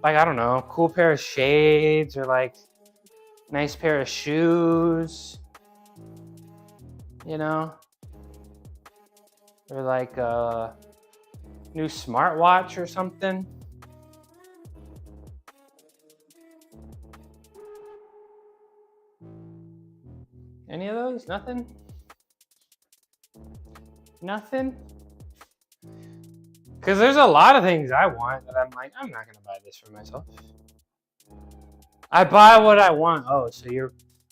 Speaker 2: Like, I don't know, cool pair of shades or like nice pair of shoes, you know? Or like a new smartwatch or something. Any of those? Nothing? Nothing? Because there's a lot of things I want that I'm like, I'm not going to buy this for myself. I buy what I want.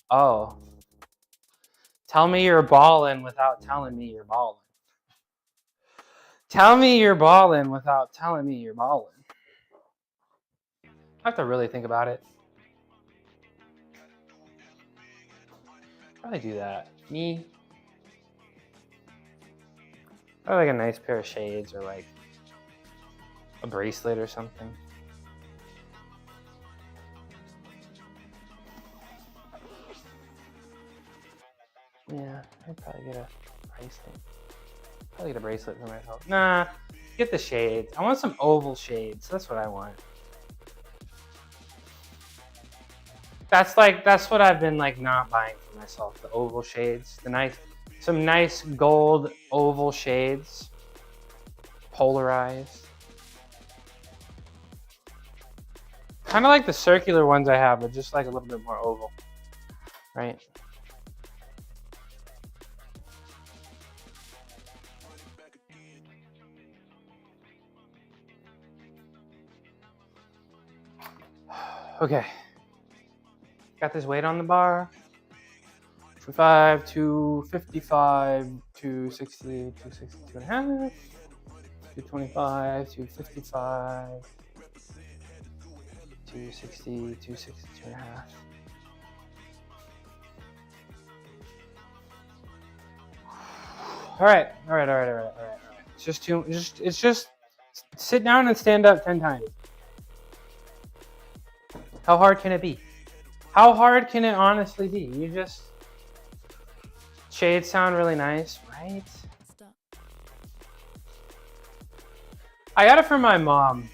Speaker 2: Oh. Tell me you're balling without telling me you're balling. Tell me you're balling without telling me you're balling. I have to really think about it. Probably do that. Me. Probably like a nice pair of shades or like a bracelet or something. Yeah, I'd probably get a bracelet. Probably get a bracelet for myself. Nah, get the shades. I want some oval shades. That's what I want. That's what I've been like not buying for myself. The oval shades. Some nice gold oval shades. Polarized. Kind of like the circular ones I have, but just like a little bit more oval. Right? Okay. Got this weight on the bar. 255, 255, 260, 262 and a half. 225, 255, 260, 262 and a half. All right. It's just sit down and stand up 10 times. How hard can it be? How hard can it honestly be? Shades sound really nice, right? I got it from my mom.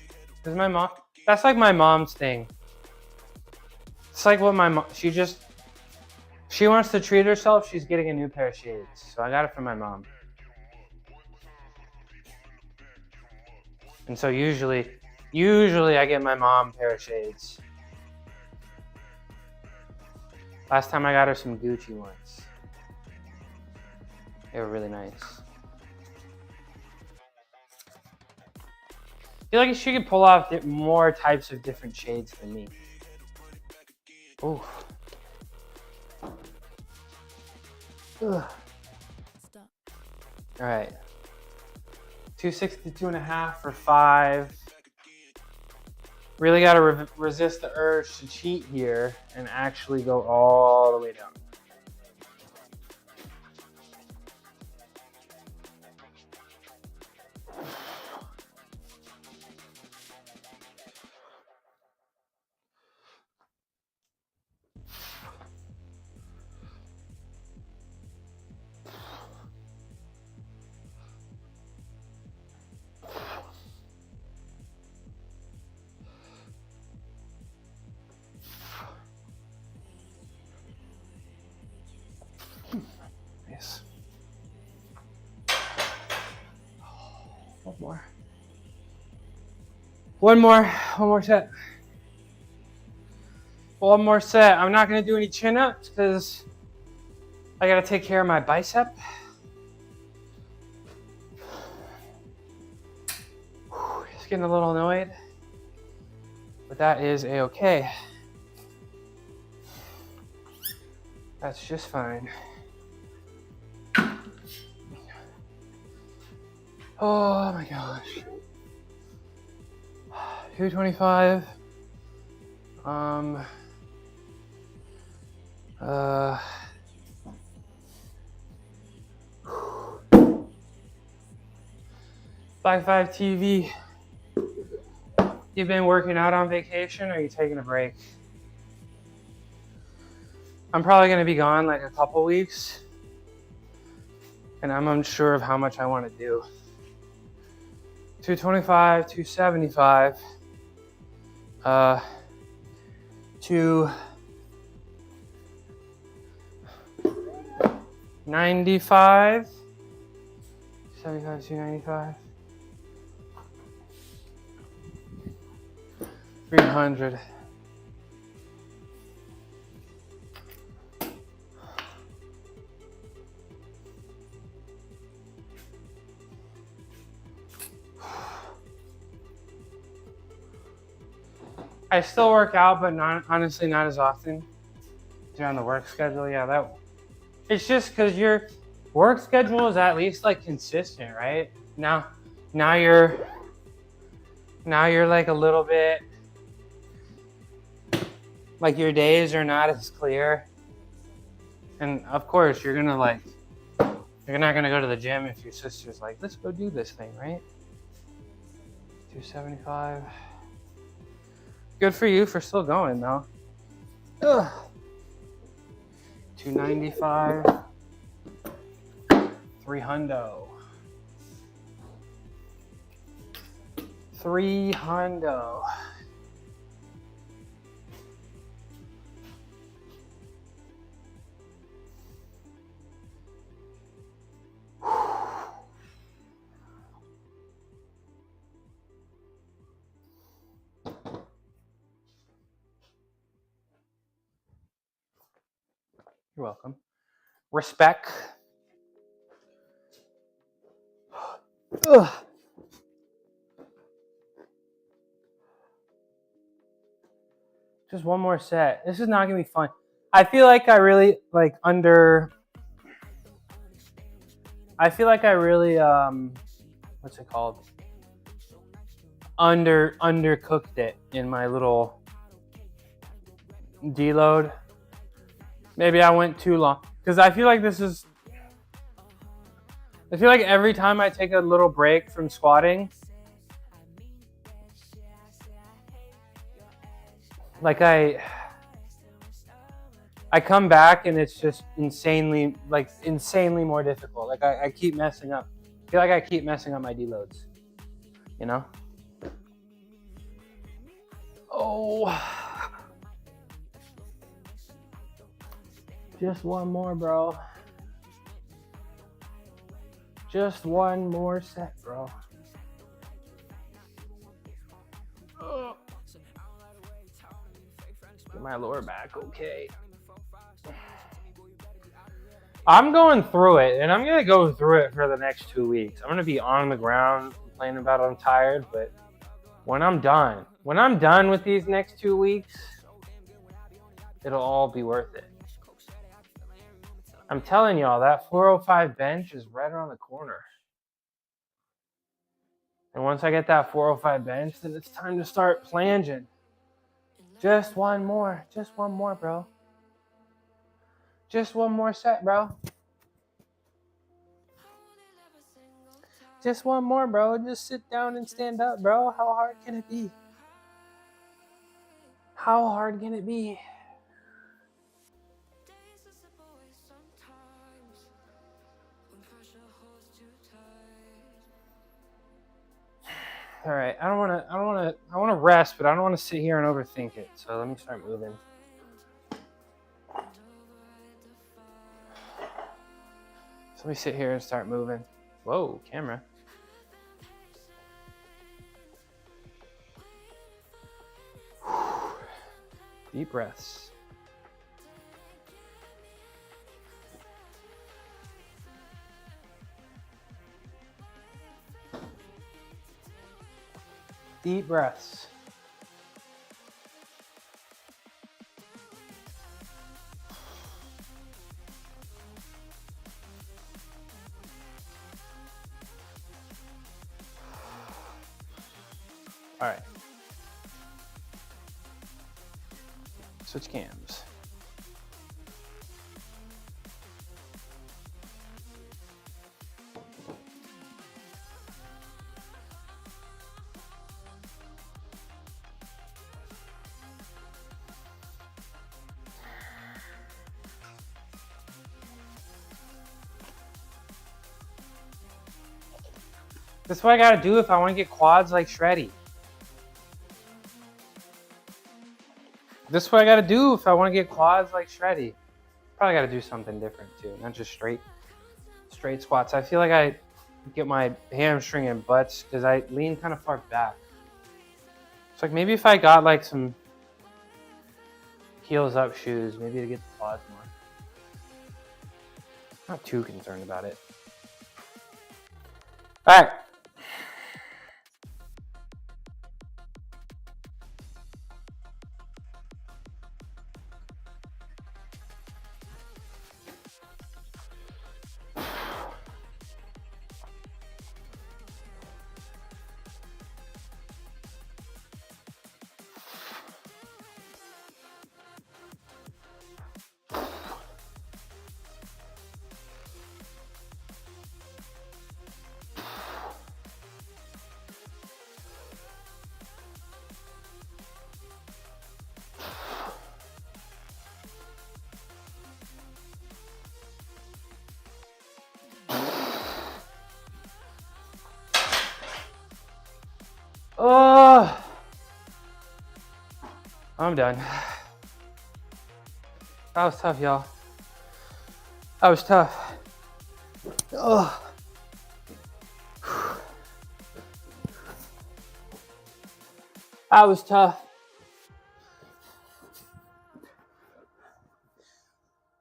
Speaker 2: Cause my mom, that's like my mom's thing. It's like what my mom, she wants to treat herself, she's getting a new pair of shades. So I got it from my mom. And so usually I get my mom a pair of shades. Last time I got her some Gucci ones. They were really nice. I feel like she could pull off more types of different shades than me. Ooh. Ugh. All right. 262.5 for 5. Really got to resist the urge to cheat here and actually go all the way down. Nice. One more set. One more set. I'm not gonna do any chin-ups because I gotta take care of my bicep. Just getting a little annoyed, but that is a-okay. That's just fine. Oh my gosh. 225. 5 TV. You've been working out on vacation or are you taking a break? I'm probably gonna be gone like a couple weeks and I'm unsure of how much I wanna do. 225, 275, 295, 75, 295, 300. I still work out, but honestly not as often. You're on the work schedule, yeah. It's just because your work schedule is at least like consistent, right? Now you're like a little bit like your days are not as clear, and of course you're not gonna go to the gym if your sister's like, let's go do this thing, right? 275. Good for you for still going though. Ugh. 295. 300. 300. You're welcome. Respect. Ugh. Just one more set. This is not gonna be fun. I feel like I really what's it called? Undercooked it in my little deload. Maybe I went too long. Because I feel like every time I take a little break from squatting, like I I come back and it's just insanely more difficult. Like I keep messing up. I feel like I keep messing up my deloads, you know? Oh, just one more, bro. Just one more set, bro. Get my lower back okay. I'm going through it, and I'm going to go through it for the next 2 weeks. I'm going to be on the ground complaining about I'm tired, but when I'm done with these next 2 weeks, it'll all be worth it. I'm telling y'all, that 405 bench is right around the corner. And once I get that 405 bench, then it's time to start plunging. Just one more, bro. Just one more set, bro. Just one more, bro. Just sit down and stand up, bro. How hard can it be? How hard can it be? All right, I want to rest, but I don't want to sit here and overthink it. So let me start moving. So let me sit here and start moving. Whoa, camera. Deep breaths. Deep breaths. All right. Switch cams. That's what I gotta do if I want to get quads like Shreddy. This is what I gotta do if I want to get quads like Shreddy. Probably gotta do something different too, not just straight squats. I feel like I get my hamstring and butts because I lean kind of far back. It's like maybe if I got like some heels up shoes, maybe to get the quads more. Not too concerned about it. All right. Oh, I'm done. That was tough, y'all. That was tough. Oh. That was tough.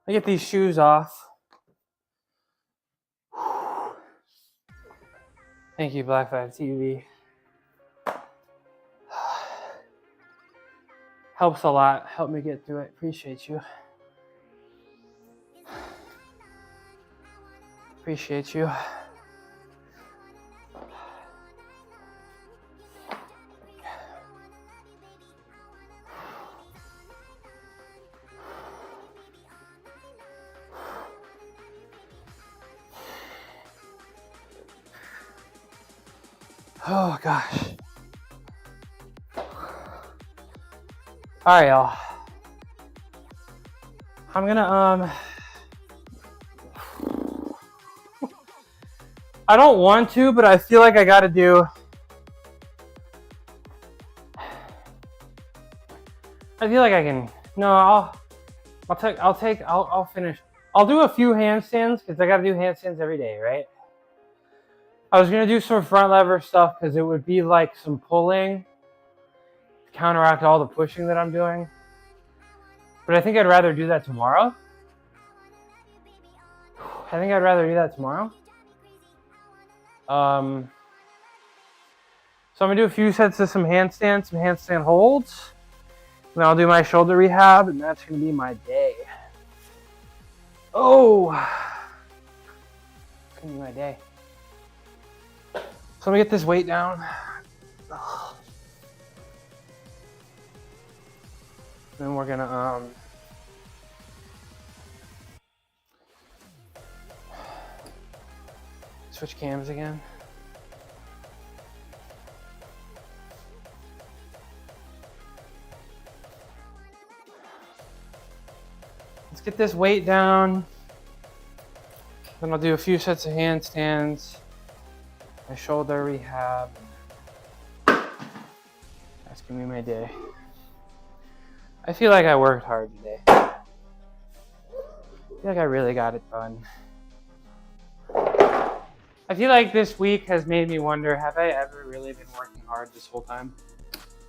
Speaker 2: I get these shoes off. Thank you, Black 5 TV. Helps a lot. Help me get through it. Appreciate you. Appreciate you. Oh gosh. All right, y'all. I'm gonna I don't want to, but I feel like I gotta do. I feel like I can. No, I'll finish. I'll do a few handstands because I gotta do handstands every day, right? I was gonna do some front lever stuff because it would be like some pulling to counteract all the pushing that I'm doing. But I think I'd rather do that tomorrow. I think I'd rather do that tomorrow. So I'm gonna do a few sets of some handstand holds. Then I'll do my shoulder rehab, and that's gonna be my day. Oh, it's gonna be my day. So let me get this weight down. Then we're gonna switch cams again. Let's get this weight down. Then I'll do a few sets of handstands, my shoulder rehab. That's gonna be my day. I feel like I worked hard today. I feel like I really got it done. I feel like this week has made me wonder, have I ever really been working hard this whole time?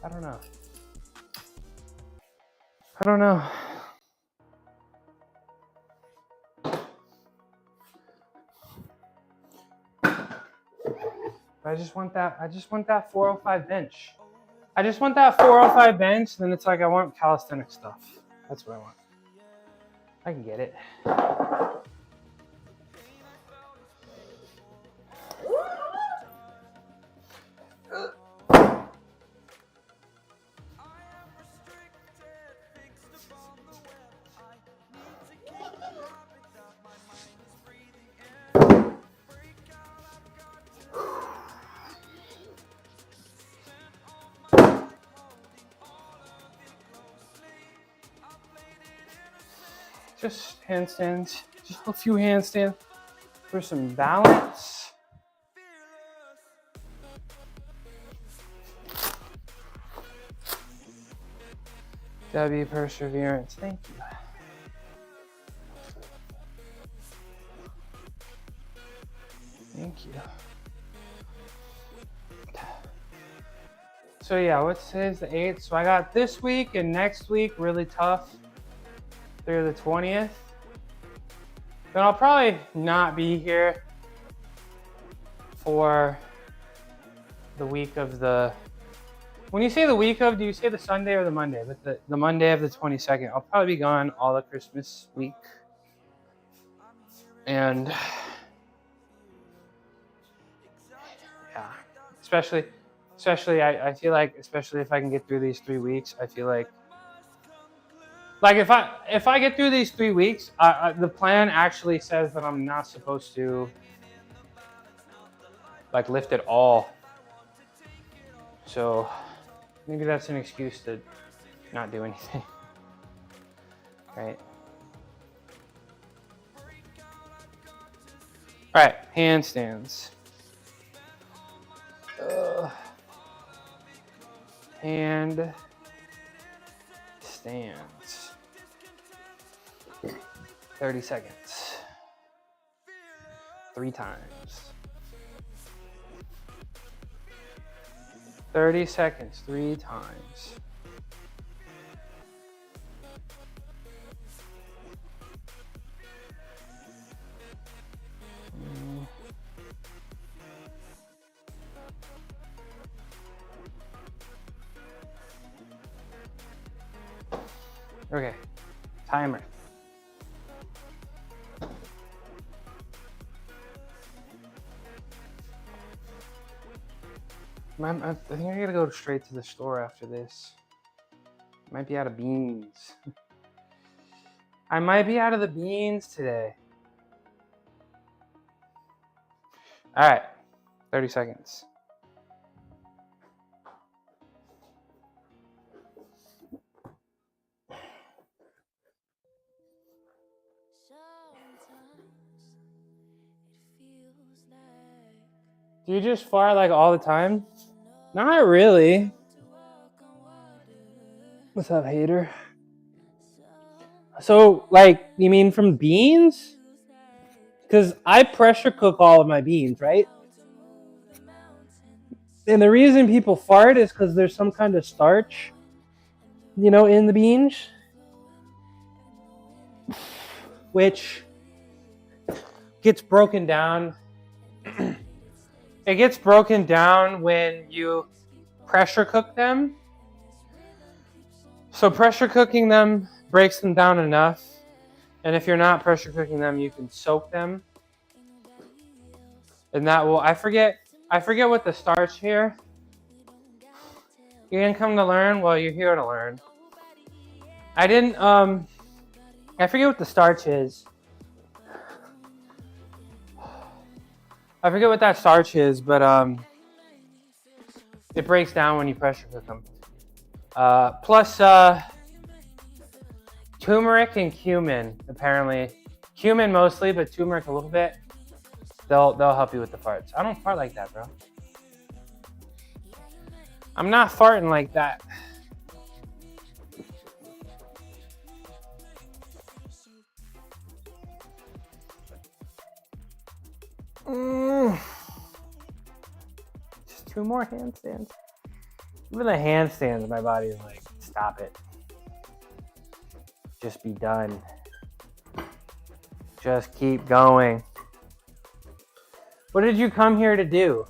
Speaker 2: I don't know. I don't know. I just want that 405 bench. I just want that 405 bench, then it's like I want calisthenic stuff. That's what I want. I can get it. Just handstands, just a few handstands for some balance. W perseverance, thank you. Thank you. So yeah, what's today's the 8th? So I got this week and next week really tough through the 20th. Then I'll probably not be here for the week of the, when you say the week of, do you say the Sunday or the Monday? But the Monday of the 22nd, I'll probably be gone all of Christmas week. And yeah, especially I feel like, especially if I can get through these 3 weeks, I feel like if I get through these 3 weeks, the plan actually says that I'm not supposed to like lift at all. So maybe that's an excuse to not do anything, right? All right, handstands. Hand stands. 30 seconds. 3 times. 30 seconds, 3 times. Okay, timer. I think I gotta go straight to the store after this. Might be out of beans. I might be out of the beans today. All right, 30 seconds. Do you just fart like all the time? Not really. What's up, hater? So, like, you mean from beans? Because I pressure cook all of my beans, right? And the reason people fart is because there's some kind of starch, you know, in the beans, which gets broken down. It gets broken down when you pressure cook them. So pressure cooking them breaks them down enough. And if you're not pressure cooking them, you can soak them. And that will, I forget what the starch here. You're gonna come to learn? Well, you're here to learn. I forget what the starch is. I forget what that starch is, but it breaks down when you pressure cook them. Plus turmeric and cumin, apparently. Cumin mostly, but turmeric a little bit. They'll help you with the farts. I don't fart like that, bro. I'm not farting like that. Just 2 more handstands. Even the handstands, my body is like, stop it. Just be done. Just keep going. What did you come here to do?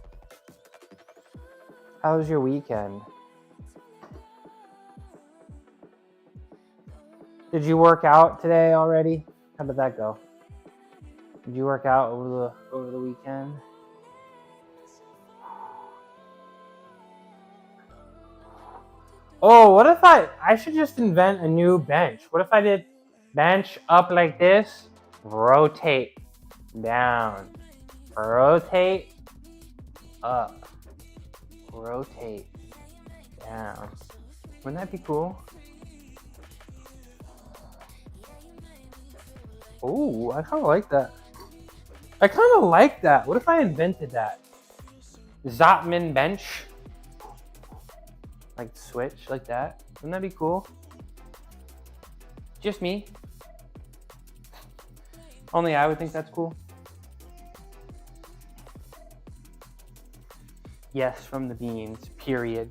Speaker 2: How was your weekend? Did you work out today already? How did that go? Did you work out over the weekend? Oh, what if I should just invent a new bench. What if I did bench up like this, rotate down, rotate up, rotate down. Wouldn't that be cool? Oh, I kind of like that. What if I invented that? Zotman bench. Like switch like that. Wouldn't that be cool? Just me. Only I would think that's cool. Yes, from the beans, period.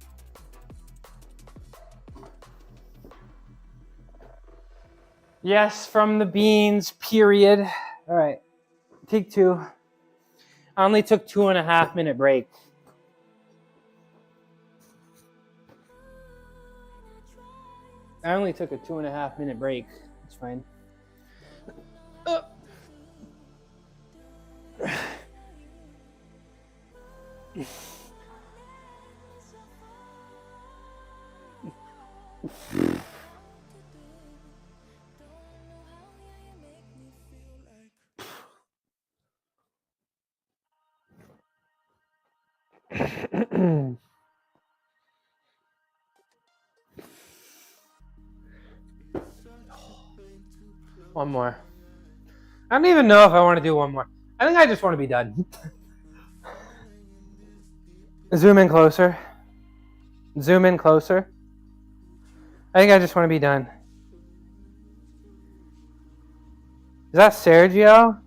Speaker 2: Yes, from the beans, period. All right, take 2. I only took 2.5 minute break. I only took a 2.5 minute break. It's fine. One more. I don't even know if I want to do one more. I think I just want to be done. Zoom in closer. Zoom in closer. I think I just want to be done. Is that Sergio?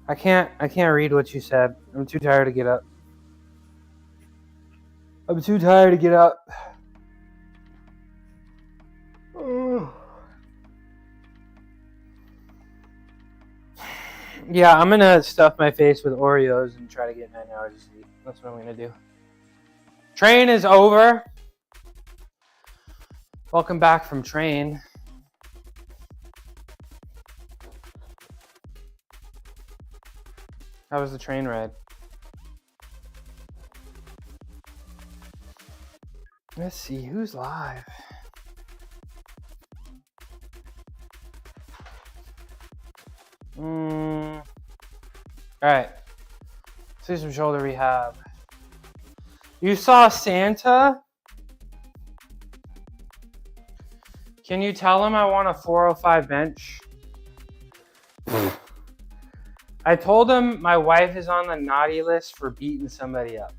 Speaker 2: I can't read what you said. I'm too tired to get up. Yeah, I'm gonna stuff my face with Oreos and try to get 9 hours of sleep. That's what I'm gonna do. Train is over. Welcome back from train. How was the train ride? Let's see, who's live? All right. Let's do some shoulder rehab. You saw Santa? Can you tell him I want a 405 bench? I told him my wife is on the naughty list for beating somebody up.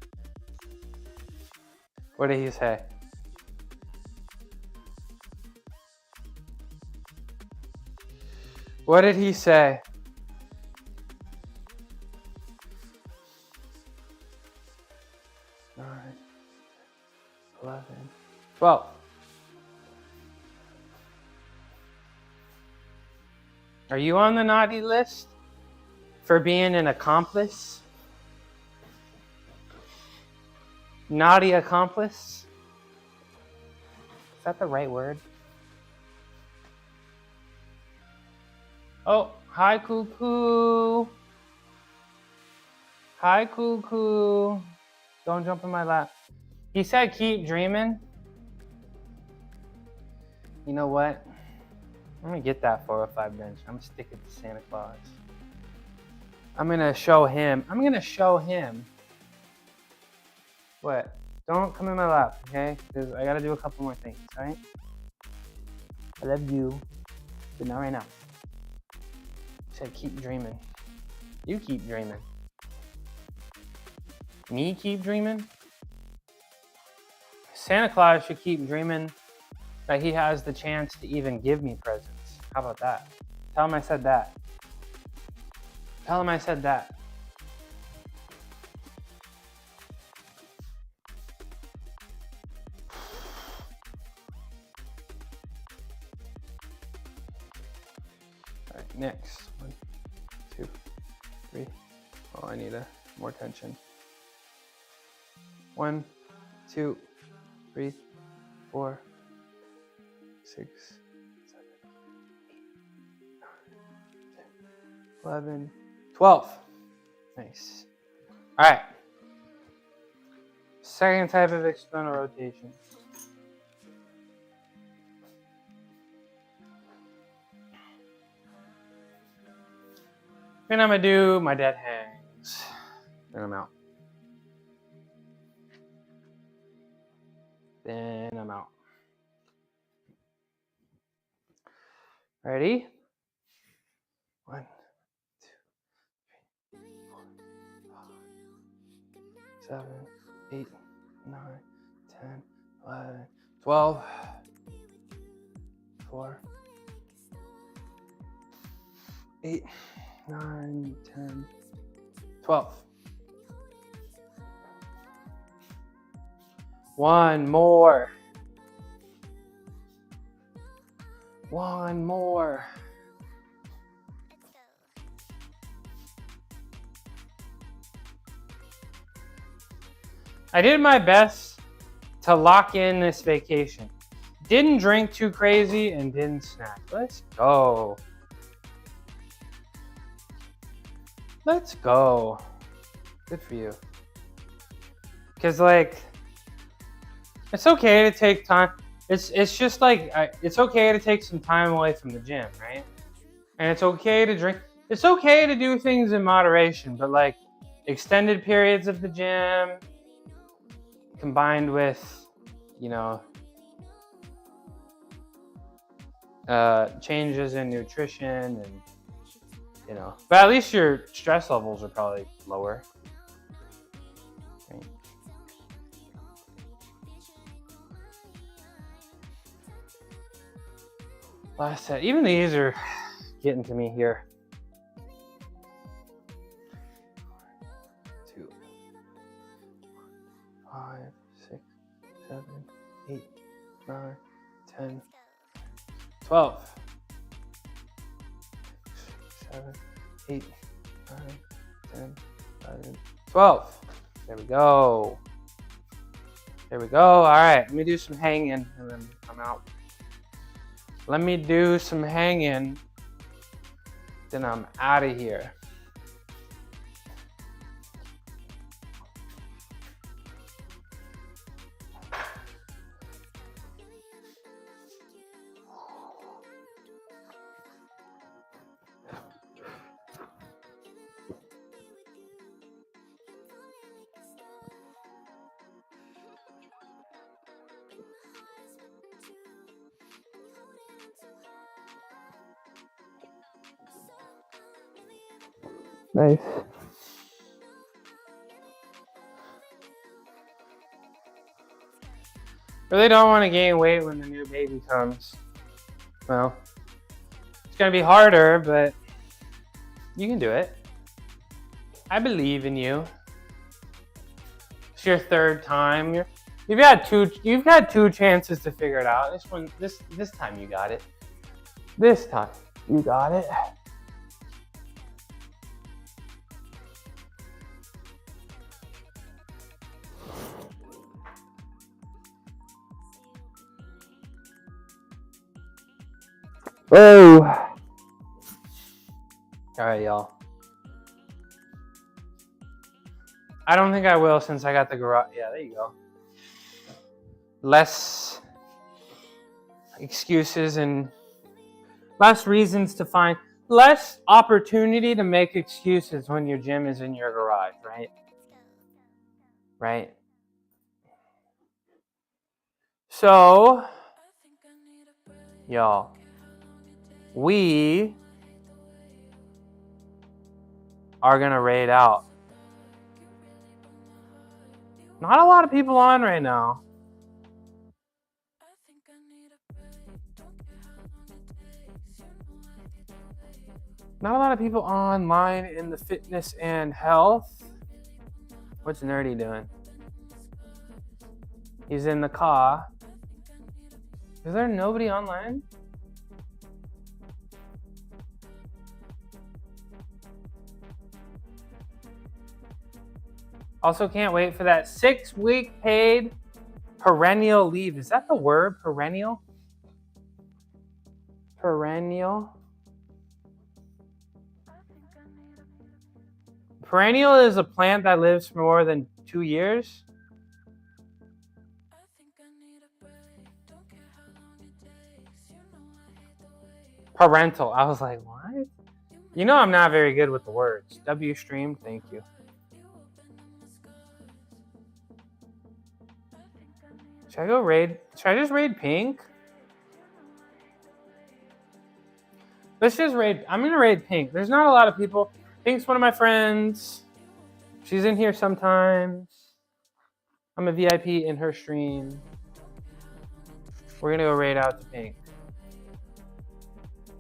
Speaker 2: What did he say? What did he say? 9, 11, 12. Are you on the naughty list for being an accomplice? Naughty accomplice? Is that the right word? Oh, hi, cuckoo. Hi, cuckoo. Don't jump in my lap. He said keep dreaming. You know what? I'm gonna get that 405 bench. I'm gonna stick it to Santa Claus. I'm gonna show him. What? Don't come in my lap, okay? Because I gotta do a couple more things, alright? I love you, but not right now. He said keep dreaming. You keep dreaming. Me keep dreaming? Santa Claus should keep dreaming that he has the chance to even give me presents. How about that? Tell him I said that. Tell him I said that. All right, next. 1, 2, 3. Oh, I need more tension. 1, 2, 3, 4, 6, 7, 8, 9, 10, 11, 12. Nice. All right. Second type of external rotation. Then I'm gonna do my dead hangs. Then I'm out. Then I'm out. Ready? 1, 2, 3, 4, 5, 7, 8, 9, 10, 11, 12. 4, 8, 9, 10, 12. One more. One more. I did my best to lock in this vacation. Didn't drink too crazy and didn't snack. Let's go. Let's go. Good for you. Because, like, it's okay to take time. It's just like, it's okay to take some time away from the gym, right? And it's okay to drink. It's okay to do things in moderation, but like extended periods of the gym combined with, you know, changes in nutrition and, you know, but at least your stress levels are probably lower. Right. Last set. Even these are getting to me here. 2, 5, 6, 7, 8, 9, 10, 12. 7, 8, 9, 10, 11, 12. There we go. There we go. All right, let me do some hanging and then I'm out. Let me do some hanging, then I'm out of here. Nice. Really don't want to gain weight when the new baby comes. Well, it's going to be harder, but you can do it. I believe in you. It's your third time. You've had two chances to figure it out. This time you got it. This time you got it. Oh. All right, y'all. I don't think I will since I got the garage. Yeah, there you go. Less excuses and less reasons to find, less opportunity to make excuses when your gym is in your garage, right? Right? So, y'all, we are going to raid out. Not a lot of people on right now. Not a lot of people online in the fitness and health. What's Nerdy doing? He's in the car. Is there nobody online? Also can't wait for that 6-week paid perennial leave. Is that the word? Perennial? Perennial? Perennial is a plant that lives for more than 2 years. Parental. I was like, what? You know I'm not very good with the words. W stream, thank you. Should I go raid? Should I just raid Pink? Let's just raid. I'm going to raid Pink. There's not a lot of people. Pink's one of my friends. She's in here sometimes. I'm a VIP in her stream. We're going to go raid out to Pink.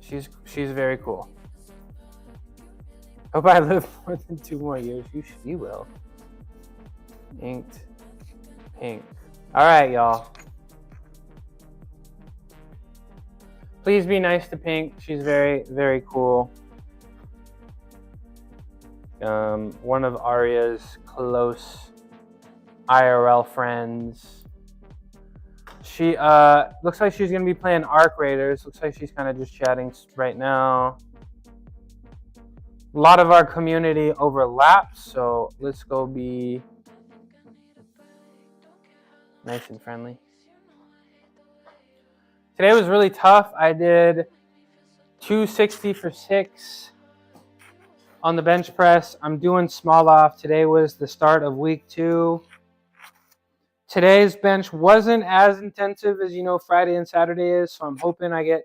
Speaker 2: She's very cool. Hope I live more than 2 more years. You will. Inked Pink. All right, y'all. Please be nice to Pink. She's very, very cool. One of Arya's close IRL friends. She looks like she's gonna be playing Arc Raiders. Looks like she's kind of just chatting right now. A lot of our community overlaps, so let's go be nice and friendly. Today was really tough. I did 260 for 6 on the bench press. I'm doing small off. Today was the start of week 2. Today's bench wasn't as intensive as, Friday and Saturday is, so I'm hoping I get,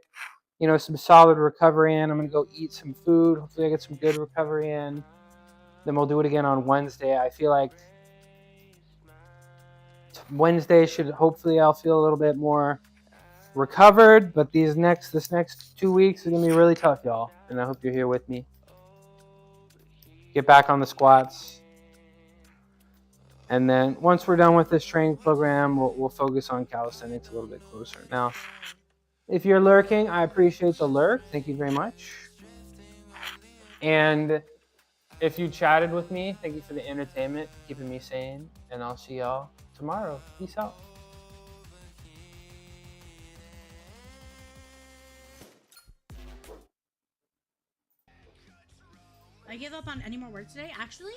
Speaker 2: some solid recovery in. I'm going to go eat some food. Hopefully I get some good recovery in. Then we'll do it again on Wednesday. I feel like Wednesday hopefully I'll feel a little bit more recovered, but this next 2 weeks is going to be really tough, y'all, and I hope you're here with me. Get back on the squats. And then once we're done with this training program, we'll focus on calisthenics a little bit closer. Now, if you're lurking, I appreciate the lurk. Thank you very much. And if you chatted with me, thank you for the entertainment, keeping me sane. And I'll see y'all tomorrow. Peace out.
Speaker 3: I gave up on any more work today. Actually,